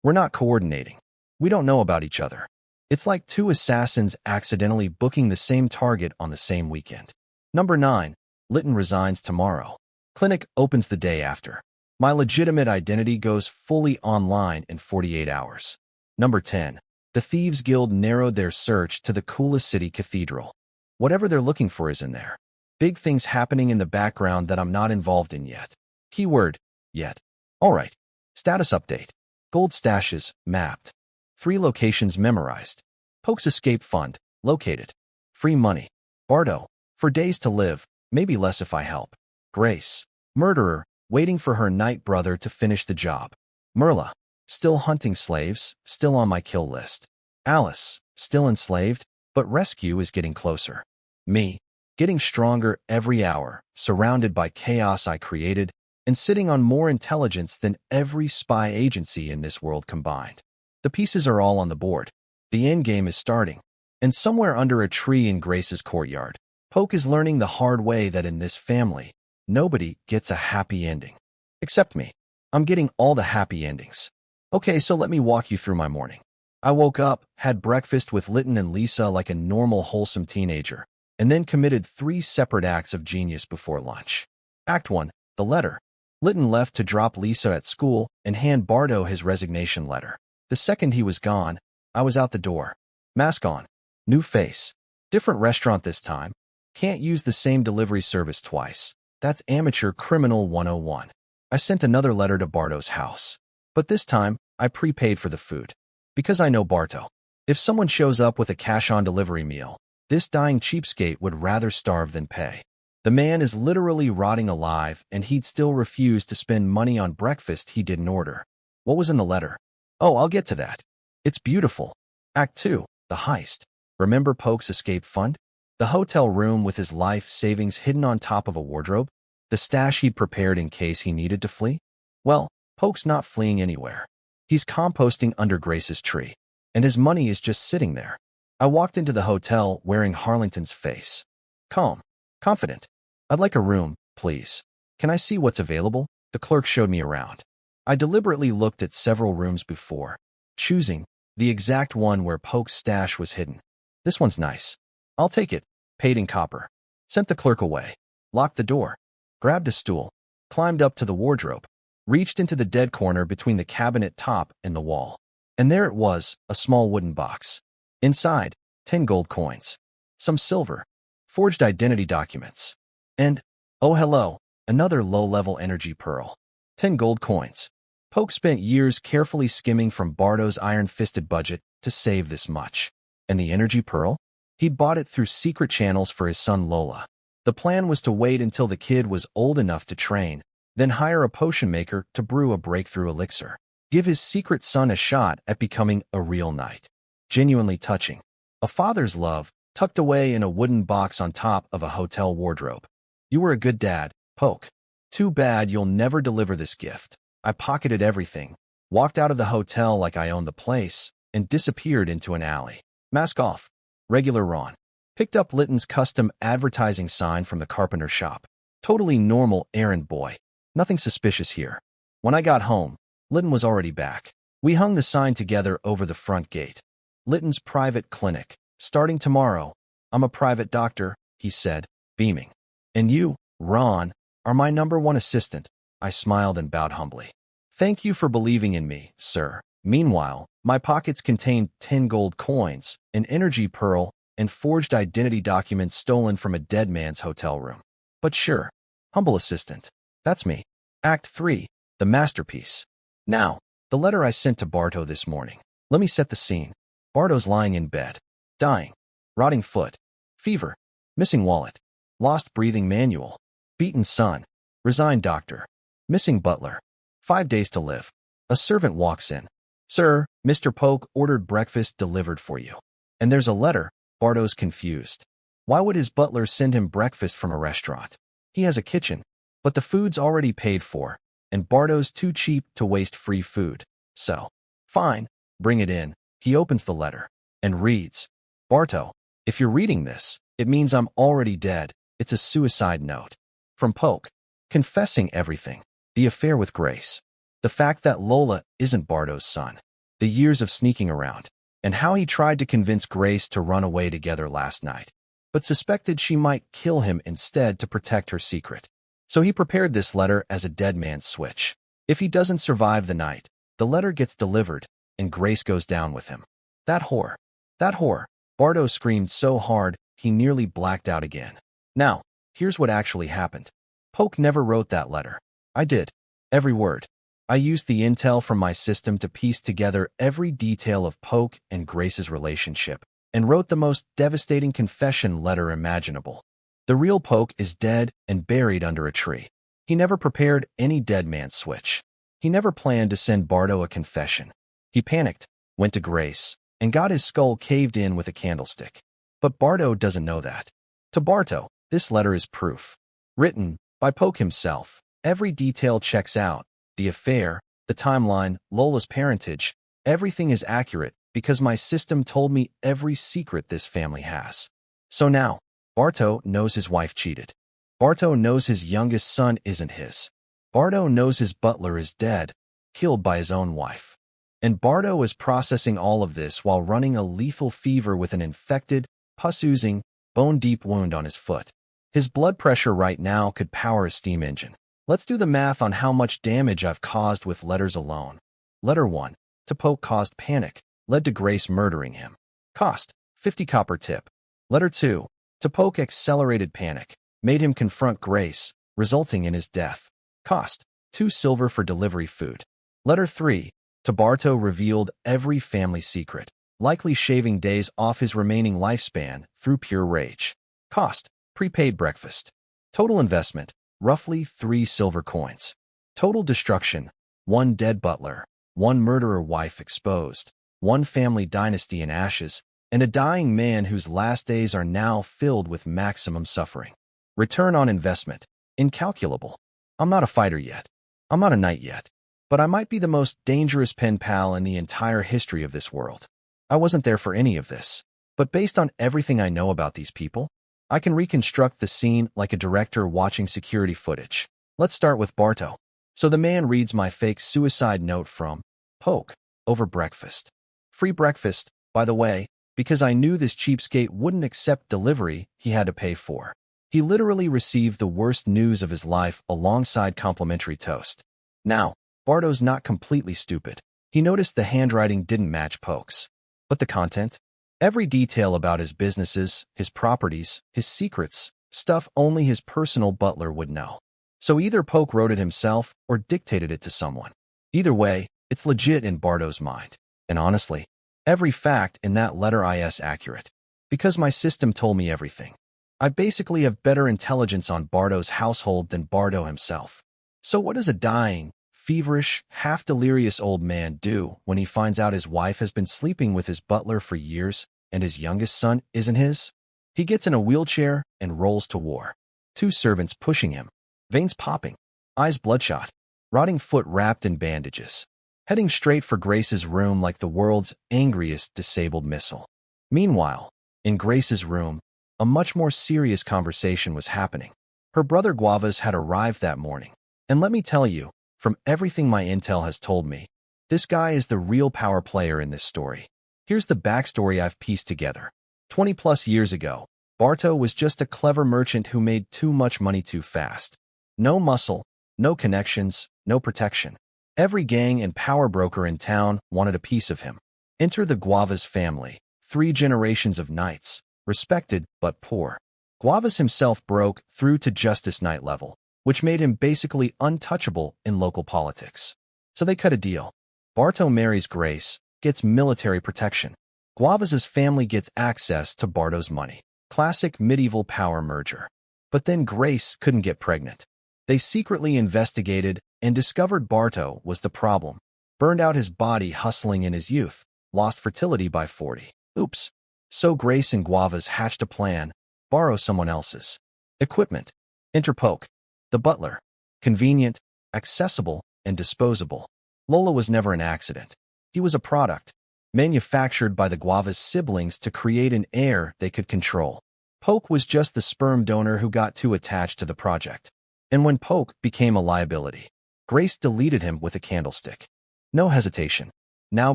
We're not coordinating. We don't know about each other. It's like 2 assassins accidentally booking the same target on the same weekend. Number 9. Litton resigns tomorrow. Clinic opens the day after. My legitimate identity goes fully online in 48 hours. Number 10. The Thieves Guild narrowed their search to the Kula City Cathedral. Whatever they're looking for is in there. Big things happening in the background that I'm not involved in yet. Keyword, yet. Alright. Status update. Gold stashes, mapped. 3 locations memorized. Poke's escape fund, located. Free money. Bardo, for days to live, maybe less if I help. Grace, murderer, waiting for her Knight brother to finish the job. Merla, still hunting slaves, still on my kill list. Alice, still enslaved, but rescue is getting closer. Me, getting stronger every hour, surrounded by chaos I created, and sitting on more intelligence than every spy agency in this world combined. The pieces are all on the board. The endgame is starting. And somewhere under a tree in Grace's courtyard, Poke is learning the hard way that in this family, nobody gets a happy ending. Except me. I'm getting all the happy endings. Okay, so let me walk you through my morning. I woke up, had breakfast with Litton and Lisa like a normal, wholesome teenager, and then committed 3 separate acts of genius before lunch. Act 1. The letter. Litton left to drop Lisa at school and hand Bardo his resignation letter. The second he was gone, I was out the door. Mask on. New face. Different restaurant this time. Can't use the same delivery service twice. That's amateur criminal 101. I sent another letter to Bardo's house. But this time, I prepaid for the food. Because I know Barto. If someone shows up with a cash-on-delivery meal, this dying cheapskate would rather starve than pay. The man is literally rotting alive, and he'd still refuse to spend money on breakfast he didn't order. What was in the letter? Oh, I'll get to that. It's beautiful. Act 2. The heist. Remember Poke's escape fund? The hotel room with his life savings hidden on top of a wardrobe? The stash he'd prepared in case he needed to flee? Well, Poke's not fleeing anywhere. He's composting under Grace's tree, and his money is just sitting there. I walked into the hotel wearing Harlington's face. Calm. Confident. I'd like a room, please. Can I see what's available? The clerk showed me around. I deliberately looked at several rooms before, choosing the exact one where Poke's stash was hidden. This one's nice. I'll take it. Paid in copper. Sent the clerk away. Locked the door. grabbed a stool, climbed up to the wardrobe, reached into the dead corner between the cabinet top and the wall. And there it was, a small wooden box. Inside, 10 gold coins, some silver, forged identity documents, and, oh hello, another low-level energy pearl. 10 gold coins. Poke spent years carefully skimming from Bardo's iron-fisted budget to save this much. And the energy pearl? He'd bought it through secret channels for his son Lola. The plan was to wait until the kid was old enough to train, then hire a potion maker to brew a breakthrough elixir. Give his secret son a shot at becoming a real knight. Genuinely touching. A father's love, tucked away in a wooden box on top of a hotel wardrobe. You were a good dad, Poke. Too bad you'll never deliver this gift. I pocketed everything, walked out of the hotel like I owned the place, and disappeared into an alley. Mask off. Regular Ron. Picked up Litton's custom advertising sign from the carpenter shop. Totally normal errand boy. Nothing suspicious here. When I got home, Litton was already back. We hung the sign together over the front gate. Litton's private clinic. Starting tomorrow. I'm a private doctor, he said, beaming. And you, Ron, are my #1 assistant. I smiled and bowed humbly. Thank you for believing in me, sir. Meanwhile, my pockets contained 10 gold coins, an energy pearl, and forged identity documents stolen from a dead man's hotel room. But sure, humble assistant. That's me. Act 3, the masterpiece. Now, the letter I sent to Barto this morning. Let me set the scene. Barto's lying in bed. Dying. Rotting foot. Fever. Missing wallet. Lost breathing manual. Beaten son. Resigned doctor. Missing butler. 5 days to live. A servant walks in. Sir, Mr. Poke ordered breakfast delivered for you. And there's a letter. Barto's confused. Why would his butler send him breakfast from a restaurant? He has a kitchen, but the food's already paid for, and Barto's too cheap to waste free food. So, fine, bring it in. He opens the letter and reads, Barto, if you're reading this, it means I'm already dead. It's a suicide note. From Poke, confessing everything. The affair with Grace. The fact that Lola isn't Barto's son. The years of sneaking around. And how he tried to convince Grace to run away together last night, but suspected she might kill him instead to protect her secret. So he prepared this letter as a dead man's switch. If he doesn't survive the night, the letter gets delivered, and Grace goes down with him. That whore. That whore. Barto screamed so hard, he nearly blacked out again. Now, here's what actually happened. Poke never wrote that letter. I did. Every word. I used the intel from my system to piece together every detail of Poke and Grace's relationship, and wrote the most devastating confession letter imaginable. The real Poke is dead and buried under a tree. He never prepared any dead man's switch. He never planned to send Barto a confession. He panicked, went to Grace, and got his skull caved in with a candlestick. But Barto doesn't know that. To Barto, this letter is proof. Written by Poke himself. Every detail checks out. The affair, the timeline, Lola's parentage, everything is accurate because my system told me every secret this family has. So now, Barto knows his wife cheated. Barto knows his youngest son isn't his. Barto knows his butler is dead, killed by his own wife. And Barto is processing all of this while running a lethal fever with an infected, pus-oozing, bone-deep wound on his foot. His blood pressure right now could power a steam engine. Let's do the math on how much damage I've caused with letters alone. Letter 1, to Poke caused panic, led to Grace murdering him. Cost, 50 copper tip. Letter 2, to Poke accelerated panic, made him confront Grace, resulting in his death. Cost, 2 silver for delivery food. Letter 3, to Barto revealed every family secret, likely shaving days off his remaining lifespan through pure rage. Cost, prepaid breakfast. Total investment, roughly 3 silver coins. Total destruction, 1 dead butler, 1 murderer wife exposed, 1 family dynasty in ashes, and a dying man whose last days are now filled with maximum suffering. Return on investment, incalculable. I'm not a fighter yet. I'm not a knight yet. But I might be the most dangerous pen pal in the entire history of this world. I wasn't there for any of this. But based on everything I know about these people, I can reconstruct the scene like a director watching security footage. Let's start with Barto. So the man reads my fake suicide note from Poke over breakfast. Free breakfast, by the way, because I knew this cheapskate wouldn't accept delivery he had to pay for. He literally received the worst news of his life alongside complimentary toast. Now, Bardo's not completely stupid. He noticed the handwriting didn't match Poke's. But the content? Every detail about his businesses, his properties, his secrets, stuff only his personal butler would know. So either Poke wrote it himself or dictated it to someone. Either way, it's legit in Bardo's mind. And honestly, every fact in that letter is accurate. Because my system told me everything. I basically have better intelligence on Bardo's household than Bardo himself. So what does a dying, feverish, half-delirious old man do when he finds out his wife has been sleeping with his butler for years and his youngest son isn't his? He gets in a wheelchair and rolls to war. 2 servants pushing him, veins popping, eyes bloodshot, rotting foot wrapped in bandages, heading straight for Grace's room like the world's angriest disabled missile. Meanwhile, in Grace's room, a much more serious conversation was happening. Her brother Guavas had arrived that morning. And let me tell you, from everything my intel has told me, this guy is the real power player in this story. Here's the backstory I've pieced together. 20+ years ago, Barto was just a clever merchant who made too much money too fast. No muscle, no connections, no protection. Every gang and power broker in town wanted a piece of him. Enter the Guavas family, 3 generations of knights, respected but poor. Guavas himself broke through to Justice Knight level, which made him basically untouchable in local politics. So they cut a deal. Barto marries Grace, gets military protection. Guavas' family gets access to Barto's money. Classic medieval power merger. But then Grace couldn't get pregnant. They secretly investigated and discovered Barto was the problem. Burned out his body hustling in his youth, lost fertility by 40. Oops. So Grace and Guavas hatched a plan, borrow someone else's equipment. Enter Poke, the butler. Convenient, accessible, and disposable. Lola was never an accident. He was a product, manufactured by the Guavas siblings to create an heir they could control. Poke was just the sperm donor who got too attached to the project. And when Poke became a liability, Grace deleted him with a candlestick. No hesitation. Now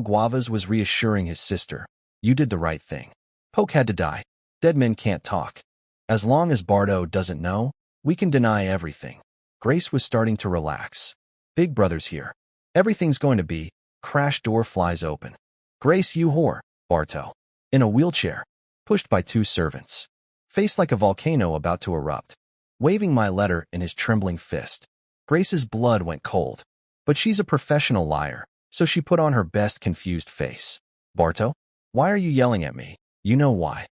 Guavas was reassuring his sister, you did the right thing. Poke had to die. Dead men can't talk. As long as Bardo doesn't know, we can deny everything. Grace was starting to relax. Big brother's here. Everything's going to be. Crash door flies open. Grace, you whore, Barto. In a wheelchair. Pushed by 2 servants. Face like a volcano about to erupt. Waving my letter in his trembling fist. Grace's blood went cold. But she's a professional liar, so she put on her best confused face. Barto? Why are you yelling at me? You know why.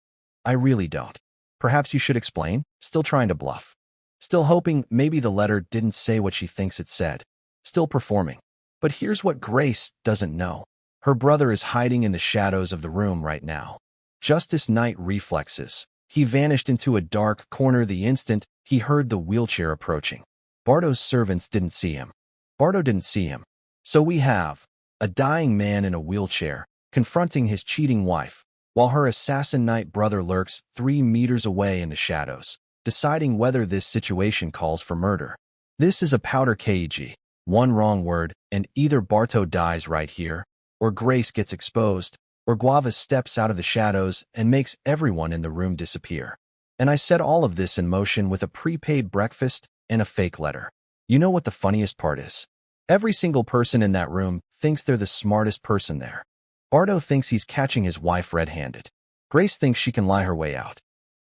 I really don't. Perhaps you should explain? Still trying to bluff. Still hoping maybe the letter didn't say what she thinks it said. Still performing. But here's what Grace doesn't know. Her brother is hiding in the shadows of the room right now. Justice Knight reflexes. He vanished into a dark corner the instant he heard the wheelchair approaching. Bardo's servants didn't see him. Bardo didn't see him. So we have a dying man in a wheelchair, confronting his cheating wife, while her assassin knight brother lurks 3 meters away in the shadows, deciding whether this situation calls for murder. This is a powder keg. One wrong word, and either Barto dies right here, or Grace gets exposed, or Guava steps out of the shadows and makes everyone in the room disappear. And I set all of this in motion with a prepaid breakfast and a fake letter. You know what the funniest part is? Every single person in that room thinks they're the smartest person there. Bardo thinks he's catching his wife red-handed. Grace thinks she can lie her way out.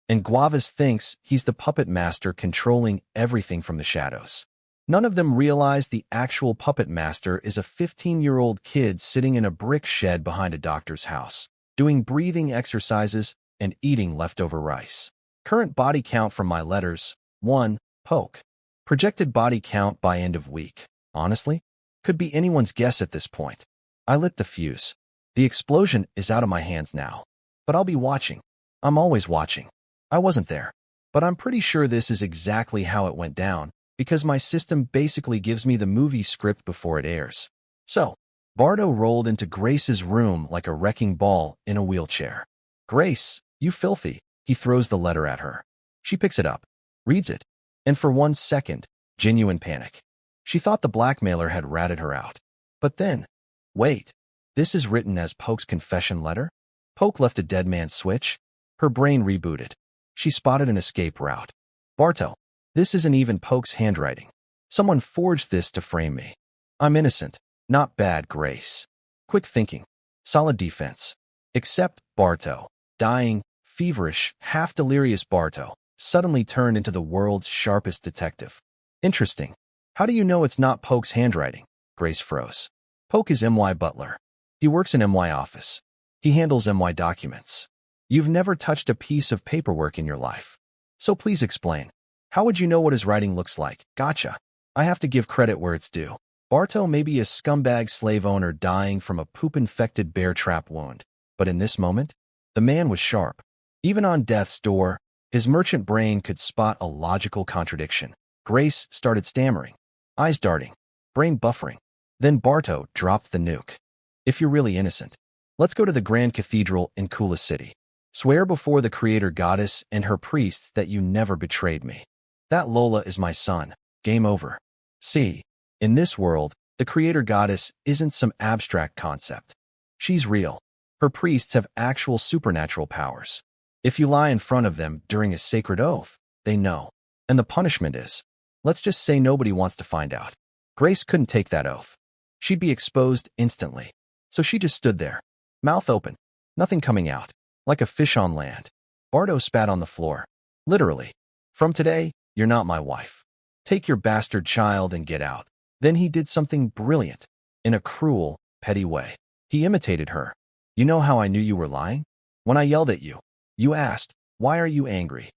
And Guavas thinks he's the puppet master controlling everything from the shadows. None of them realize the actual puppet master is a 15-year-old kid sitting in a brick shed behind a doctor's house, doing breathing exercises and eating leftover rice. Current body count from my letters, 1, Poke. Projected body count by end of week. Honestly, could be anyone's guess at this point. I lit the fuse. The explosion is out of my hands now. But I'll be watching. I'm always watching. I wasn't there. But I'm pretty sure this is exactly how it went down, because my system basically gives me the movie script before it airs. So, Bardo rolled into Grace's room like a wrecking ball in a wheelchair. Grace, you filthy. He throws the letter at her. She picks it up, reads it, and for 1 second, genuine panic. She thought the blackmailer had ratted her out. But then, wait, this is written as Poke's confession letter? Poke left a dead man's switch? Her brain rebooted. She spotted an escape route. Barto, this isn't even Poke's handwriting. Someone forged this to frame me. I'm innocent, not bad, Grace. Quick thinking, solid defense. Except Barto, dying, feverish, half-delirious Barto, suddenly turned into the world's sharpest detective. Interesting. How do you know it's not Poke's handwriting? Grace froze. Poke is MY butler. He works in MY office. He handles MY documents. You've never touched a piece of paperwork in your life. So please explain. How would you know what his writing looks like? Gotcha. I have to give credit where it's due. Barto may be a scumbag slave owner dying from a poop-infected bear trap wound. But in this moment, the man was sharp. Even on death's door, his merchant brain could spot a logical contradiction. Grace started stammering, eyes darting, brain buffering. Then Barto dropped the nuke. If you're really innocent, let's go to the Grand Cathedral in Kula City. Swear before the Creator Goddess and her priests that you never betrayed me. That Lola is my son. Game over. See, in this world, the Creator Goddess isn't some abstract concept. She's real. Her priests have actual supernatural powers. If you lie in front of them during a sacred oath, they know. And the punishment is, let's just say nobody wants to find out. Grace couldn't take that oath. She'd be exposed instantly. So she just stood there, mouth open, nothing coming out, like a fish on land. Barto spat on the floor. Literally. From today, you're not my wife. Take your bastard child and get out. Then he did something brilliant, in a cruel, petty way. He imitated her. You know how I knew you were lying? When I yelled at you, you asked, why are you angry?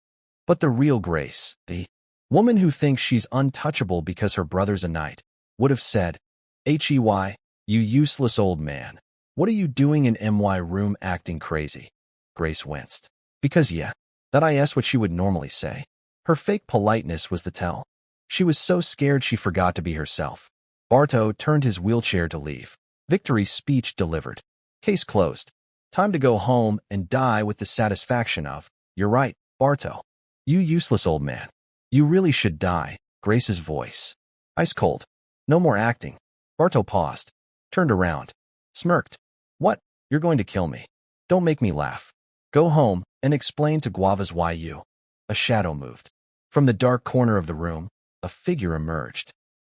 But the real Grace, the woman who thinks she's untouchable because her brother's a knight, would have said, "Hey, you useless old man. What are you doing in MY room acting crazy?" Grace winced. Because yeah, that is what she would normally say. Her fake politeness was the tell. She was so scared she forgot to be herself. Barto turned his wheelchair to leave. Victory speech delivered. Case closed. Time to go home and die with the satisfaction of, you're right, Barto. You useless old man. You really should die. Grace's voice. Ice cold. No more acting. Barto paused. Turned around. Smirked. What? You're going to kill me. Don't make me laugh. Go home and explain to Guavas why you. A shadow moved. From the dark corner of the room, a figure emerged.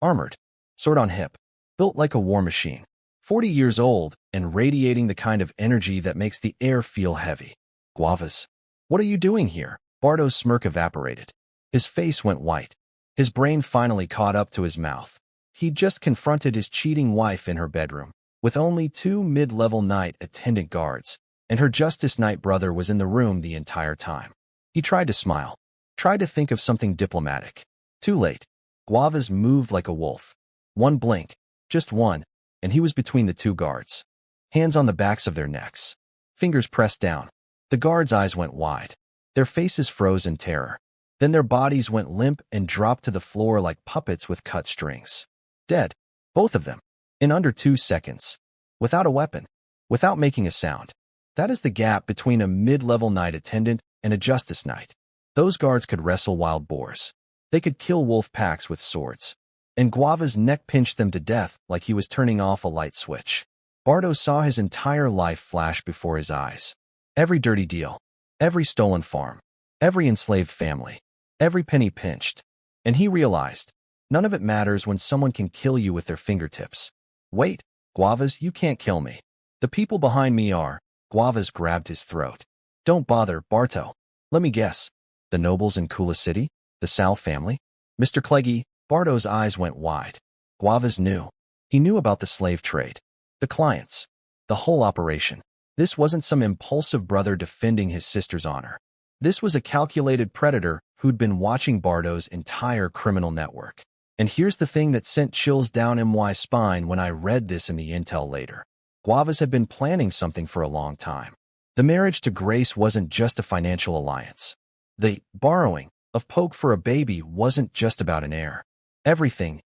Armored. Sword on hip. Built like a war machine. 40 years old and radiating the kind of energy that makes the air feel heavy. Guavas. What are you doing here? Barto's smirk evaporated. His face went white. His brain finally caught up to his mouth. He'd just confronted his cheating wife in her bedroom, with only 2 mid-level knight attendant guards, and her Justice Knight brother was in the room the entire time. He tried to smile, tried to think of something diplomatic. Too late. Guavas moved like a wolf. One blink, just one, and he was between the 2 guards. Hands on the backs of their necks. Fingers pressed down. The guards' eyes went wide. Their faces froze in terror. Then their bodies went limp and dropped to the floor like puppets with cut strings. Dead. Both of them. In under 2 seconds. Without a weapon. Without making a sound. That is the gap between a mid-level knight attendant and a Justice Knight. Those guards could wrestle wild boars. They could kill wolf packs with swords. And Guava's neck pinched them to death like he was turning off a light switch. Barto saw his entire life flash before his eyes. Every dirty deal. Every stolen farm. Every enslaved family. Every penny pinched. And he realized, none of it matters when someone can kill you with their fingertips. Wait, Guavas, you can't kill me. The people behind me are. Guavas grabbed his throat. Don't bother, Barto. Let me guess. The nobles in Kula City? The Sal family? Mr. Cleggy, Barto's eyes went wide. Guavas knew. He knew about the slave trade. The clients. The whole operation. This wasn't some impulsive brother defending his sister's honor. This was a calculated predator who'd been watching Barto's entire criminal network. And here's the thing that sent chills down MY's spine when I read this in the intel later. Guavas had been planning something for a long time. The marriage to Grace wasn't just a financial alliance. The borrowing of Poke for a baby wasn't just about an heir. Everything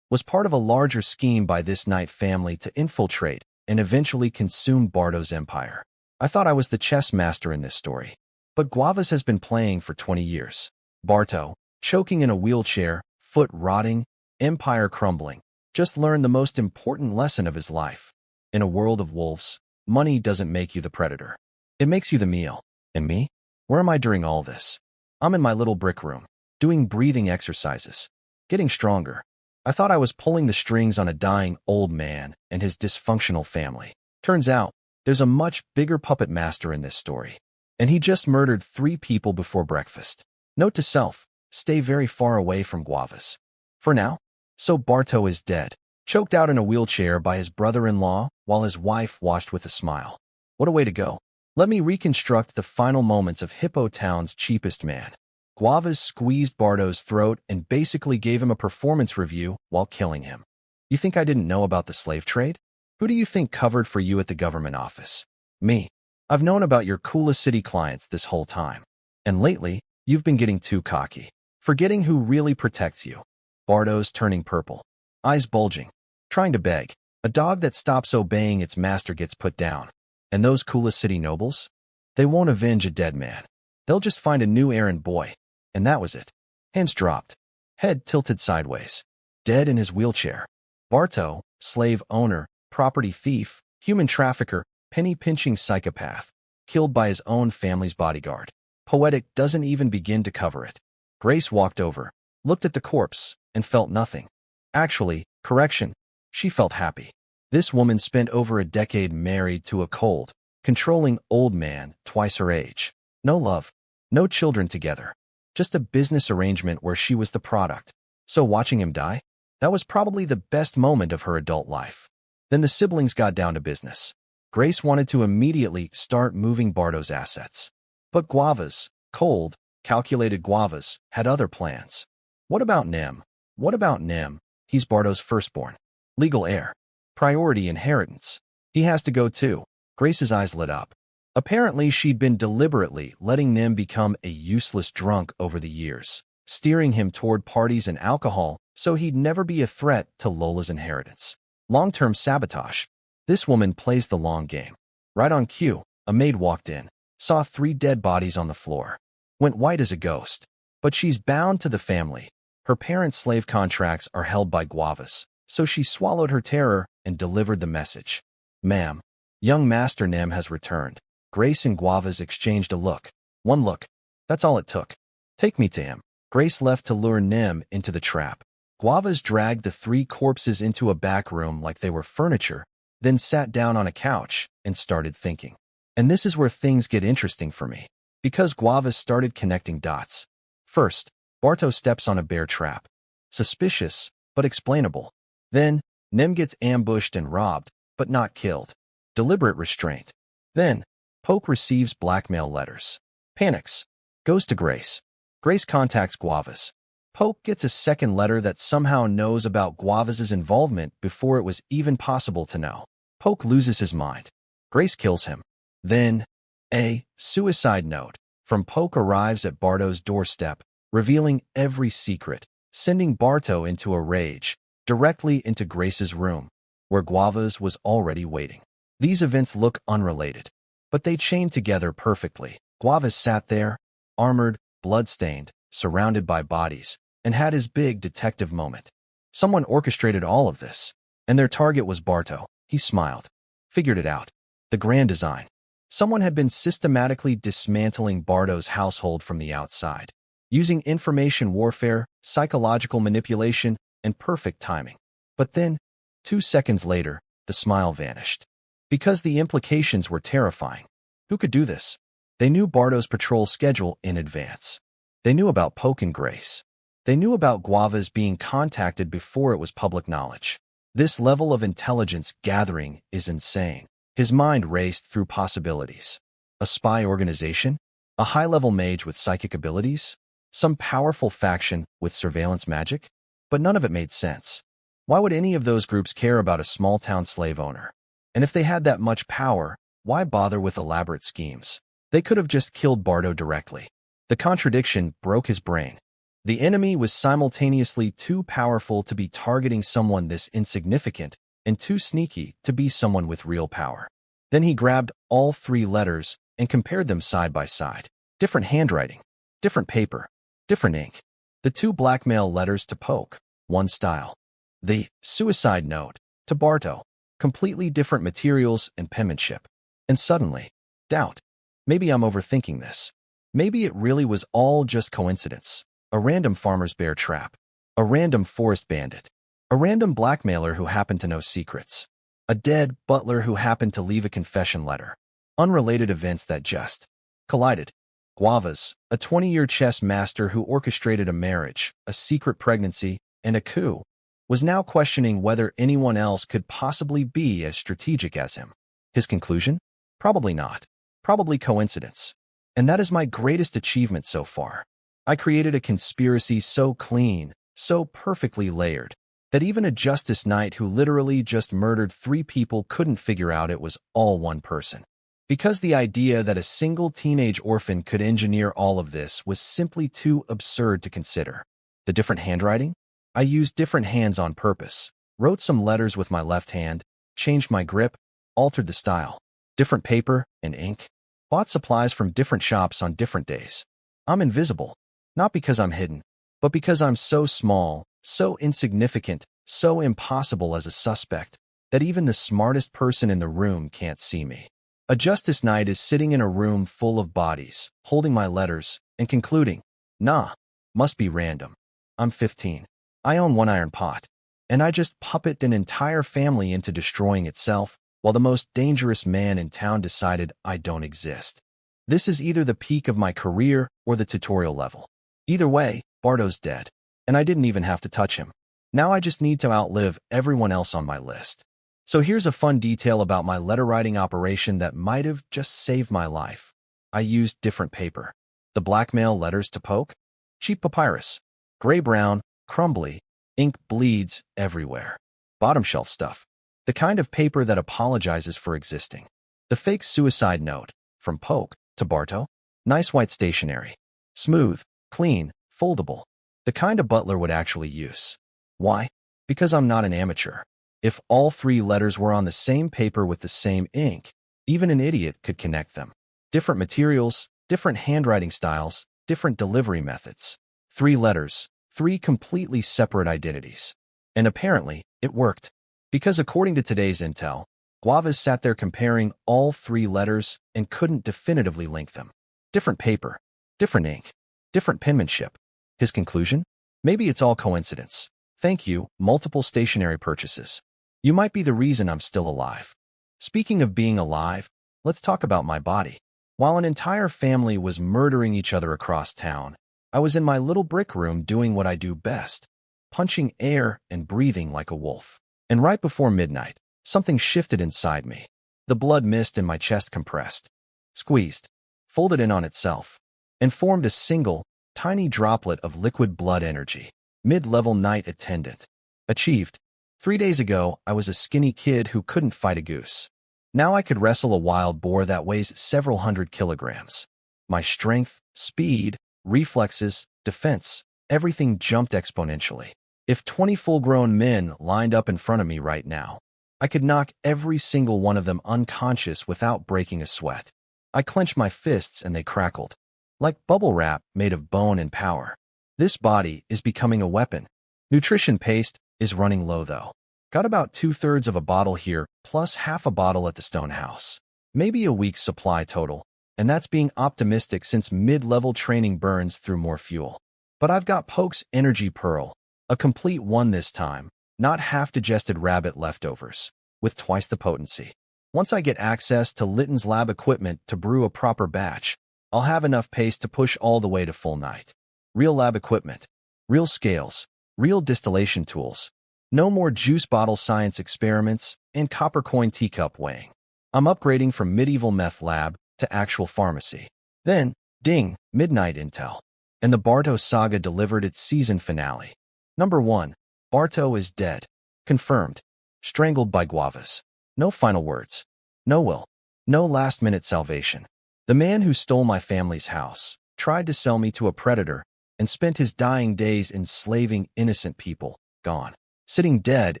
was part of a larger scheme by this Knight family to infiltrate and eventually consume Barto's empire. I thought I was the chess master in this story. But Guavas has been playing for 20 years. Barto, choking in a wheelchair, foot rotting, empire crumbling, just learned the most important lesson of his life. In a world of wolves, money doesn't make you the predator. It makes you the meal. And me? Where am I during all this? I'm in my little brick room, doing breathing exercises, getting stronger. I thought I was pulling the strings on a dying old man and his dysfunctional family. Turns out, there's a much bigger puppet master in this story. And he just murdered 3 people before breakfast. Note to self, stay very far away from guavas. For now. So Barto is dead, choked out in a wheelchair by his brother-in-law while his wife watched with a smile. What a way to go. Let me reconstruct the final moments of Hippo Town's cheapest man. Guavas squeezed Barto's throat and basically gave him a performance review while killing him. You think I didn't know about the slave trade? Who do you think covered for you at the government office? Me. I've known about your coolest city clients this whole time. And lately, you've been getting too cocky, forgetting who really protects you. Barto's turning purple, eyes bulging, trying to beg. A dog that stops obeying its master gets put down. And those coolest city nobles? They won't avenge a dead man. They'll just find a new errand boy. And that was it. Hands dropped, head tilted sideways, dead in his wheelchair. Barto, slave owner, property thief, human trafficker, penny-pinching psychopath, killed by his own family's bodyguard. Poetic doesn't even begin to cover it. Grace walked over, looked at the corpse, and felt nothing. Actually, correction, she felt happy. This woman spent over a decade married to a cold, controlling old man twice her age. No love, no children together. Just a business arrangement where she was the product. So watching him die? That was probably the best moment of her adult life. Then the siblings got down to business. Grace wanted to immediately start moving Barto's assets. But guavas, cold, calculated guavas, had other plans. What about Nim? What about Nim? He's Barto's firstborn. Legal heir. Priority inheritance. He has to go too. Grace's eyes lit up. Apparently, she'd been deliberately letting Nim become a useless drunk over the years, steering him toward parties and alcohol so he'd never be a threat to Lola's inheritance. Long-term sabotage. This woman plays the long game. Right on cue, a maid walked in, saw 3 dead bodies on the floor, went white as a ghost. But she's bound to the family. Her parents' slave contracts are held by guavas, so she swallowed her terror and delivered the message. Ma'am, young Master Nim has returned. Grace and guavas exchanged a look. One look. That's all it took. Take me to him. Grace left to lure Nim into the trap. Guavas dragged the 3 corpses into a back room like they were furniture, then sat down on a couch and started thinking. And this is where things get interesting for me, because guavas started connecting dots. First, Barto steps on a bear trap. Suspicious, but explainable. Then, Nim gets ambushed and robbed, but not killed. Deliberate restraint. Then, Poke receives blackmail letters. Panics. Goes to Grace. Grace contacts guavas. Poke gets a second letter that somehow knows about guavas' involvement before it was even possible to know. Poke loses his mind. Grace kills him. Then, a suicide note from Poke arrives at Barto's doorstep, revealing every secret, sending Barto into a rage, directly into Grace's room, where Guavas was already waiting. These events look unrelated, but they chain together perfectly. Guavas sat there, armored, bloodstained, surrounded by bodies, and had his big detective moment. Someone orchestrated all of this, and their target was Barto. He smiled. Figured it out. The grand design. Someone had been systematically dismantling Barto's household from the outside, using information warfare, psychological manipulation, and perfect timing. But then, 2 seconds later, the smile vanished. Because the implications were terrifying. Who could do this? They knew Barto's patrol schedule in advance. They knew about Poke and Grace. They knew about Guavas being contacted before it was public knowledge. This level of intelligence gathering is insane. His mind raced through possibilities. A spy organization? A high-level mage with psychic abilities? Some powerful faction with surveillance magic? But none of it made sense. Why would any of those groups care about a small-town slave owner? And if they had that much power, why bother with elaborate schemes? They could have just killed Barto directly. The contradiction broke his brain. The enemy was simultaneously too powerful to be targeting someone this insignificant and too sneaky to be someone with real power. Then he grabbed all 3 letters and compared them side by side. Different handwriting, different paper, different ink. The 2 blackmail letters to Poke, one style. The suicide note to Barto, completely different materials and penmanship. And suddenly, doubt. Maybe I'm overthinking this. Maybe it really was all just coincidence. A random farmer's bear trap. A random forest bandit. A random blackmailer who happened to know secrets. A dead butler who happened to leave a confession letter. Unrelated events that just collided. Guavas, a 20-year chess master who orchestrated a marriage, a secret pregnancy, and a coup, was now questioning whether anyone else could possibly be as strategic as him. His conclusion? Probably not. Probably coincidence. And that is my greatest achievement so far. I created a conspiracy so clean, so perfectly layered, that even a Justice Knight who literally just murdered 3 people couldn't figure out it was all one person. Because the idea that a single teenage orphan could engineer all of this was simply too absurd to consider. The different handwriting? I used different hands on purpose, wrote some letters with my left hand, changed my grip, altered the style. Different paper and ink. Bought supplies from different shops on different days. I'm invisible, not because I'm hidden, but because I'm so small, so insignificant, so impossible as a suspect, that even the smartest person in the room can't see me. A Justice Knight is sitting in a room full of bodies, holding my letters, and concluding, nah, must be random. I'm 15. I own one iron pot, and I just puppeted an entire family into destroying itself, while the most dangerous man in town decided I don't exist. This is either the peak of my career or the tutorial level. Either way, Barto's dead, and I didn't even have to touch him. Now I just need to outlive everyone else on my list. So here's a fun detail about my letter writing operation that might have just saved my life. I used different paper. The blackmail letters to poke? Cheap papyrus. Gray-brown, crumbly, ink bleeds everywhere. Bottom shelf stuff. The kind of paper that apologizes for existing. The fake suicide note. From Poke to Barto. Nice white stationery. Smooth, clean, foldable. The kind a butler would actually use. Why? Because I'm not an amateur. If all 3 letters were on the same paper with the same ink, even an idiot could connect them. Different materials, different handwriting styles, different delivery methods. 3 letters, 3 completely separate identities. And apparently, it worked. Because according to today's intel, Guavas sat there comparing all 3 letters and couldn't definitively link them. Different paper, different ink, different penmanship. His conclusion? Maybe it's all coincidence. Thank you, multiple stationery purchases. You might be the reason I'm still alive. Speaking of being alive, let's talk about my body. While an entire family was murdering each other across town, I was in my little brick room doing what I do best, punching air and breathing like a wolf. And right before midnight, something shifted inside me. The blood mist in my chest compressed, squeezed, folded in on itself, and formed a single, tiny droplet of liquid blood energy. Mid-level night attendant. Achieved. 3 days ago, I was a skinny kid who couldn't fight a goose. Now I could wrestle a wild boar that weighs several hundred kilograms. My strength, speed, reflexes, defense, everything jumped exponentially. If 20 full-grown men lined up in front of me right now, I could knock every single one of them unconscious without breaking a sweat. I clenched my fists and they crackled. Like bubble wrap made of bone and power. This body is becoming a weapon. Nutrition paste is running low though. Got about 2/3 of a bottle here, plus half a bottle at the stone house. Maybe a week's supply total, and that's being optimistic since mid-level training burns through more fuel. But I've got Poke's Energy Pearl, a complete one this time, not half-digested rabbit leftovers, with twice the potency. Once I get access to Litton's lab equipment to brew a proper batch, I'll have enough paste to push all the way to full night. Real lab equipment, real scales, real distillation tools. No more juice bottle science experiments and copper coin teacup weighing. I'm upgrading from medieval meth lab to actual pharmacy. Then, ding, midnight intel. And the Barto saga delivered its season finale. Number 1. Barto is dead. Confirmed. Strangled by Guavas. No final words. No will. No last-minute salvation. The man who stole my family's house, tried to sell me to a predator, and spent his dying days enslaving innocent people, gone. Sitting dead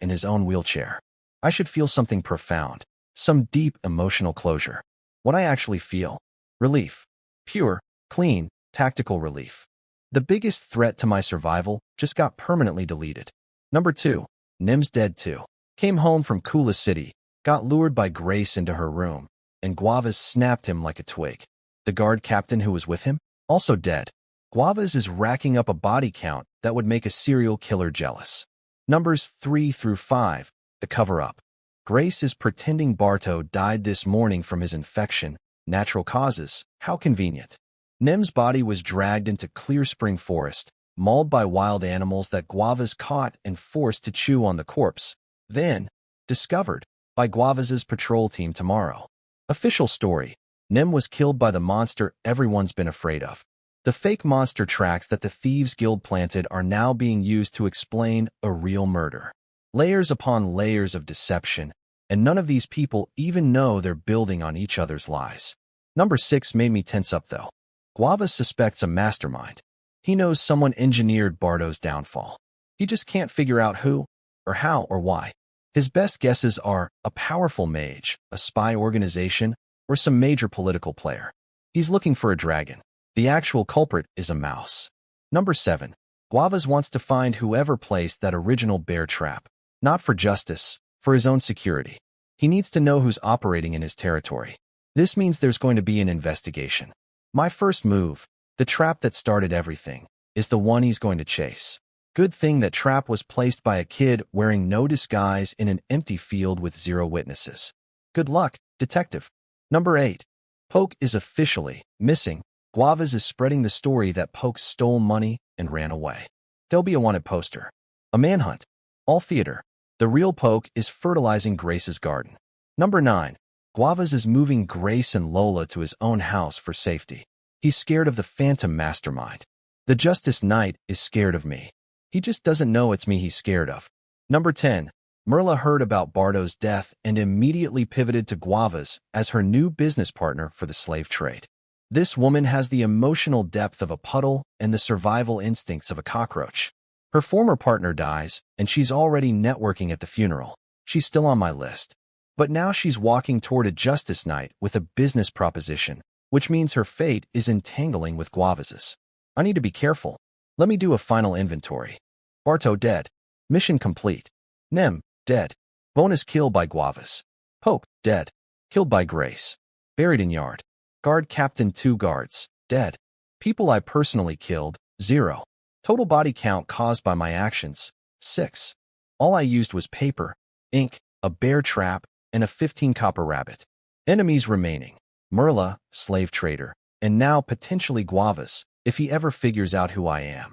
in his own wheelchair. I should feel something profound. Some deep emotional closure. What I actually feel. Relief. Pure, clean, tactical relief. The biggest threat to my survival just got permanently deleted. Number 2. Nim's dead too. Came home from Kula City, got lured by Grace into her room, and Guavas snapped him like a twig. The guard captain who was with him? Also dead. Guavas is racking up a body count that would make a serial killer jealous. Numbers 3 through 5, the cover-up. Grace is pretending Barto died this morning from his infection. Natural causes. How convenient. Nem's body was dragged into Clear Spring Forest, mauled by wild animals that Guavas caught and forced to chew on the corpse. Then, discovered by Guavas' patrol team tomorrow. Official story. Nem was killed by the monster everyone's been afraid of. The fake monster tracks that the Thieves Guild planted are now being used to explain a real murder. Layers upon layers of deception, and none of these people even know they're building on each other's lies. Number 6 made me tense up though. Guavas suspects a mastermind. He knows someone engineered Barto's downfall. He just can't figure out who, or how, or why. His best guesses are a powerful mage, a spy organization, or some major political player. He's looking for a dragon. The actual culprit is a mouse. Number 7. Guavas wants to find whoever placed that original bear trap. Not for justice, for his own security. He needs to know who's operating in his territory. This means there's going to be an investigation. My first move, the trap that started everything, is the one he's going to chase. Good thing that trap was placed by a kid wearing no disguise in an empty field with 0 witnesses. Good luck, detective. Number 8. Poke is officially missing. Guavas is spreading the story that Poke stole money and ran away. There'll be a wanted poster. A manhunt. All theater. The real Poke is fertilizing Grace's garden. Number 9. Guavas is moving Grace and Lola to his own house for safety. He's scared of the phantom mastermind. The Justice Knight is scared of me. He just doesn't know it's me he's scared of. Number 10. Merla heard about Barto's death and immediately pivoted to Guavas as her new business partner for the slave trade. This woman has the emotional depth of a puddle and the survival instincts of a cockroach. Her former partner dies, and she's already networking at the funeral. She's still on my list. But now she's walking toward a Justice Knight with a business proposition, which means her fate is entangling with Guavas's. I need to be careful. Let me do a final inventory. Barto dead. Mission complete. Nem, dead. Bonus kill by Guavas. Poke, dead. Killed by Grace. Buried in yard. Guard captain 2 guards, dead. People I personally killed, 0. Total body count caused by my actions, 6. All I used was paper, ink, a bear trap, and a 15 copper rabbit. Enemies remaining. Merla, slave trader, and now potentially Guavas, if he ever figures out who I am.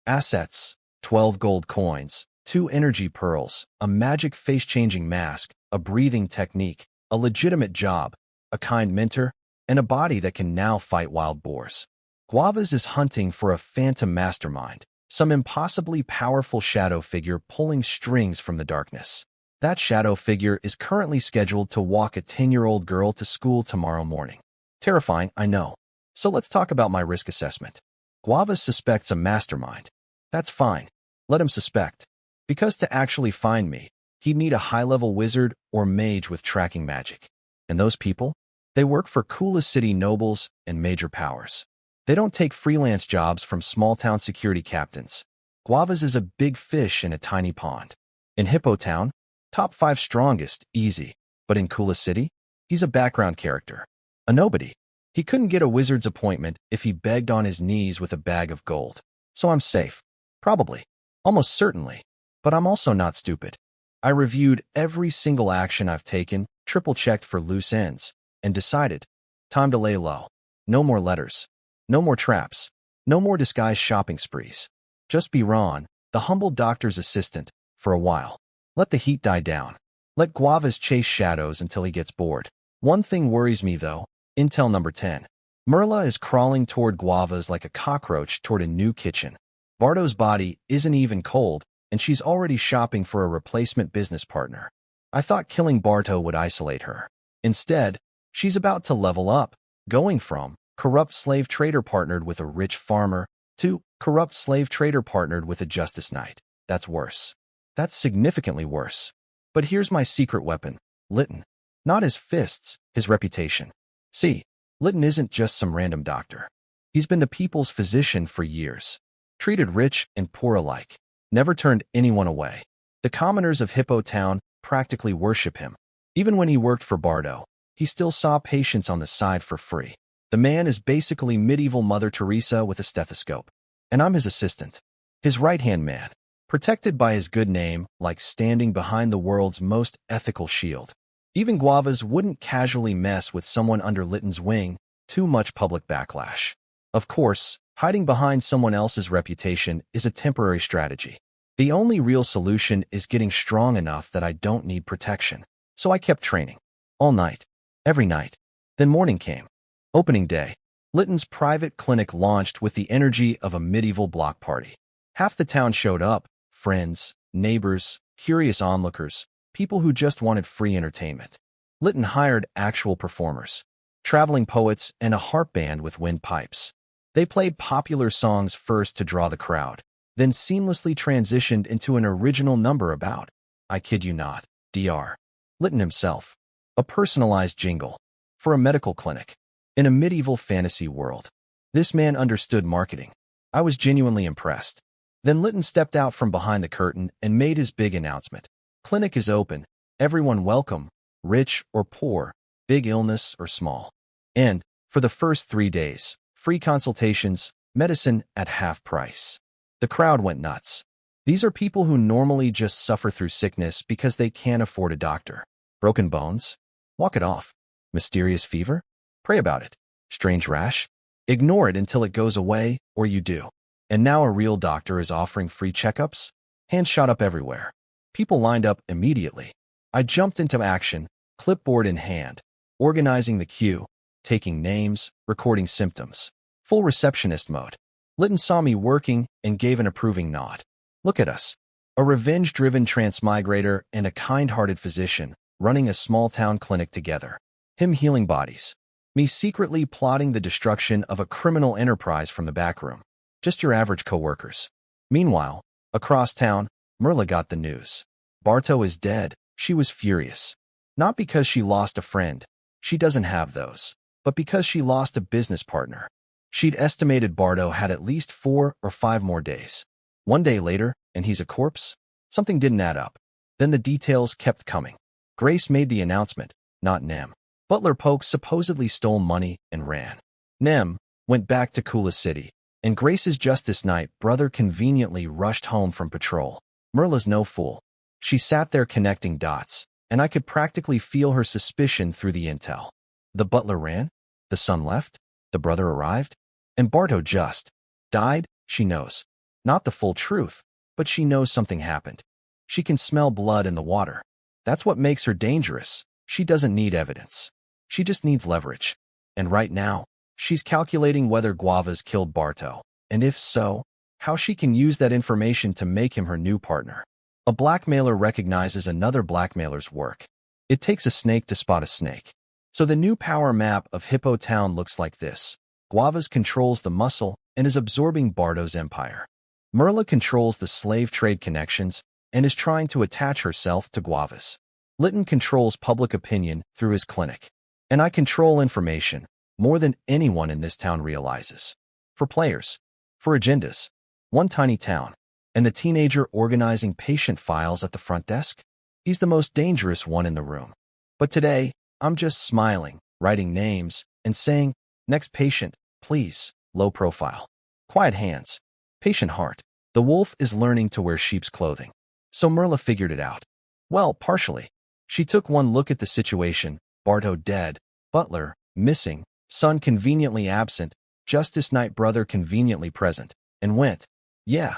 Assets, 12 gold coins, 2 energy pearls, a magic face-changing mask, a breathing technique, a legitimate job, a kind mentor, and a body that can now fight wild boars. Guavas is hunting for a phantom mastermind, some impossibly powerful shadow figure pulling strings from the darkness. That shadow figure is currently scheduled to walk a 10-year-old girl to school tomorrow morning. Terrifying, I know. So let's talk about my risk assessment. Guavas suspects a mastermind. That's fine. Let him suspect. Because to actually find me, he'd need a high-level wizard or mage with tracking magic. And those people? They work for coolest city nobles and major powers. They don't take freelance jobs from small-town security captains. Guavas is a big fish in a tiny pond. In Hippo Town, top 5 strongest, easy. But in coolest city, he's a background character. A nobody. He couldn't get a wizard's appointment if he begged on his knees with a bag of gold. So I'm safe. Probably. Almost certainly. But I'm also not stupid. I reviewed every single action I've taken, triple-checked for loose ends, and decided, time to lay low. No more letters. No more traps. No more disguised shopping sprees. Just be Ron, the humble doctor's assistant, for a while. Let the heat die down. Let Guavas chase shadows until he gets bored. One thing worries me, though. Intel number 10. Merla is crawling toward Guavas like a cockroach toward a new kitchen. Barto's body isn't even cold, and she's already shopping for a replacement business partner. I thought killing Barto would isolate her. Instead, she's about to level up, going from corrupt slave trader partnered with a rich farmer to corrupt slave trader partnered with a Justice Knight. That's worse. That's significantly worse. But here's my secret weapon, Litton. Not his fists, his reputation. See, Litton isn't just some random doctor. He's been the people's physician for years. Treated rich and poor alike. Never turned anyone away. The commoners of Hippo Town practically worship him. Even when he worked for Barto, he still saw patients on the side for free. The man is basically medieval Mother Teresa with a stethoscope. And I'm his assistant. His right-hand man, protected by his good name, like standing behind the world's most ethical shield. Even Guavas wouldn't casually mess with someone under Litton's wing, too much public backlash. Of course, hiding behind someone else's reputation is a temporary strategy. The only real solution is getting strong enough that I don't need protection. So I kept training. All night. Every night. Then morning came. Opening day. Litton's private clinic launched with the energy of a medieval block party. Half the town showed up, friends, neighbors, curious onlookers, people who just wanted free entertainment. Litton hired actual performers, traveling poets and a harp band with windpipes. They played popular songs first to draw the crowd, then seamlessly transitioned into an original number about, I kid you not, Dr. Litton himself. A personalized jingle. For a medical clinic. In a medieval fantasy world. This man understood marketing. I was genuinely impressed. Then Litton stepped out from behind the curtain and made his big announcement. Clinic is open. Everyone welcome, rich or poor, big illness or small. And, for the first 3 days, free consultations, medicine at half price. The crowd went nuts. These are people who normally just suffer through sickness because they can't afford a doctor. Broken bones? Walk it off. Mysterious fever? Pray about it. Strange rash? Ignore it until it goes away, or you do. And now a real doctor is offering free checkups? Hands shot up everywhere. People lined up immediately. I jumped into action, clipboard in hand, organizing the queue, taking names, recording symptoms. Full receptionist mode. Litton saw me working and gave an approving nod. Look at us. A revenge-driven transmigrator and a kind-hearted physician running a small-town clinic together. Him healing bodies. Me secretly plotting the destruction of a criminal enterprise from the back room. Just your average co-workers. Meanwhile, across town, Merla got the news. Barto is dead. She was furious. Not because she lost a friend. She doesn't have those. But because she lost a business partner. She'd estimated Barto had at least 4 or 5 more days. 1 day later, and he's a corpse? Something didn't add up. Then the details kept coming. Grace made the announcement, not Nem. Butler Polk supposedly stole money and ran. Nem went back to Kula City, and Grace's Justice Knight brother conveniently rushed home from patrol. Merla's no fool. She sat there connecting dots, and I could practically feel her suspicion through the intel. The butler ran, the son left, the brother arrived, and Barto just died. She knows. Not the full truth, but she knows something happened. She can smell blood in the water. That's what makes her dangerous. She doesn't need evidence. She just needs leverage. And right now, she's calculating whether Guavas killed Barto, and if so, how she can use that information to make him her new partner. A blackmailer recognizes another blackmailer's work. It takes a snake to spot a snake. So the new power map of Hippo Town looks like this. Guavas controls the muscle and is absorbing Barto's empire. Merla controls the slave trade connections and is trying to attach herself to Guavas. Litton controls public opinion through his clinic. And I control information more than anyone in this town realizes. For players. For agendas. One tiny town. And the teenager organizing patient files at the front desk? He's the most dangerous one in the room. But today, I'm just smiling, writing names, and saying, next patient, please, low profile. Quiet hands. Patient heart. The wolf is learning to wear sheep's clothing. So Merla figured it out. Well, partially. She took one look at the situation, Barto dead, butler, missing, son conveniently absent, Justice Knight brother conveniently present, and went, yeah,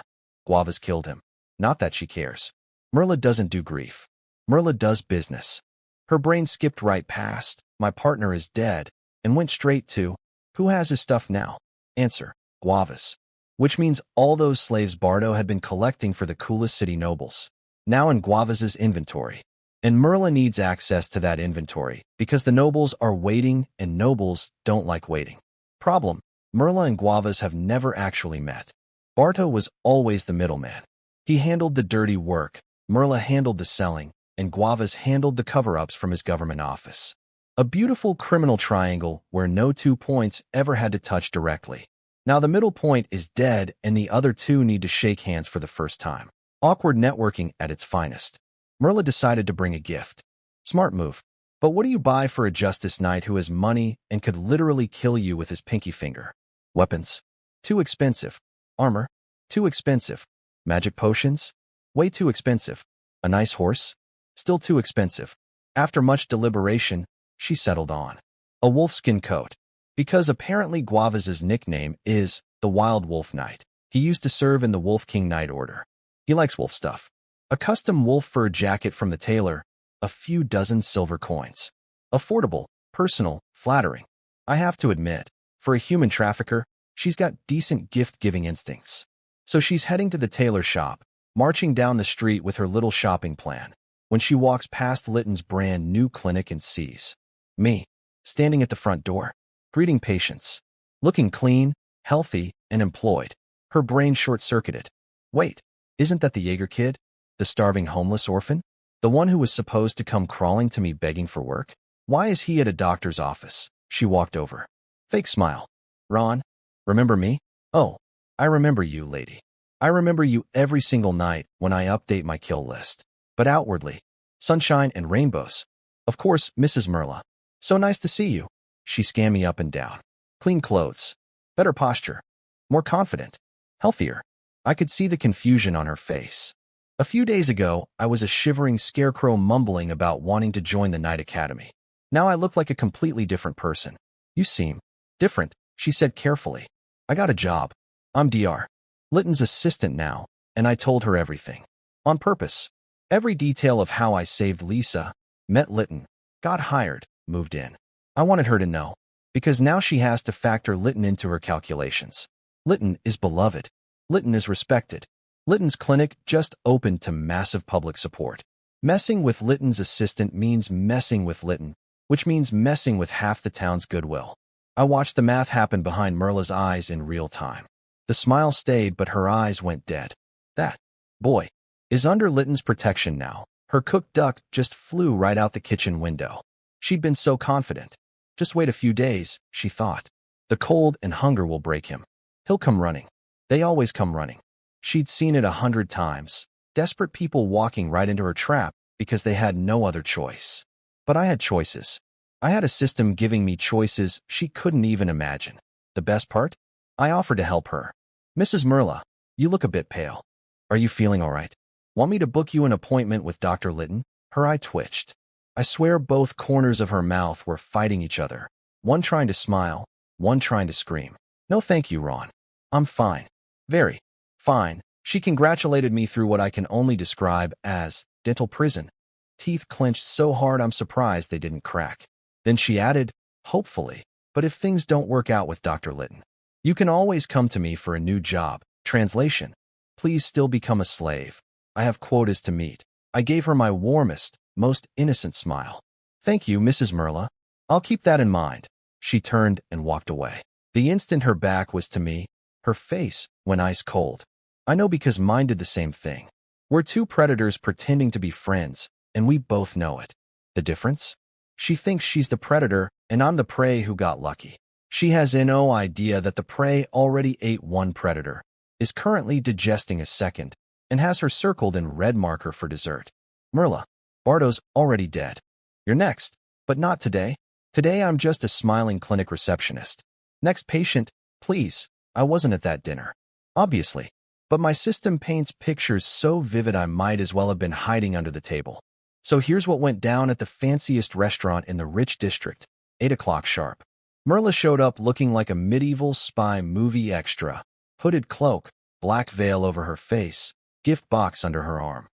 Guavas killed him. Not that she cares. Merla doesn't do grief. Merla does business. Her brain skipped right past, my partner is dead, and went straight to, who has his stuff now? Answer, Guavas. Which means all those slaves Barto had been collecting for the Kula City nobles. Now in Guavas' inventory. And Merla needs access to that inventory because the nobles are waiting and nobles don't like waiting. Problem, Merla and Guavas have never actually met. Barto was always the middleman. He handled the dirty work, Merla handled the selling, and Guavas handled the cover-ups from his government office. A beautiful criminal triangle where no 2 points ever had to touch directly. Now the middle point is dead and the other 2 need to shake hands for the first time. Awkward networking at its finest. Merla decided to bring a gift. Smart move. But what do you buy for a Justice Knight who has money and could literally kill you with his pinky finger? Weapons? Too expensive. Armor? Too expensive. Magic potions? Way too expensive. A nice horse? Still too expensive. After much deliberation, she settled on a wolfskin coat, because apparently Guavaz's nickname is the Wild Wolf Knight. He used to serve in the Wolf King Knight Order. He likes wolf stuff. A custom wolf fur jacket from the tailor, a few dozen silver coins. Affordable, personal, flattering. I have to admit, for a human trafficker, she's got decent gift-giving instincts. So she's heading to the tailor shop, marching down the street with her little shopping plan, when she walks past Litton's brand new clinic and sees me, standing at the front door, greeting patients, looking clean, healthy, and employed. Her brain short-circuited. Wait, isn't that the Jaeger kid? The starving homeless orphan? The one who was supposed to come crawling to me begging for work? Why is he at a doctor's office? She walked over. Fake smile. Ron, remember me? Oh, I remember you, lady. I remember you every single night when I update my kill list. But outwardly, sunshine and rainbows. Of course, Mrs. Merla. So nice to see you. She scanned me up and down. Clean clothes. Better posture. More confident. Healthier. I could see the confusion on her face. A few days ago, I was a shivering scarecrow mumbling about wanting to join the Knight Academy. Now I look like a completely different person. You seem different, she said carefully. I got a job. I'm Dr. Litton's assistant now, and I told her everything. On purpose. Every detail of how I saved Lisa, met Litton, got hired, moved in. I wanted her to know, because now she has to factor Litton into her calculations. Litton is beloved. Litton is respected. Litton's clinic just opened to massive public support. Messing with Litton's assistant means messing with Litton, which means messing with half the town's goodwill. I watched the math happen behind Merla's eyes in real time. The smile stayed, but her eyes went dead. That boy is under Litton's protection now. Her cooked duck just flew right out the kitchen window. She'd been so confident. Just wait a few days, she thought. The cold and hunger will break him. He'll come running. They always come running. She'd seen it 100 times. Desperate people walking right into her trap because they had no other choice. But I had choices. I had a system giving me choices she couldn't even imagine. The best part? I offered to help her. Mrs. Merla, you look a bit pale. Are you feeling all right? Want me to book you an appointment with Dr. Litton? Her eye twitched. I swear both corners of her mouth were fighting each other. One trying to smile, one trying to scream. No thank you, Ron. I'm fine. Very fine. She congratulated me through what I can only describe as dental prison. Teeth clenched so hard I'm surprised they didn't crack. Then she added, hopefully, but if things don't work out with Dr. Litton, you can always come to me for a new job. Translation. Please still become a slave. I have quotas to meet. I gave her my warmest, most innocent smile. Thank you, Mrs. Merla. I'll keep that in mind. She turned and walked away. The instant her back was to me, her face went ice cold. I know because mine did the same thing. We're two predators pretending to be friends, and we both know it. The difference? She thinks she's the predator, and I'm the prey who got lucky. She has no idea that the prey already ate one predator, is currently digesting a second, and has her circled in red marker for dessert. Merla, Bardo's already dead. You're next, but not today. Today I'm just a smiling clinic receptionist. Next patient, please. I wasn't at that dinner. Obviously. But my system paints pictures so vivid I might as well have been hiding under the table. So here's what went down at the fanciest restaurant in the rich district, 8 o'clock sharp. Merla showed up looking like a medieval spy movie extra. Hooded cloak, black veil over her face, gift box under her arm.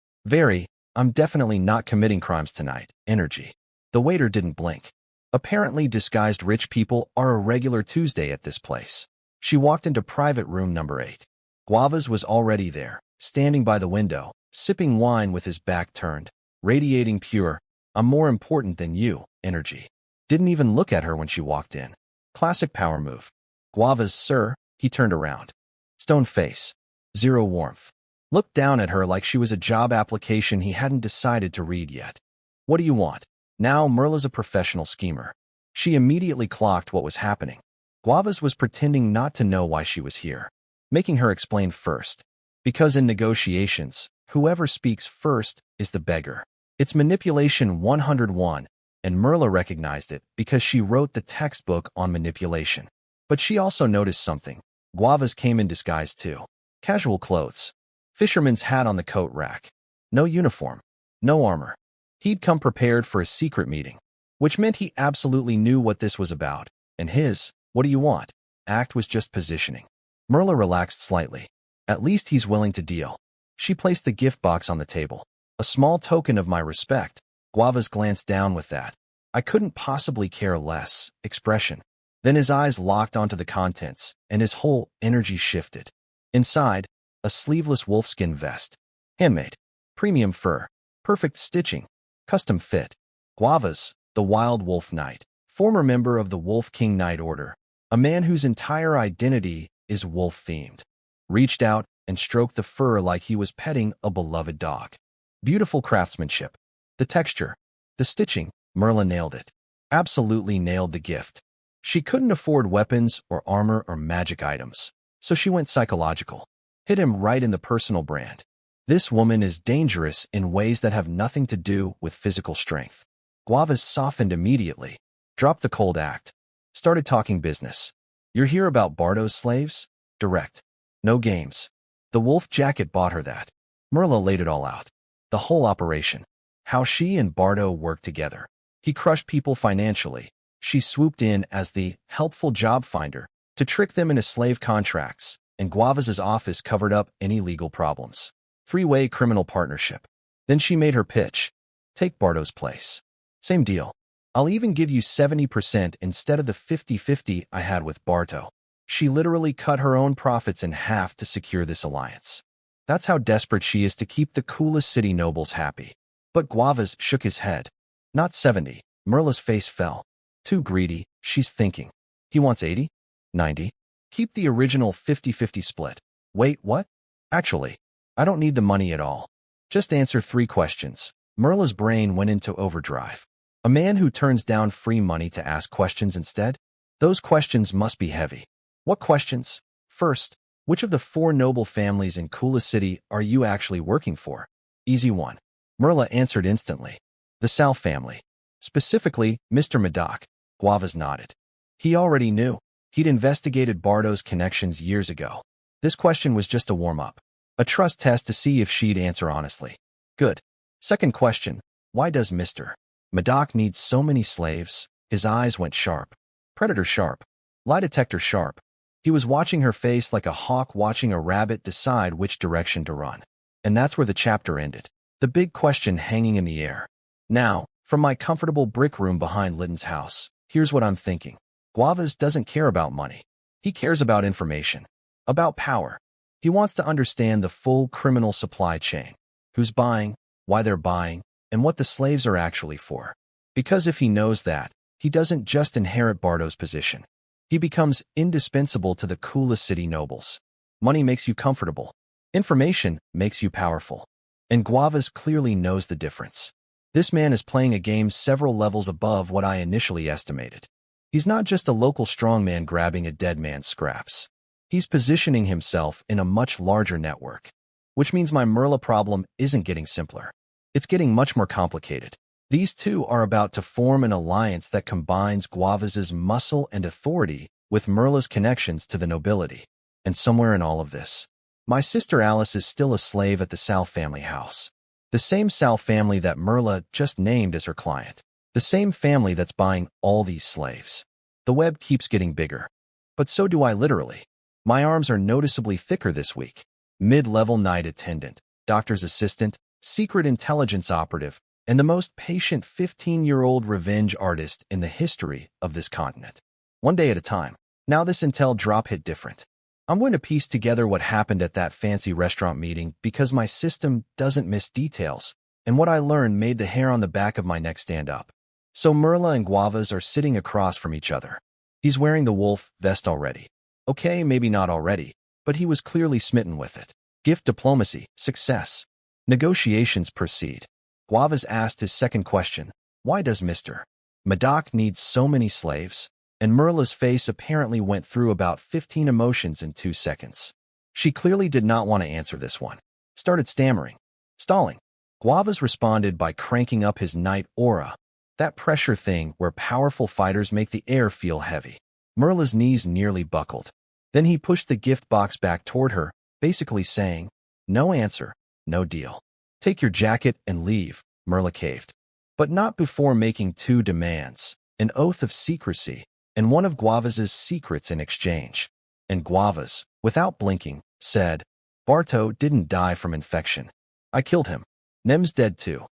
I'm definitely not committing crimes tonight. Energy. The waiter didn't blink. Apparently disguised rich people are a regular Tuesday at this place. She walked into private room number 8. Guavas was already there, standing by the window, sipping wine with his back turned, radiating pure, I'm more important than you, energy. Didn't even look at her when she walked in. Classic power move. Guavas, sir, he turned around. Stone face. Zero warmth. Looked down at her like she was a job application he hadn't decided to read yet. What do you want? Now Merla's a professional schemer. She immediately clocked what was happening. Guavas was pretending not to know why she was here, making her explain first. Because in negotiations, whoever speaks first is the beggar. It's manipulation 101. and Merla recognized it because she wrote the textbook on manipulation. But she also noticed something. Guavas came in disguise too. Casual clothes. Fisherman's hat on the coat rack. No uniform. No armor. He'd come prepared for a secret meeting, which meant he absolutely knew what this was about, and his, "what do you want?" act was just positioning. Merla relaxed slightly. At least he's willing to deal. She placed the gift box on the table. A small token of my respect. Guavas glanced down with that "I couldn't possibly care less" expression. Then his eyes locked onto the contents, and his whole energy shifted. Inside, a sleeveless wolfskin vest. Handmade. Premium fur. Perfect stitching. Custom fit. Guavas, the Wild Wolf Knight. Former member of the Wolf King Knight Order. A man whose entire identity is wolf-themed. Reached out and stroked the fur like he was petting a beloved dog. Beautiful craftsmanship. The texture. The stitching. Merla nailed it. Absolutely nailed the gift. She couldn't afford weapons or armor or magic items, so she went psychological. Hit him right in the personal brand. This woman is dangerous in ways that have nothing to do with physical strength. Guavas softened immediately. Dropped the cold act. Started talking business. "You're here about Bardo's slaves?" Direct. No games. The wolf jacket bought her that. Merla laid it all out. The whole operation. How she and Bardo worked together. He crushed people financially. She swooped in as the helpful job finder to trick them into slave contracts, and Guavas' office covered up any legal problems. Three-way criminal partnership. Then she made her pitch. "Take Bardo's place. Same deal. I'll even give you 70% instead of the 50-50 I had with Bardo." She literally cut her own profits in half to secure this alliance. That's how desperate she is to keep the coolest city nobles happy. But Guavas shook his head. "Not 70. Merla's face fell. "Too greedy," she's thinking. "He wants 80? 90? Keep the original 50-50 split." "Wait, what?" "Actually, I don't need the money at all. Just answer 3 questions." Merla's brain went into overdrive. A man who turns down free money to ask questions instead? Those questions must be heavy. What questions? First, which of the 4 noble families in Kula City are you actually working for? Easy one. Merla answered instantly. The Sal family. Specifically, Mr. Madak. Guavas nodded. He already knew. He'd investigated Bardo's connections years ago. This question was just a warm-up. A trust test to see if she'd answer honestly. Good. Second question. Why does Mr. Madak need so many slaves? His eyes went sharp. Predator sharp. Lie detector sharp. He was watching her face like a hawk watching a rabbit decide which direction to run. And that's where the chapter ended. The big question hanging in the air. Now, from my comfortable brick room behind Litton's house, here's what I'm thinking. Guavas doesn't care about money. He cares about information. About power. He wants to understand the full criminal supply chain. Who's buying, why they're buying, and what the slaves are actually for. Because if he knows that, he doesn't just inherit Bardo's position. He becomes indispensable to the Kula City nobles. Money makes you comfortable. Information makes you powerful. And Guavas clearly knows the difference. This man is playing a game several levels above what I initially estimated. He's not just a local strongman grabbing a dead man's scraps. He's positioning himself in a much larger network. Which means my Merla problem isn't getting simpler. It's getting much more complicated. These two are about to form an alliance that combines Guavas' muscle and authority with Merla's connections to the nobility. And somewhere in all of this, my sister Alice is still a slave at the Sal family house. The same Sal family that Merla just named as her client. The same family that's buying all these slaves. The web keeps getting bigger. But so do I literally. My arms are noticeably thicker this week. Mid-level night attendant, doctor's assistant, secret intelligence operative, and the most patient 15-year-old revenge artist in the history of this continent. One day at a time. Now this intel drop hit different. I'm going to piece together what happened at that fancy restaurant meeting because my system doesn't miss details, and what I learned made the hair on the back of my neck stand up. So Merla and Guavas are sitting across from each other. He's wearing the wolf vest already. Okay, maybe not already, but he was clearly smitten with it. Gift diplomacy, success. Negotiations proceed. Guavas asked his second question. Why does Mr. Madak need so many slaves? And Merla's face apparently went through about 15 emotions in 2 seconds. She clearly did not want to answer this one. Started stammering. Stalling. Guavas responded by cranking up his knight aura. That pressure thing where powerful fighters make the air feel heavy. Merla's knees nearly buckled. Then he pushed the gift box back toward her, basically saying, "No answer, no deal. Take your jacket and leave," Merla caved. But not before making two demands, an oath of secrecy, and one of Guavaz's secrets in exchange. And Guavaz, without blinking, said, "Barto didn't die from infection. I killed him. Nem's dead too."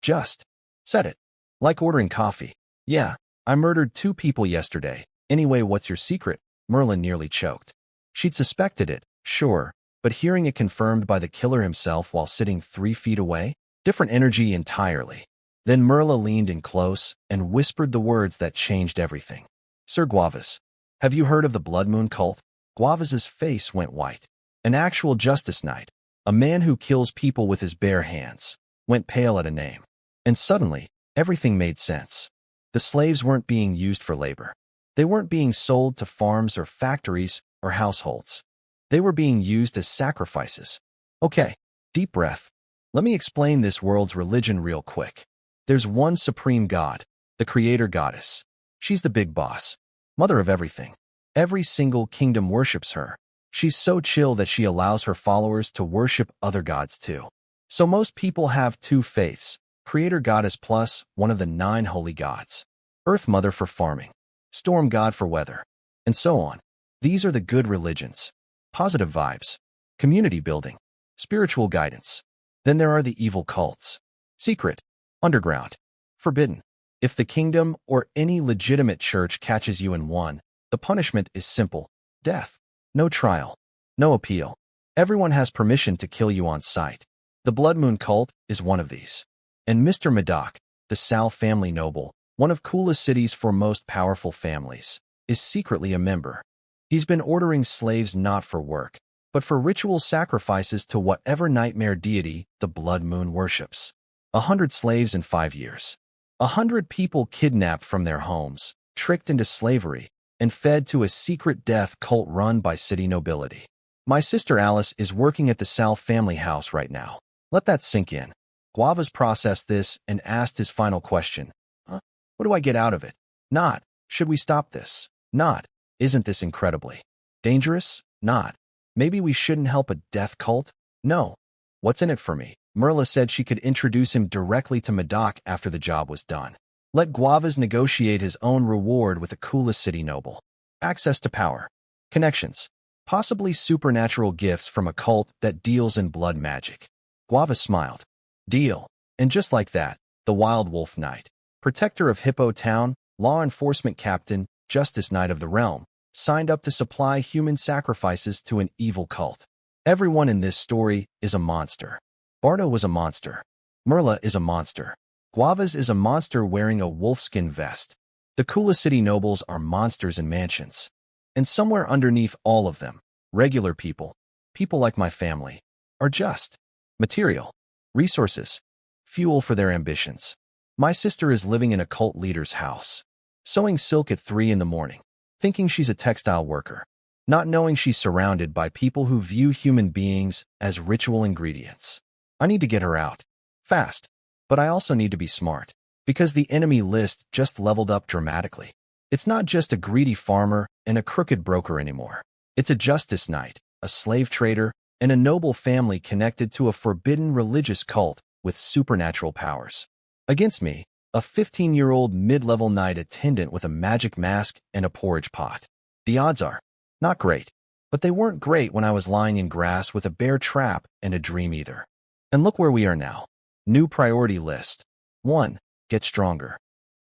Just said it. Like ordering coffee. "Yeah, I murdered 2 people yesterday. Anyway, what's your secret?" Merlin nearly choked. She'd suspected it, sure, but hearing it confirmed by the killer himself while sitting 3 feet away? Different energy entirely. Then Merla leaned in close and whispered the words that changed everything. "Sir Guavaz, have you heard of the Blood Moon cult?" Guavaz's face went white. An actual justice knight, a man who kills people with his bare hands, went pale at a name. And suddenly, everything made sense. The slaves weren't being used for labor. They weren't being sold to farms or factories or households. They were being used as sacrifices. Okay, deep breath. Let me explain this world's religion real quick. There's one supreme god, the creator goddess. She's the big boss, mother of everything. Every single kingdom worships her. She's so chill that she allows her followers to worship other gods too. So most people have 2 faiths, creator goddess plus one of the 9 holy gods. Earth mother for farming, storm god for weather, and so on. These are the good religions. Positive vibes, community building, spiritual guidance. Then there are the evil cults. Secret, underground, forbidden. If the kingdom or any legitimate church catches you in one, the punishment is simple: death. No trial, no appeal. Everyone has permission to kill you on sight. The Blood Moon cult is one of these. And Mr. Madoc, the Sal family noble, one of coolest city's foremost powerful families, is secretly a member. He's been ordering slaves not for work, but for ritual sacrifices to whatever nightmare deity the Blood Moon worships. 100 slaves in 5 years. 100 people kidnapped from their homes, tricked into slavery, and fed to a secret death cult run by city nobility. My sister Alice is working at the Sal family house right now. Let that sink in. Guavaz processed this and asked his final question. What do I get out of it? Not, should we stop this? Not, isn't this incredibly dangerous? Not, maybe we shouldn't help a death cult? No. What's in it for me? Merla said she could introduce him directly to Madoc after the job was done. Let Guavaz negotiate his own reward with the coolest city noble. Access to power. Connections. Possibly supernatural gifts from a cult that deals in blood magic. Guavaz smiled. Deal. And just like that, the Wild Wolf Knight, protector of Hippo Town, law enforcement captain, justice knight of the realm, signed up to supply human sacrifices to an evil cult. Everyone in this story is a monster. Bardo was a monster. Merla is a monster. Guavaz is a monster wearing a wolfskin vest. The coolest city nobles are monsters in mansions. And somewhere underneath all of them, regular people, people like my family, are just material, resources, fuel for their ambitions. My sister is living in a cult leader's house, sewing silk at 3 in the morning, thinking she's a textile worker, not knowing she's surrounded by people who view human beings as ritual ingredients. I need to get her out. Fast. But I also need to be smart, because the enemy list just leveled up dramatically. It's not just a greedy farmer and a crooked broker anymore. It's a justice knight, a slave trader, and a noble family connected to a forbidden religious cult with supernatural powers. Against me, a 15-year-old mid-level knight attendant with a magic mask and a porridge pot. The odds are not great, but they weren't great when I was lying in grass with a bear trap and a dream either. And look where we are now. New priority list. 1. Get stronger.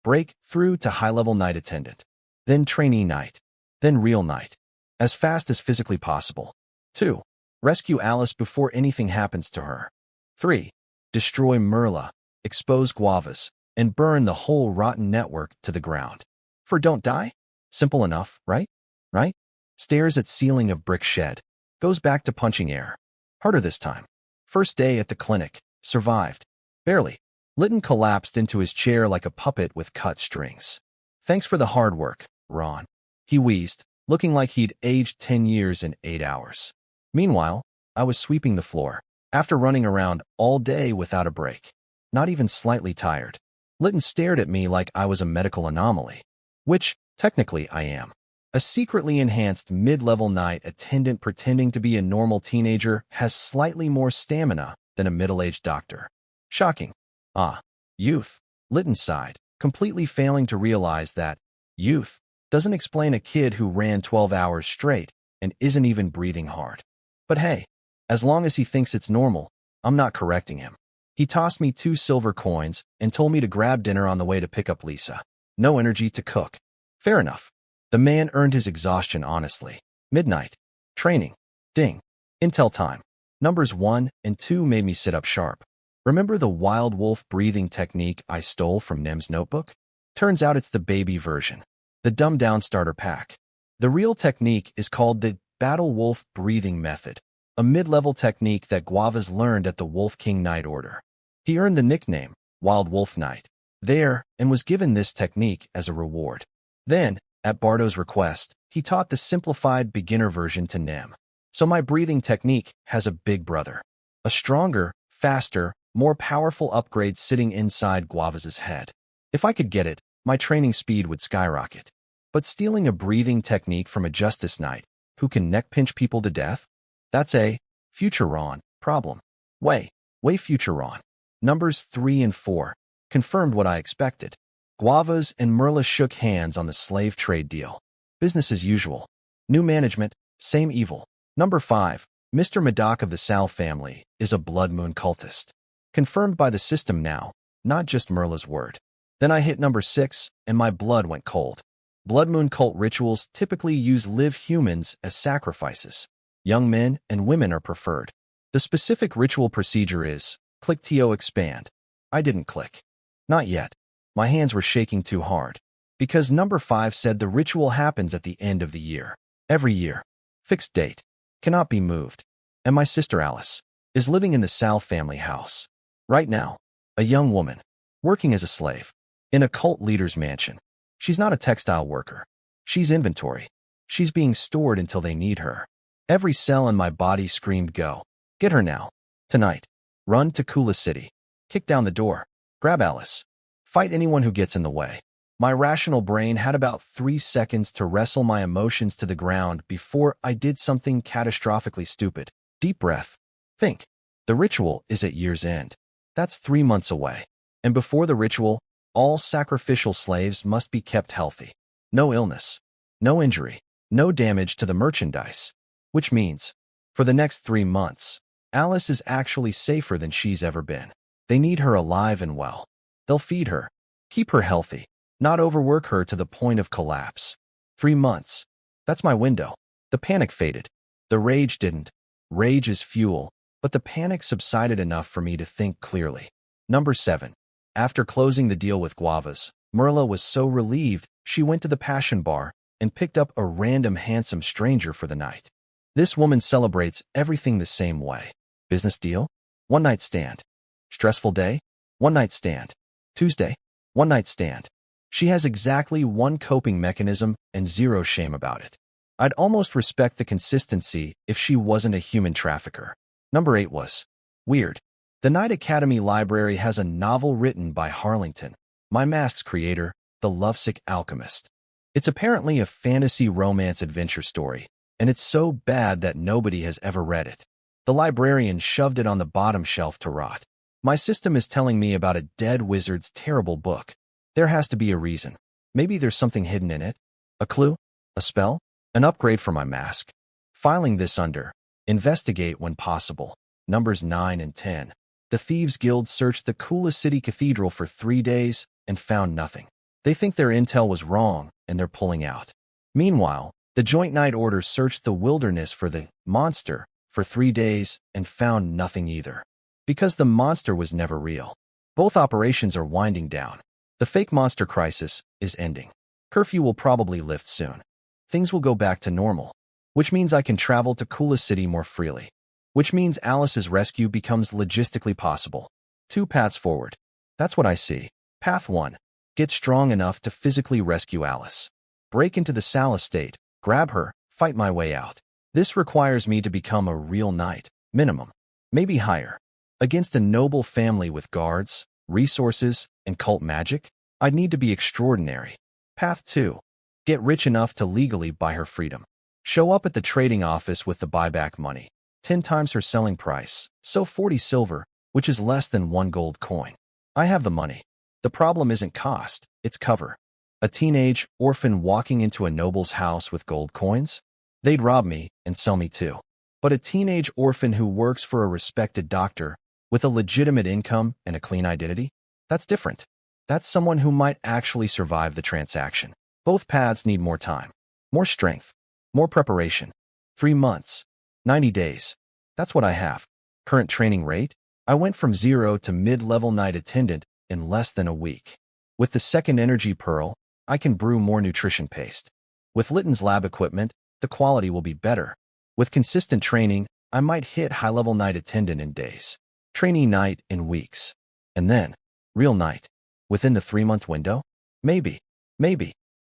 Break through to high-level knight attendant. Then trainee knight. Then real knight. As fast as physically possible. 2. Rescue Alice before anything happens to her. 3. Destroy Merla, expose Guavaz, and burn the whole rotten network to the ground. For don't die? Simple enough, right? Right? Stares at ceiling of brick shed. Goes back to punching air. Harder this time. First day at the clinic. Survived. Barely. Litton collapsed into his chair like a puppet with cut strings. Thanks for the hard work, Ron. He wheezed, looking like he'd aged 10 years in 8 hours. Meanwhile, I was sweeping the floor, after running around all day without a break. Not even slightly tired. Litton stared at me like I was a medical anomaly, which, technically, I am. A secretly enhanced mid-level knight attendant pretending to be a normal teenager has slightly more stamina than a middle-aged doctor. Shocking. Ah, youth. Litton sighed, completely failing to realize that youth doesn't explain a kid who ran 12 hours straight and isn't even breathing hard. But hey, as long as he thinks it's normal, I'm not correcting him. He tossed me 2 silver coins and told me to grab dinner on the way to pick up Lisa. No energy to cook. Fair enough. The man earned his exhaustion honestly. Midnight. Training. Ding. Intel time. Numbers 1 and 2 made me sit up sharp. Remember the wild wolf breathing technique I stole from Nem's notebook? Turns out it's the baby version. The dumbed-down starter pack. The real technique is called the Battle Wolf Breathing Method, a mid-level technique that Guavas learned at the Wolf King Knight Order. He earned the nickname Wild Wolf Knight there and was given this technique as a reward. Then, at Bardo's request, he taught the simplified beginner version to Nem. So my breathing technique has a big brother. A stronger, faster, more powerful upgrade sitting inside Guavas' head. If I could get it, my training speed would skyrocket. But stealing a breathing technique from a Justice Knight who can neck pinch people to death? That's a future Ron problem. Way future Ron. Numbers 3 and 4 confirmed what I expected. Guavas and Merla shook hands on the slave trade deal. Business as usual. New management, same evil. Number 5, Mr. Madoc of the Sal family is a Blood Moon cultist. Confirmed by the system now, not just Merla's word. Then I hit number 6, and my blood went cold. Blood Moon cult rituals typically use live humans as sacrifices. Young men and women are preferred. The specific ritual procedure is, click TO expand. I didn't click. Not yet. My hands were shaking too hard. Because number 5 said the ritual happens at the end of the year. Every year. Fixed date. Cannot be moved. And my sister Alice is living in the Sal family house. Right now. A young woman. Working as a slave. In a cult leader's mansion. She's not a textile worker. She's inventory. She's being stored until they need her. Every cell in my body screamed go. Get her now. Tonight. Run to Kula City. Kick down the door. Grab Alice. Fight anyone who gets in the way. My rational brain had about 3 seconds to wrestle my emotions to the ground before I did something catastrophically stupid. Deep breath. Think. The ritual is at year's end. That's 3 months away. And before the ritual, all sacrificial slaves must be kept healthy. No illness. No injury. No damage to the merchandise. Which means, for the next 3 months, Alice is actually safer than she's ever been. They need her alive and well. They'll feed her. Keep her healthy. Not overwork her to the point of collapse. 3 months. That's my window. The panic faded. The rage didn't. Rage is fuel, but the panic subsided enough for me to think clearly. Number 7. After closing the deal with Guavas, Merla was so relieved she went to the Passion Bar and picked up a random handsome stranger for the night. This woman celebrates everything the same way. Business deal? One night stand. Stressful day? One night stand. Tuesday? One night stand. She has exactly one coping mechanism and zero shame about it. I'd almost respect the consistency if she wasn't a human trafficker. Number 8 was weird. The Knight Academy Library has a novel written by Harlington, my mask's creator, the lovesick alchemist. It's apparently a fantasy romance adventure story, and it's so bad that nobody has ever read it. The librarian shoved it on the bottom shelf to rot. My system is telling me about a dead wizard's terrible book. There has to be a reason. Maybe there's something hidden in it. A clue? A spell? An upgrade for my mask? Filing this under investigate when possible. Numbers 9 and 10. The Thieves Guild searched the Kula City Cathedral for 3 days and found nothing. They think their intel was wrong and they're pulling out. Meanwhile, the Joint Night Order searched the wilderness for the monster for 3 days and found nothing either. Because the monster was never real. Both operations are winding down. The fake monster crisis is ending. Curfew will probably lift soon. Things will go back to normal, which means I can travel to Kula City more freely. Which means Alice's rescue becomes logistically possible. 2 paths forward. That's what I see. Path 1. Get strong enough to physically rescue Alice. Break into the Sal estate, grab her, fight my way out. This requires me to become a real knight, minimum. Maybe higher. Against a noble family with guards, resources, and cult magic, I'd need to be extraordinary. Path 2. Get rich enough to legally buy her freedom. Show up at the trading office with the buyback money. 10 times her selling price, so 40 silver, which is less than 1 gold coin. I have the money. The problem isn't cost, it's cover. A teenage orphan walking into a noble's house with gold coins? They'd rob me and sell me too. But a teenage orphan who works for a respected doctor with a legitimate income and a clean identity? That's different. That's someone who might actually survive the transaction. Both paths need more time, more strength, more preparation. 3 months, 90 days. That's what I have. Current training rate? I went from 0 to mid-level night attendant in less than a week. With the second energy pearl, I can brew more nutrition paste. With Litton's lab equipment, the quality will be better. With consistent training, I might hit high-level night attendant in days. Trainee night in weeks. And then, real night. Within the 3-month window? Maybe.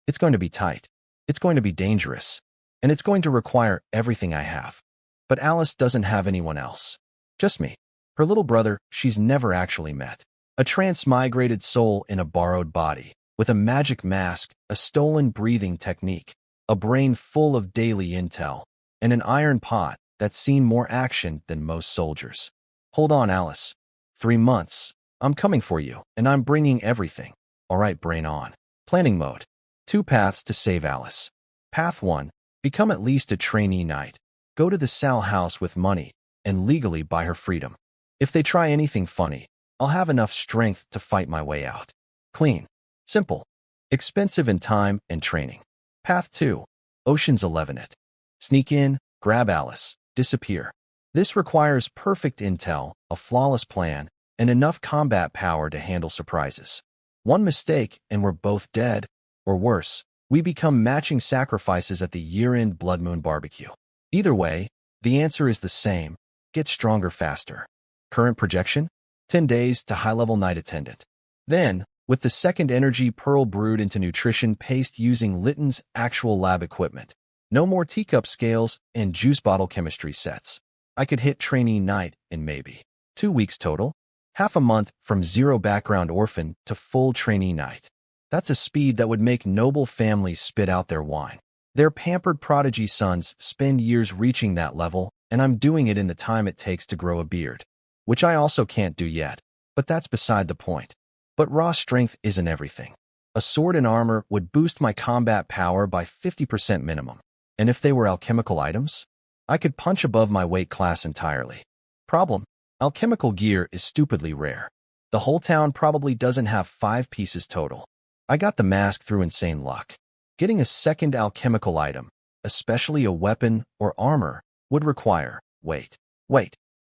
It's going to be tight. It's going to be dangerous. And it's going to require everything I have. But Alice doesn't have anyone else. Just me. Her little brother she's never actually met. A transmigrated soul in a borrowed body, with a magic mask, a stolen breathing technique, a brain full of daily intel, and an iron pot that's seen more action than most soldiers. Hold on, Alice. 3 months. I'm coming for you, and I'm bringing everything. All right, brain on. Planning mode. 2 paths to save Alice. Path 1. Become at least a trainee knight. Go to the Sal house with money and legally buy her freedom. If they try anything funny, I'll have enough strength to fight my way out. Clean. Simple. Expensive in time and training. Path 2. Ocean's 11 it. Sneak in, grab Alice, disappear. This requires perfect intel, a flawless plan, and enough combat power to handle surprises. One mistake and we're both dead, or worse, we become matching sacrifices at the year-end Blood Moon barbecue. Either way, the answer is the same. Get stronger faster. Current projection? 10 days to high-level night attendant. Then, with the second energy pearl brewed into nutrition paste using Litton's actual lab equipment, no more teacup scales and juice bottle chemistry sets, I could hit trainee night in maybe 2 weeks total. Half a month from 0 background orphan to full trainee night. That's a speed that would make noble families spit out their wine. Their pampered prodigy sons spend years reaching that level, and I'm doing it in the time it takes to grow a beard. Which I also can't do yet, but that's beside the point. But raw strength isn't everything. A sword and armor would boost my combat power by 50% minimum. And if they were alchemical items, I could punch above my weight class entirely. Problem: alchemical gear is stupidly rare. The whole town probably doesn't have 5 pieces total. I got the mask through insane luck. Getting a second alchemical item, especially a weapon or armor, would require, wait.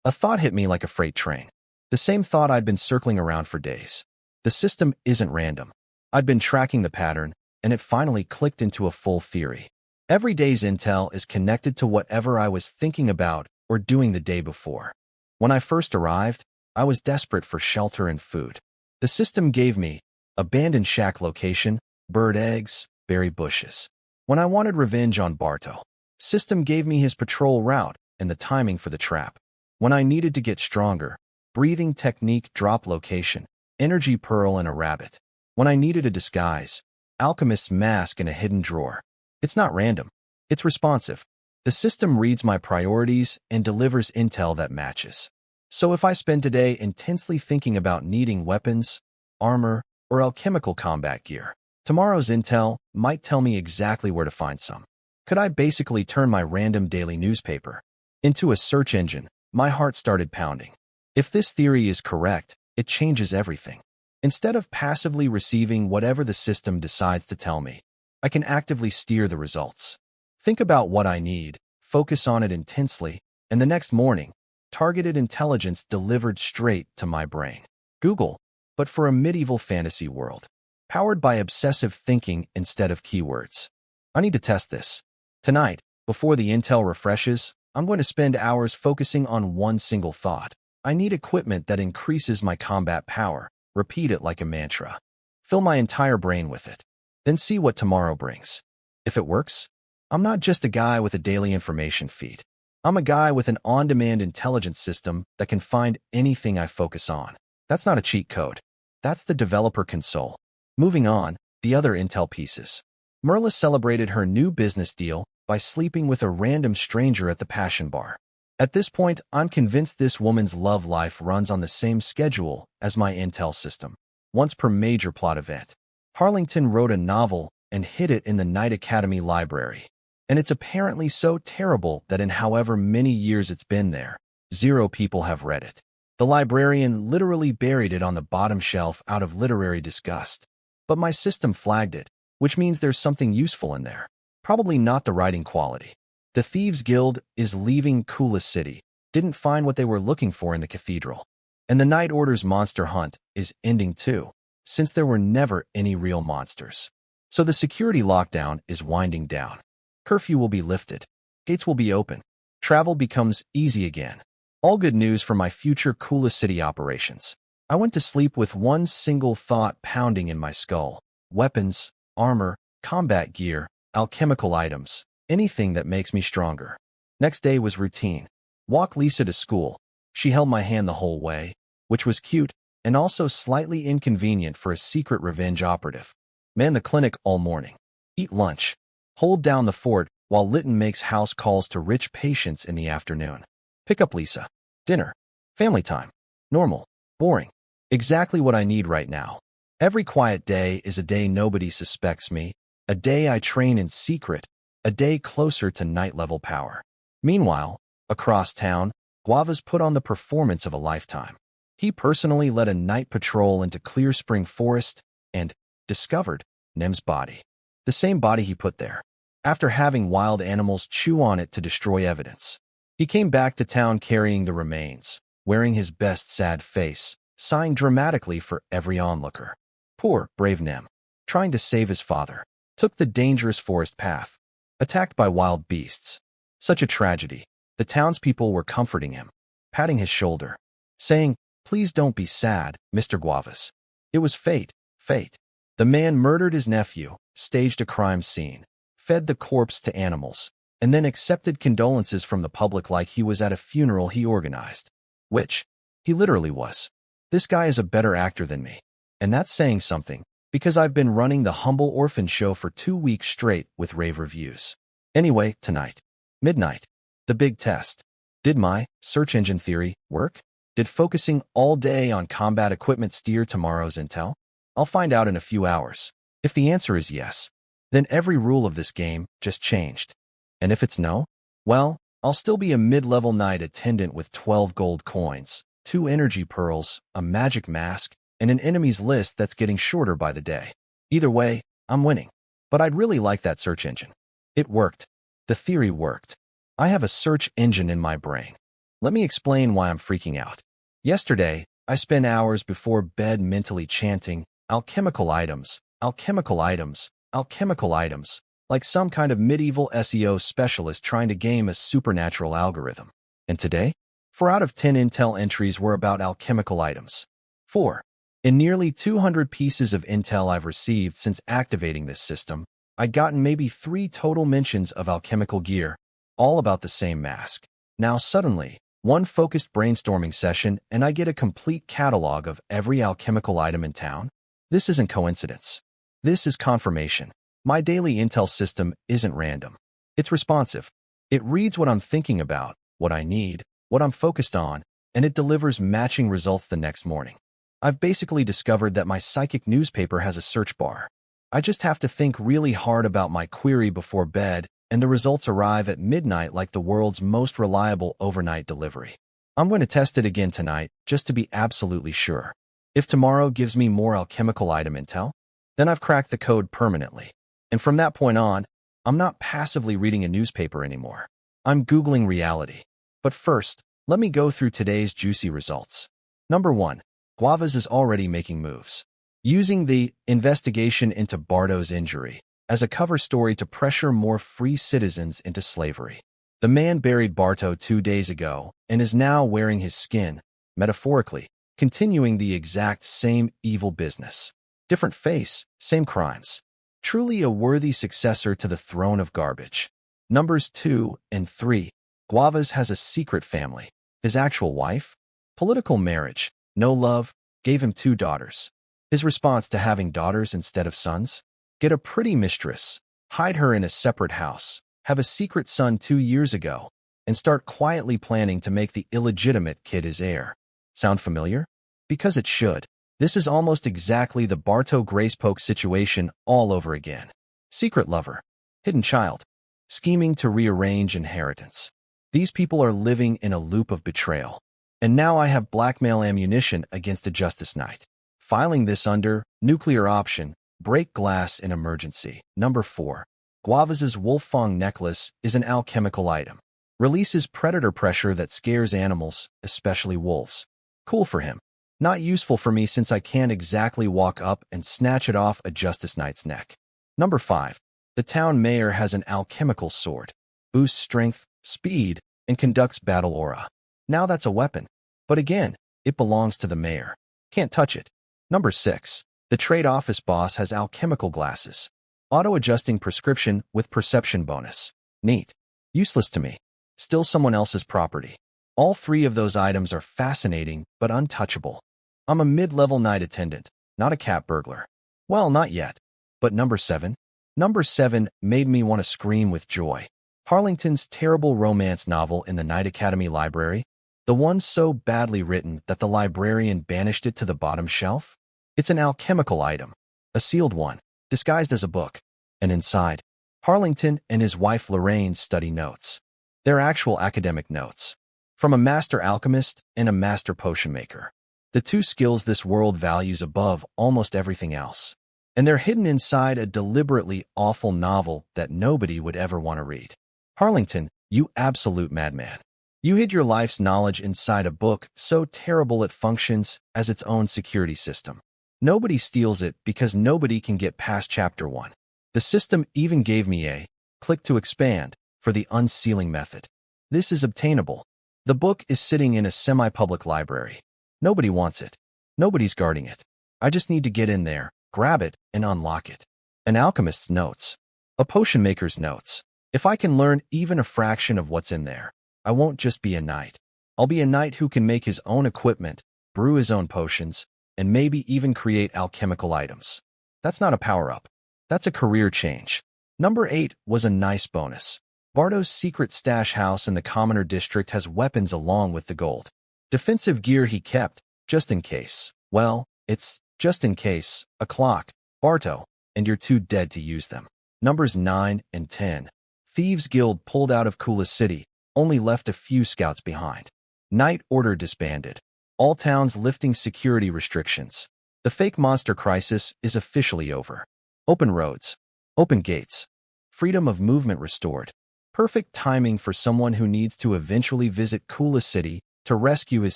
A thought hit me like a freight train. The same thought I'd been circling around for days. The system isn't random. I'd been tracking the pattern, and it finally clicked into a full theory. Every day's intel is connected to whatever I was thinking about or doing the day before. When I first arrived, I was desperate for shelter and food. The system gave me abandoned shack location, bird eggs, berry bushes. When I wanted revenge on Barto, system gave me his patrol route and the timing for the trap. When I needed to get stronger, breathing technique, drop location, energy pearl and a rabbit. When I needed a disguise, alchemist's mask and a hidden drawer. It's not random. It's responsive. The system reads my priorities and delivers intel that matches. So if I spend today intensely thinking about needing weapons, armor, or alchemical combat gear, tomorrow's intel might tell me exactly where to find some. Could I basically turn my random daily newspaper into a search engine? My heart started pounding. If this theory is correct, it changes everything. Instead of passively receiving whatever the system decides to tell me, I can actively steer the results. Think about what I need, focus on it intensely, and the next morning, targeted intelligence delivered straight to my brain. Google, but for a medieval fantasy world, powered by obsessive thinking instead of keywords. I need to test this. Tonight, before the intel refreshes, I'm going to spend hours focusing on one single thought. I need equipment that increases my combat power. Repeat it like a mantra. Fill my entire brain with it. Then see what tomorrow brings. If it works, I'm not just a guy with a daily information feed. I'm a guy with an on-demand intelligence system that can find anything I focus on. That's not a cheat code. That's the developer console. Moving on, the other intel pieces. Merla celebrated her new business deal by sleeping with a random stranger at the Passion Bar. At this point, I'm convinced this woman's love life runs on the same schedule as my intel system. Once per major plot event, Harlington wrote a novel and hid it in the Night Academy library. And it's apparently so terrible that in however many years it's been there, 0 people have read it. The librarian literally buried it on the bottom shelf out of literary disgust. But my system flagged it, which means there's something useful in there. Probably not the writing quality. The Thieves Guild is leaving Coolest City, didn't find what they were looking for in the cathedral. And the Night Order's monster hunt is ending too, since there were never any real monsters. So the security lockdown is winding down. Curfew will be lifted. Gates will be open. Travel becomes easy again. All good news for my future Coolest City operations. I went to sleep with one single thought pounding in my skull. Weapons, armor, combat gear, alchemical items, anything that makes me stronger. Next day was routine. Walk Lisa to school. She held my hand the whole way, which was cute and also slightly inconvenient for a secret revenge operative. Man the clinic all morning. Eat lunch. Hold down the fort while Litton makes house calls to rich patients in the afternoon. Pick up Lisa. Dinner. Family time. Normal. Boring. Exactly what I need right now. Every quiet day is a day nobody suspects me, a day I train in secret, a day closer to night-level power. Meanwhile, across town, Guava's put on the performance of a lifetime. He personally led a night patrol into Clear Spring Forest and discovered Nem's body. The same body he put there, after having wild animals chew on it to destroy evidence. He came back to town carrying the remains, wearing his best sad face, sighing dramatically for every onlooker. Poor, brave Nem, trying to save his father, took the dangerous forest path, attacked by wild beasts. Such a tragedy. The townspeople were comforting him, patting his shoulder, saying, "Please don't be sad, Mr. Guavas. It was fate, fate." The man murdered his nephew, staged a crime scene, fed the corpse to animals, and then accepted condolences from the public like he was at a funeral he organized. Which, he literally was. This guy is a better actor than me. And that's saying something, because I've been running the humble orphan show for 2 weeks straight with rave reviews. Anyway, tonight. Midnight. The big test. Did my search engine theory work? Did focusing all day on combat equipment steer tomorrow's intel? I'll find out in a few hours. If the answer is yes, then every rule of this game just changed. And if it's no, well, I'll still be a mid-level night attendant with 12 gold coins, 2 energy pearls, a magic mask, and an enemies list that's getting shorter by the day. Either way, I'm winning. But I'd really like that search engine. It worked. The theory worked. I have a search engine in my brain. Let me explain why I'm freaking out. Yesterday, I spent hours before bed mentally chanting, alchemical items, alchemical items, alchemical items, like some kind of medieval SEO specialist trying to game a supernatural algorithm. And today, 4 out of 10 intel entries were about alchemical items. 4. In nearly 200 pieces of intel I've received since activating this system, I'd gotten maybe 3 total mentions of alchemical gear, all about the same mask. Now suddenly, one focused brainstorming session and I get a complete catalog of every alchemical item in town? This isn't coincidence. This is confirmation. My daily intel system isn't random. It's responsive. It reads what I'm thinking about, what I need, what I'm focused on, and it delivers matching results the next morning. I've basically discovered that my psychic newspaper has a search bar. I just have to think really hard about my query before bed, and the results arrive at midnight like the world's most reliable overnight delivery. I'm going to test it again tonight, just to be absolutely sure. If tomorrow gives me more alchemical item intel, then I've cracked the code permanently. And from that point on, I'm not passively reading a newspaper anymore. I'm Googling reality. But first, let me go through today's juicy results. Number 1. Guavas is already making moves. Using the investigation into Bardo's injury as a cover story to pressure more free citizens into slavery. The man buried Barto 2 days ago and is now wearing his skin, metaphorically, continuing the exact same evil business. Different face, same crimes. Truly a worthy successor to the throne of garbage. Numbers 2 and 3. Guavas has a secret family. His actual wife? Political marriage. No love. Gave him 2 daughters. His response to having daughters instead of sons? Get a pretty mistress, hide her in a separate house, have a secret son 2 years ago, and start quietly planning to make the illegitimate kid his heir. Sound familiar? Because it should. This is almost exactly the Barto Gracepoke situation all over again. Secret lover, hidden child, scheming to rearrange inheritance. These people are living in a loop of betrayal. And now I have blackmail ammunition against a Justice Knight. Filing this under nuclear option, break glass in emergency. Number 4. Guavaz's Wolffang necklace is an alchemical item. Releases predator pressure that scares animals, especially wolves. Cool for him. Not useful for me since I can't exactly walk up and snatch it off a Justice Knight's neck. Number 5. The town mayor has an alchemical sword. Boosts strength, speed, and conducts battle aura. Now that's a weapon. But again, it belongs to the mayor. Can't touch it. Number 6. The trade office boss has alchemical glasses. Auto-adjusting prescription with perception bonus. Neat. Useless to me. Still someone else's property. All 3 of those items are fascinating but untouchable. I'm a mid-level night attendant, not a cat burglar. Well, not yet. But number 7? Number 7 made me want to scream with joy. Harlington's terrible romance novel in the Night Academy library. The one so badly written that the librarian banished it to the bottom shelf? It's an alchemical item. A sealed one, disguised as a book. And inside, Harlington and his wife Lorraine study notes. They're actual academic notes. From a master alchemist and a master potion maker. The 2 skills this world values above almost everything else. And they're hidden inside a deliberately awful novel that nobody would ever want to read. Harlington, you absolute madman. You hid your life's knowledge inside a book so terrible it functions as its own security system. Nobody steals it because nobody can get past chapter 1. The system even gave me a click to expand for the unsealing method. This is obtainable. The book is sitting in a semi-public library. Nobody wants it. Nobody's guarding it. I just need to get in there, grab it, and unlock it. An alchemist's notes. A potion maker's notes. If I can learn even a fraction of what's in there, I won't just be a knight. I'll be a knight who can make his own equipment, brew his own potions, and maybe even create alchemical items. That's not a power-up. That's a career change. Number 8 was a nice bonus. Barto's secret stash house in the Commoner District has weapons along with the gold. Defensive gear he kept, just in case. Well, it's just in case, a clock, Barto, and you're too dead to use them. Numbers 9 and 10. Thieves Guild pulled out of Kula City, only left a few scouts behind. Night Order disbanded. All towns lifting security restrictions. The fake monster crisis is officially over. Open roads. Open gates. Freedom of movement restored. Perfect timing for someone who needs to eventually visit Kula City to rescue his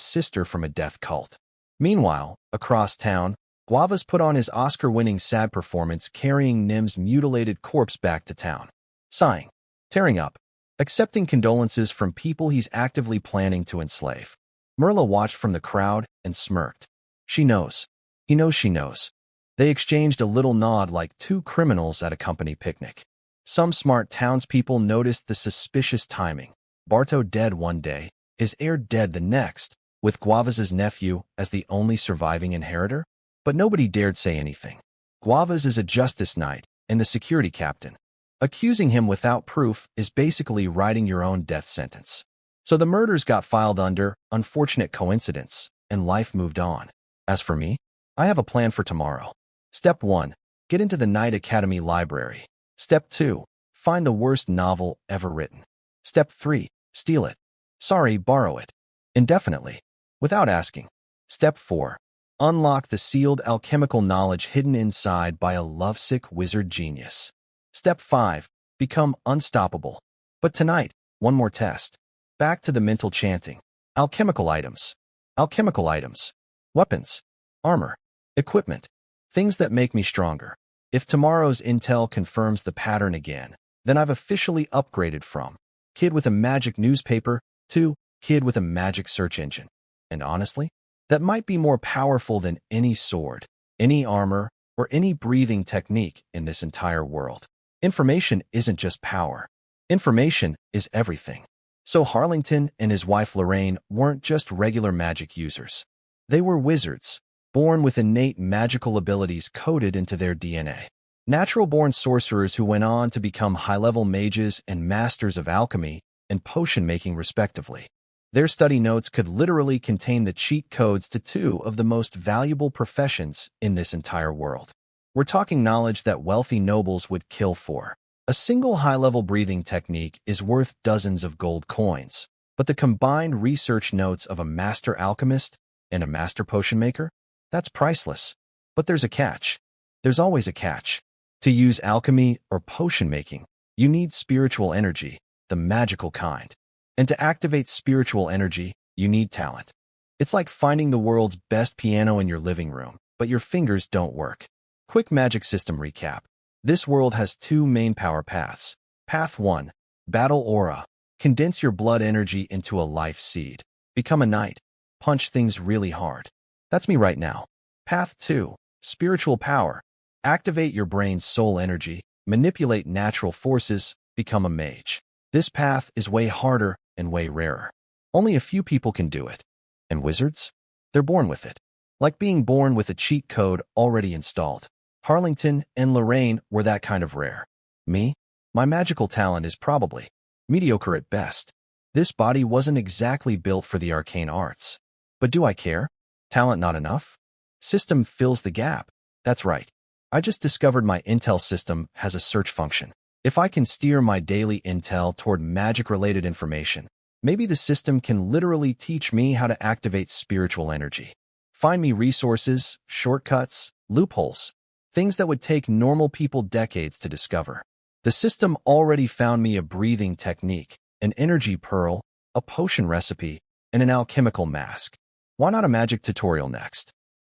sister from a death cult. Meanwhile, across town, Guavas put on his Oscar-winning sad performance carrying Nim's mutilated corpse back to town. Sighing. Tearing up. Accepting condolences from people he's actively planning to enslave. Merla watched from the crowd and smirked. She knows. He knows she knows. They exchanged a little nod like 2 criminals at a company picnic. Some smart townspeople noticed the suspicious timing. Barto dead one day, his heir dead the next, with Guavas' nephew as the only surviving inheritor? But nobody dared say anything. Guavas is a justice knight and the security captain. Accusing him without proof is basically writing your own death sentence. So the murders got filed under unfortunate coincidence, and life moved on. As for me, I have a plan for tomorrow. Step 1. Get into the Night Academy library. Step 2. Find the worst novel ever written. Step 3. Steal it. Sorry, borrow it. Indefinitely. Without asking. Step 4. Unlock the sealed alchemical knowledge hidden inside by a lovesick wizard genius. Step 5. Become unstoppable. But tonight, one more test. Back to the mental chanting. Alchemical items. Alchemical items. Weapons. Armor. Equipment. Things that make me stronger. If tomorrow's intel confirms the pattern again, then I've officially upgraded from kid with a magic newspaper to kid with a magic search engine. And honestly, that might be more powerful than any sword, any armor, or any breathing technique in this entire world. Information isn't just power. Information is everything. So Harlington and his wife Lorraine weren't just regular magic users. They were wizards. born with innate magical abilities coded into their DNA. Natural-born sorcerers who went on to become high-level mages and masters of alchemy and potion-making respectively. Their study notes could literally contain the cheat codes to two of the most valuable professions in this entire world. We're talking knowledge that wealthy nobles would kill for. A single high-level breathing technique is worth dozens of gold coins, but the combined research notes of a master alchemist and a master potion maker? That's priceless. But there's a catch. There's always a catch. To use alchemy or potion making, you need spiritual energy, the magical kind. And to activate spiritual energy, you need talent. It's like finding the world's best piano in your living room, but your fingers don't work. Quick magic system recap. This world has two main power paths. Path 1, Battle Aura. Condense your blood energy into a life seed. Become a knight. Punch things really hard. That's me right now. Path 2, Spiritual Power. Activate your brain's soul energy, manipulate natural forces, become a mage. This path is way harder and way rarer. Only a few people can do it. And wizards? They're born with it. Like being born with a cheat code already installed. Harlington and Lorraine were that kind of rare. Me? My magical talent is probably mediocre at best. This body wasn't exactly built for the arcane arts. But do I care? Talent not enough? System fills the gap. That's right. I just discovered my Intel system has a search function. If I can steer my daily intel toward magic-related information, maybe the system can literally teach me how to activate spiritual energy. Find me resources, shortcuts, loopholes, things that would take normal people decades to discover. The system already found me a breathing technique, an energy pearl, a potion recipe, and an alchemical mask. Why not a magic tutorial next?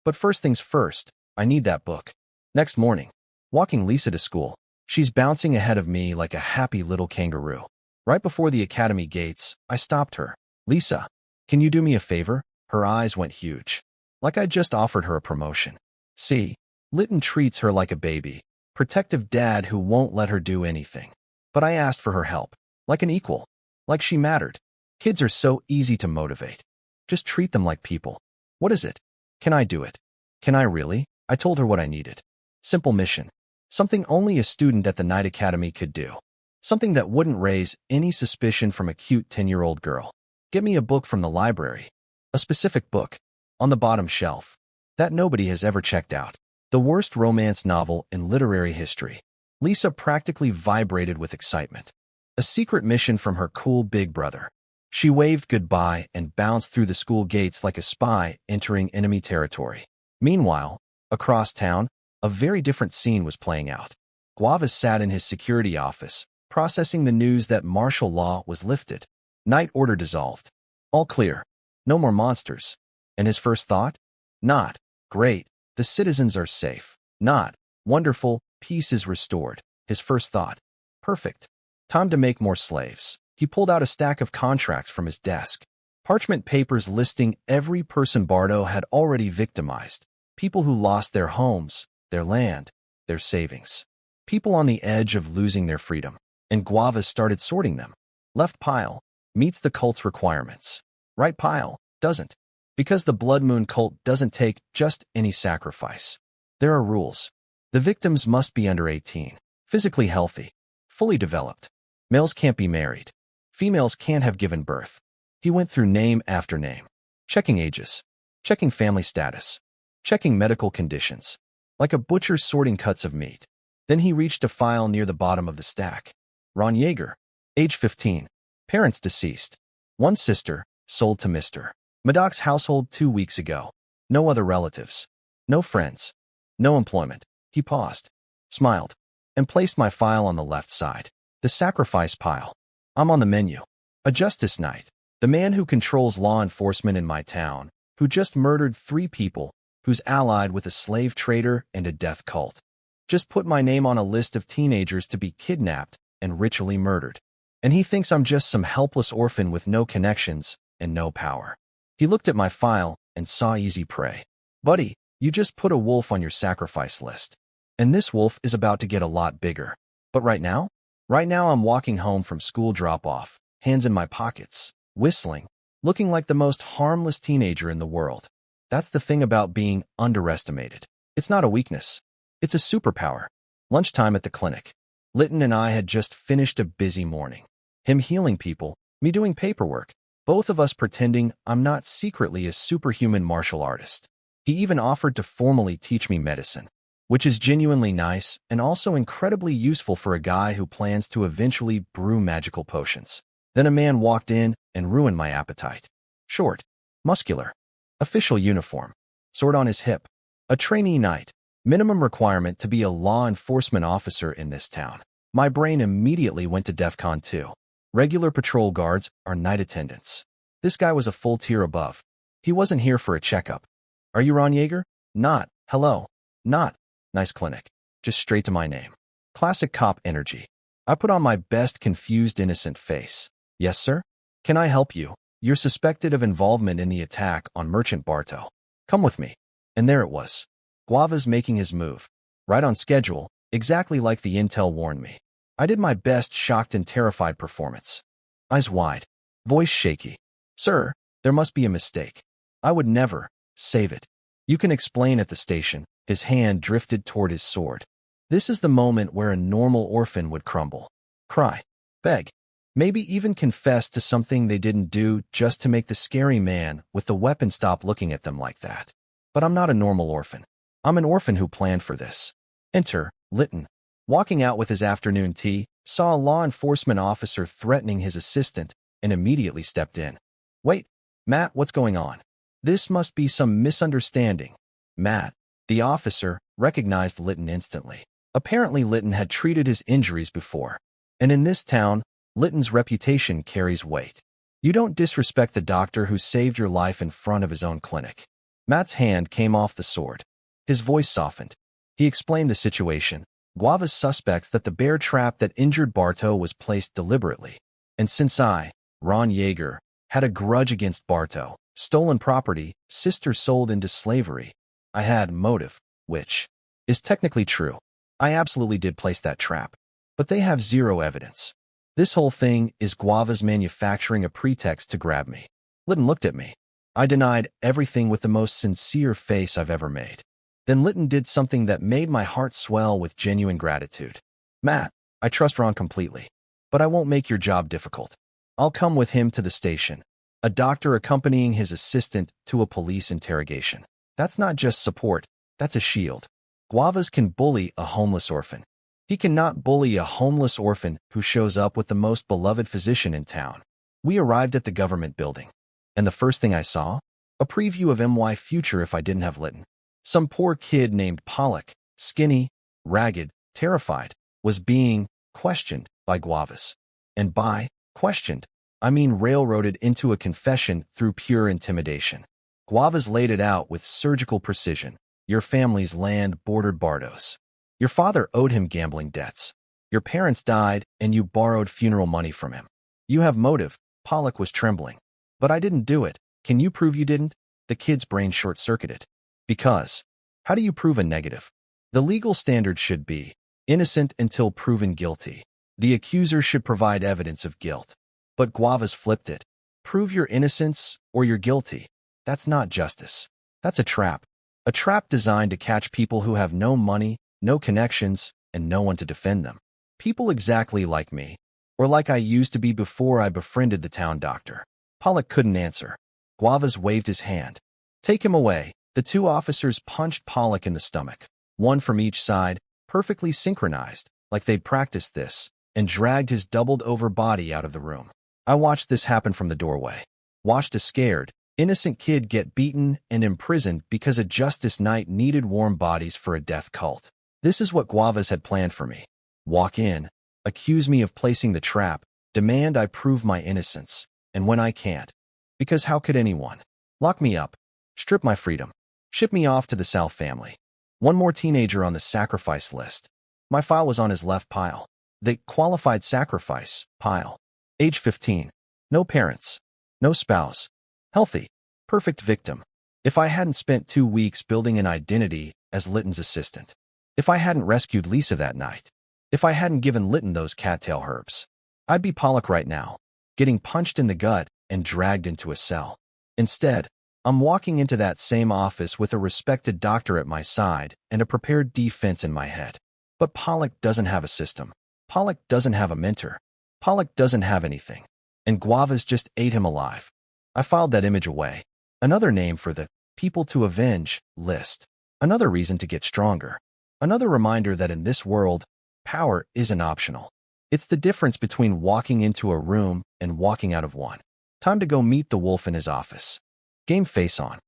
But first things first, I need that book. Next morning, walking Lisa to school, she's bouncing ahead of me like a happy little kangaroo. Right before the academy gates, I stopped her. Lisa, can you do me a favor? Her eyes went huge. Like I just offered her a promotion. See, Lytton treats her like a baby, protective dad who won't let her do anything. But I asked for her help, like an equal, like she mattered. Kids are so easy to motivate. Just treat them like people. What is it? Can I do it? Can I really? I told her what I needed. Simple mission. Something only a student at the night academy could do. Something that wouldn't raise any suspicion from a cute 10-year-old girl. Get me a book from the library. A specific book. On the bottom shelf. That nobody has ever checked out. The worst romance novel in literary history. Lisa practically vibrated with excitement. A secret mission from her cool big brother. She waved goodbye and bounced through the school gates like a spy entering enemy territory. Meanwhile, across town, a very different scene was playing out. Guava sat in his security office, processing the news that martial law was lifted. Night order dissolved. All clear. No more monsters. And his first thought? Not, great, the citizens are safe. Not, wonderful, peace is restored. His first thought. Perfect. Time to make more slaves. He pulled out a stack of contracts from his desk. Parchment papers listing every person Bardo had already victimized. People who lost their homes, their land, their savings. People on the edge of losing their freedom. And Guava started sorting them. Left pile meets the cult's requirements. Right pile doesn't. Because the Blood Moon cult doesn't take just any sacrifice. There are rules. The victims must be under 18, physically healthy, fully developed. Males can't be married. Females can't have given birth. He went through name after name. Checking ages. Checking family status. Checking medical conditions. Like a butcher sorting cuts of meat. Then he reached a file near the bottom of the stack. Ron Yeager, age 15. Parents deceased. One sister, sold to Mr. Madoc's household 2 weeks ago. No other relatives. No friends. No employment. He paused, smiled, and placed my file on the left side. The sacrifice pile. I'm on the menu. A justice knight. The man who controls law enforcement in my town, who just murdered 3 people, who's allied with a slave trader and a death cult. Just put my name on a list of teenagers to be kidnapped and ritually murdered. And he thinks I'm just some helpless orphan with no connections and no power. He looked at my file and saw easy prey. Buddy, you just put a wolf on your sacrifice list. And this wolf is about to get a lot bigger. But right now? Right now I'm walking home from school drop-off, hands in my pockets, whistling, looking like the most harmless teenager in the world. That's the thing about being underestimated. It's not a weakness. It's a superpower. Lunchtime at the clinic. Litton and I had just finished a busy morning. Him healing people, me doing paperwork, both of us pretending I'm not secretly a superhuman martial artist. He even offered to formally teach me medicine, which is genuinely nice and also incredibly useful for a guy who plans to eventually brew magical potions. Then a man walked in and ruined my appetite. Short, muscular, official uniform, sword on his hip, a trainee knight, minimum requirement to be a law enforcement officer in this town. My brain immediately went to DEFCON 2. Regular patrol guards are night attendants. This guy was a full tier above. He wasn't here for a checkup. Are you Ron Yeager? Not. Hello. Not. Nice clinic. Just straight to my name. Classic cop energy. I put on my best confused innocent face. Yes, sir? Can I help you? You're suspected of involvement in the attack on Merchant Bartow. Come with me. And there it was. Guava's making his move. Right on schedule, exactly like the intel warned me. I did my best shocked and terrified performance. Eyes wide. Voice shaky. Sir, there must be a mistake. I would never save it. You can explain at the station. His hand drifted toward his sword. This is the moment where a normal orphan would crumble. Cry. Beg. Maybe even confess to something they didn't do just to make the scary man with the weapon stop looking at them like that. But I'm not a normal orphan. I'm an orphan who planned for this. Enter Litton. Walking out with his afternoon tea, saw a law enforcement officer threatening his assistant and immediately stepped in. Wait, Matt, what's going on? This must be some misunderstanding. Matt, the officer, recognized Litton instantly. Apparently Litton had treated his injuries before. And in this town, Litton's reputation carries weight. You don't disrespect the doctor who saved your life in front of his own clinic. Matt's hand came off the sword. His voice softened. He explained the situation. Guava's suspects that the bear trap that injured Bartow was placed deliberately. And since I, Ron Yeager, had a grudge against Bartow, stolen property, sister sold into slavery, I had motive, which is technically true. I absolutely did place that trap. But they have zero evidence. This whole thing is Guava's manufacturing a pretext to grab me. Litton looked at me. I denied everything with the most sincere face I've ever made. Then Litton did something that made my heart swell with genuine gratitude. Matt, I trust Ron completely. But I won't make your job difficult. I'll come with him to the station. A doctor accompanying his assistant to a police interrogation. That's not just support, that's a shield. Guavas can bully a homeless orphan. He cannot bully a homeless orphan who shows up with the most beloved physician in town. We arrived at the government building. And the first thing I saw? A preview of MY future if I didn't have Litton. Some poor kid named Pollock, skinny, ragged, terrified, was being questioned by Guavas. And by questioned, I mean railroaded into a confession through pure intimidation. Guavas laid it out with surgical precision. Your family's land bordered Bartow's. Your father owed him gambling debts. Your parents died and you borrowed funeral money from him. You have motive. Pollock was trembling. But I didn't do it. Can you prove you didn't? The kid's brain short-circuited. Because, how do you prove a negative? The legal standard should be innocent until proven guilty. The accuser should provide evidence of guilt. But Guavas flipped it. Prove your innocence or you're guilty. That's not justice. That's a trap. A trap designed to catch people who have no money, no connections, and no one to defend them. People exactly like me, or like I used to be before I befriended the town doctor. Pollock couldn't answer. Guavas waved his hand. Take him away. The two officers punched Pollock in the stomach, one from each side, perfectly synchronized, like they'd practiced this, and dragged his doubled-over body out of the room. I watched this happen from the doorway. Watched a scared, innocent kid get beaten and imprisoned because a justice knight needed warm bodies for a death cult. This is what Guavas had planned for me. Walk in, accuse me of placing the trap, demand I prove my innocence, and when I can't, because how could anyone? Lock me up, strip my freedom, ship me off to the South family. One more teenager on the sacrifice list. My file was on his left pile. The qualified sacrifice pile. Age 15. No parents. No spouse. Healthy. Perfect victim. If I hadn't spent 2 weeks building an identity as Litton's assistant. If I hadn't rescued Lisa that night. If I hadn't given Litton those cattail herbs. I'd be Pollock right now, getting punched in the gut and dragged into a cell. Instead, I'm walking into that same office with a respected doctor at my side and a prepared defense in my head. But Pollock doesn't have a system. Pollock doesn't have a mentor. Pollock doesn't have anything. And Guavas just ate him alive. I filed that image away. Another name for the people to avenge list. Another reason to get stronger. Another reminder that in this world, power isn't optional. It's the difference between walking into a room and walking out of one. Time to go meet the wolf in his office. Game face on.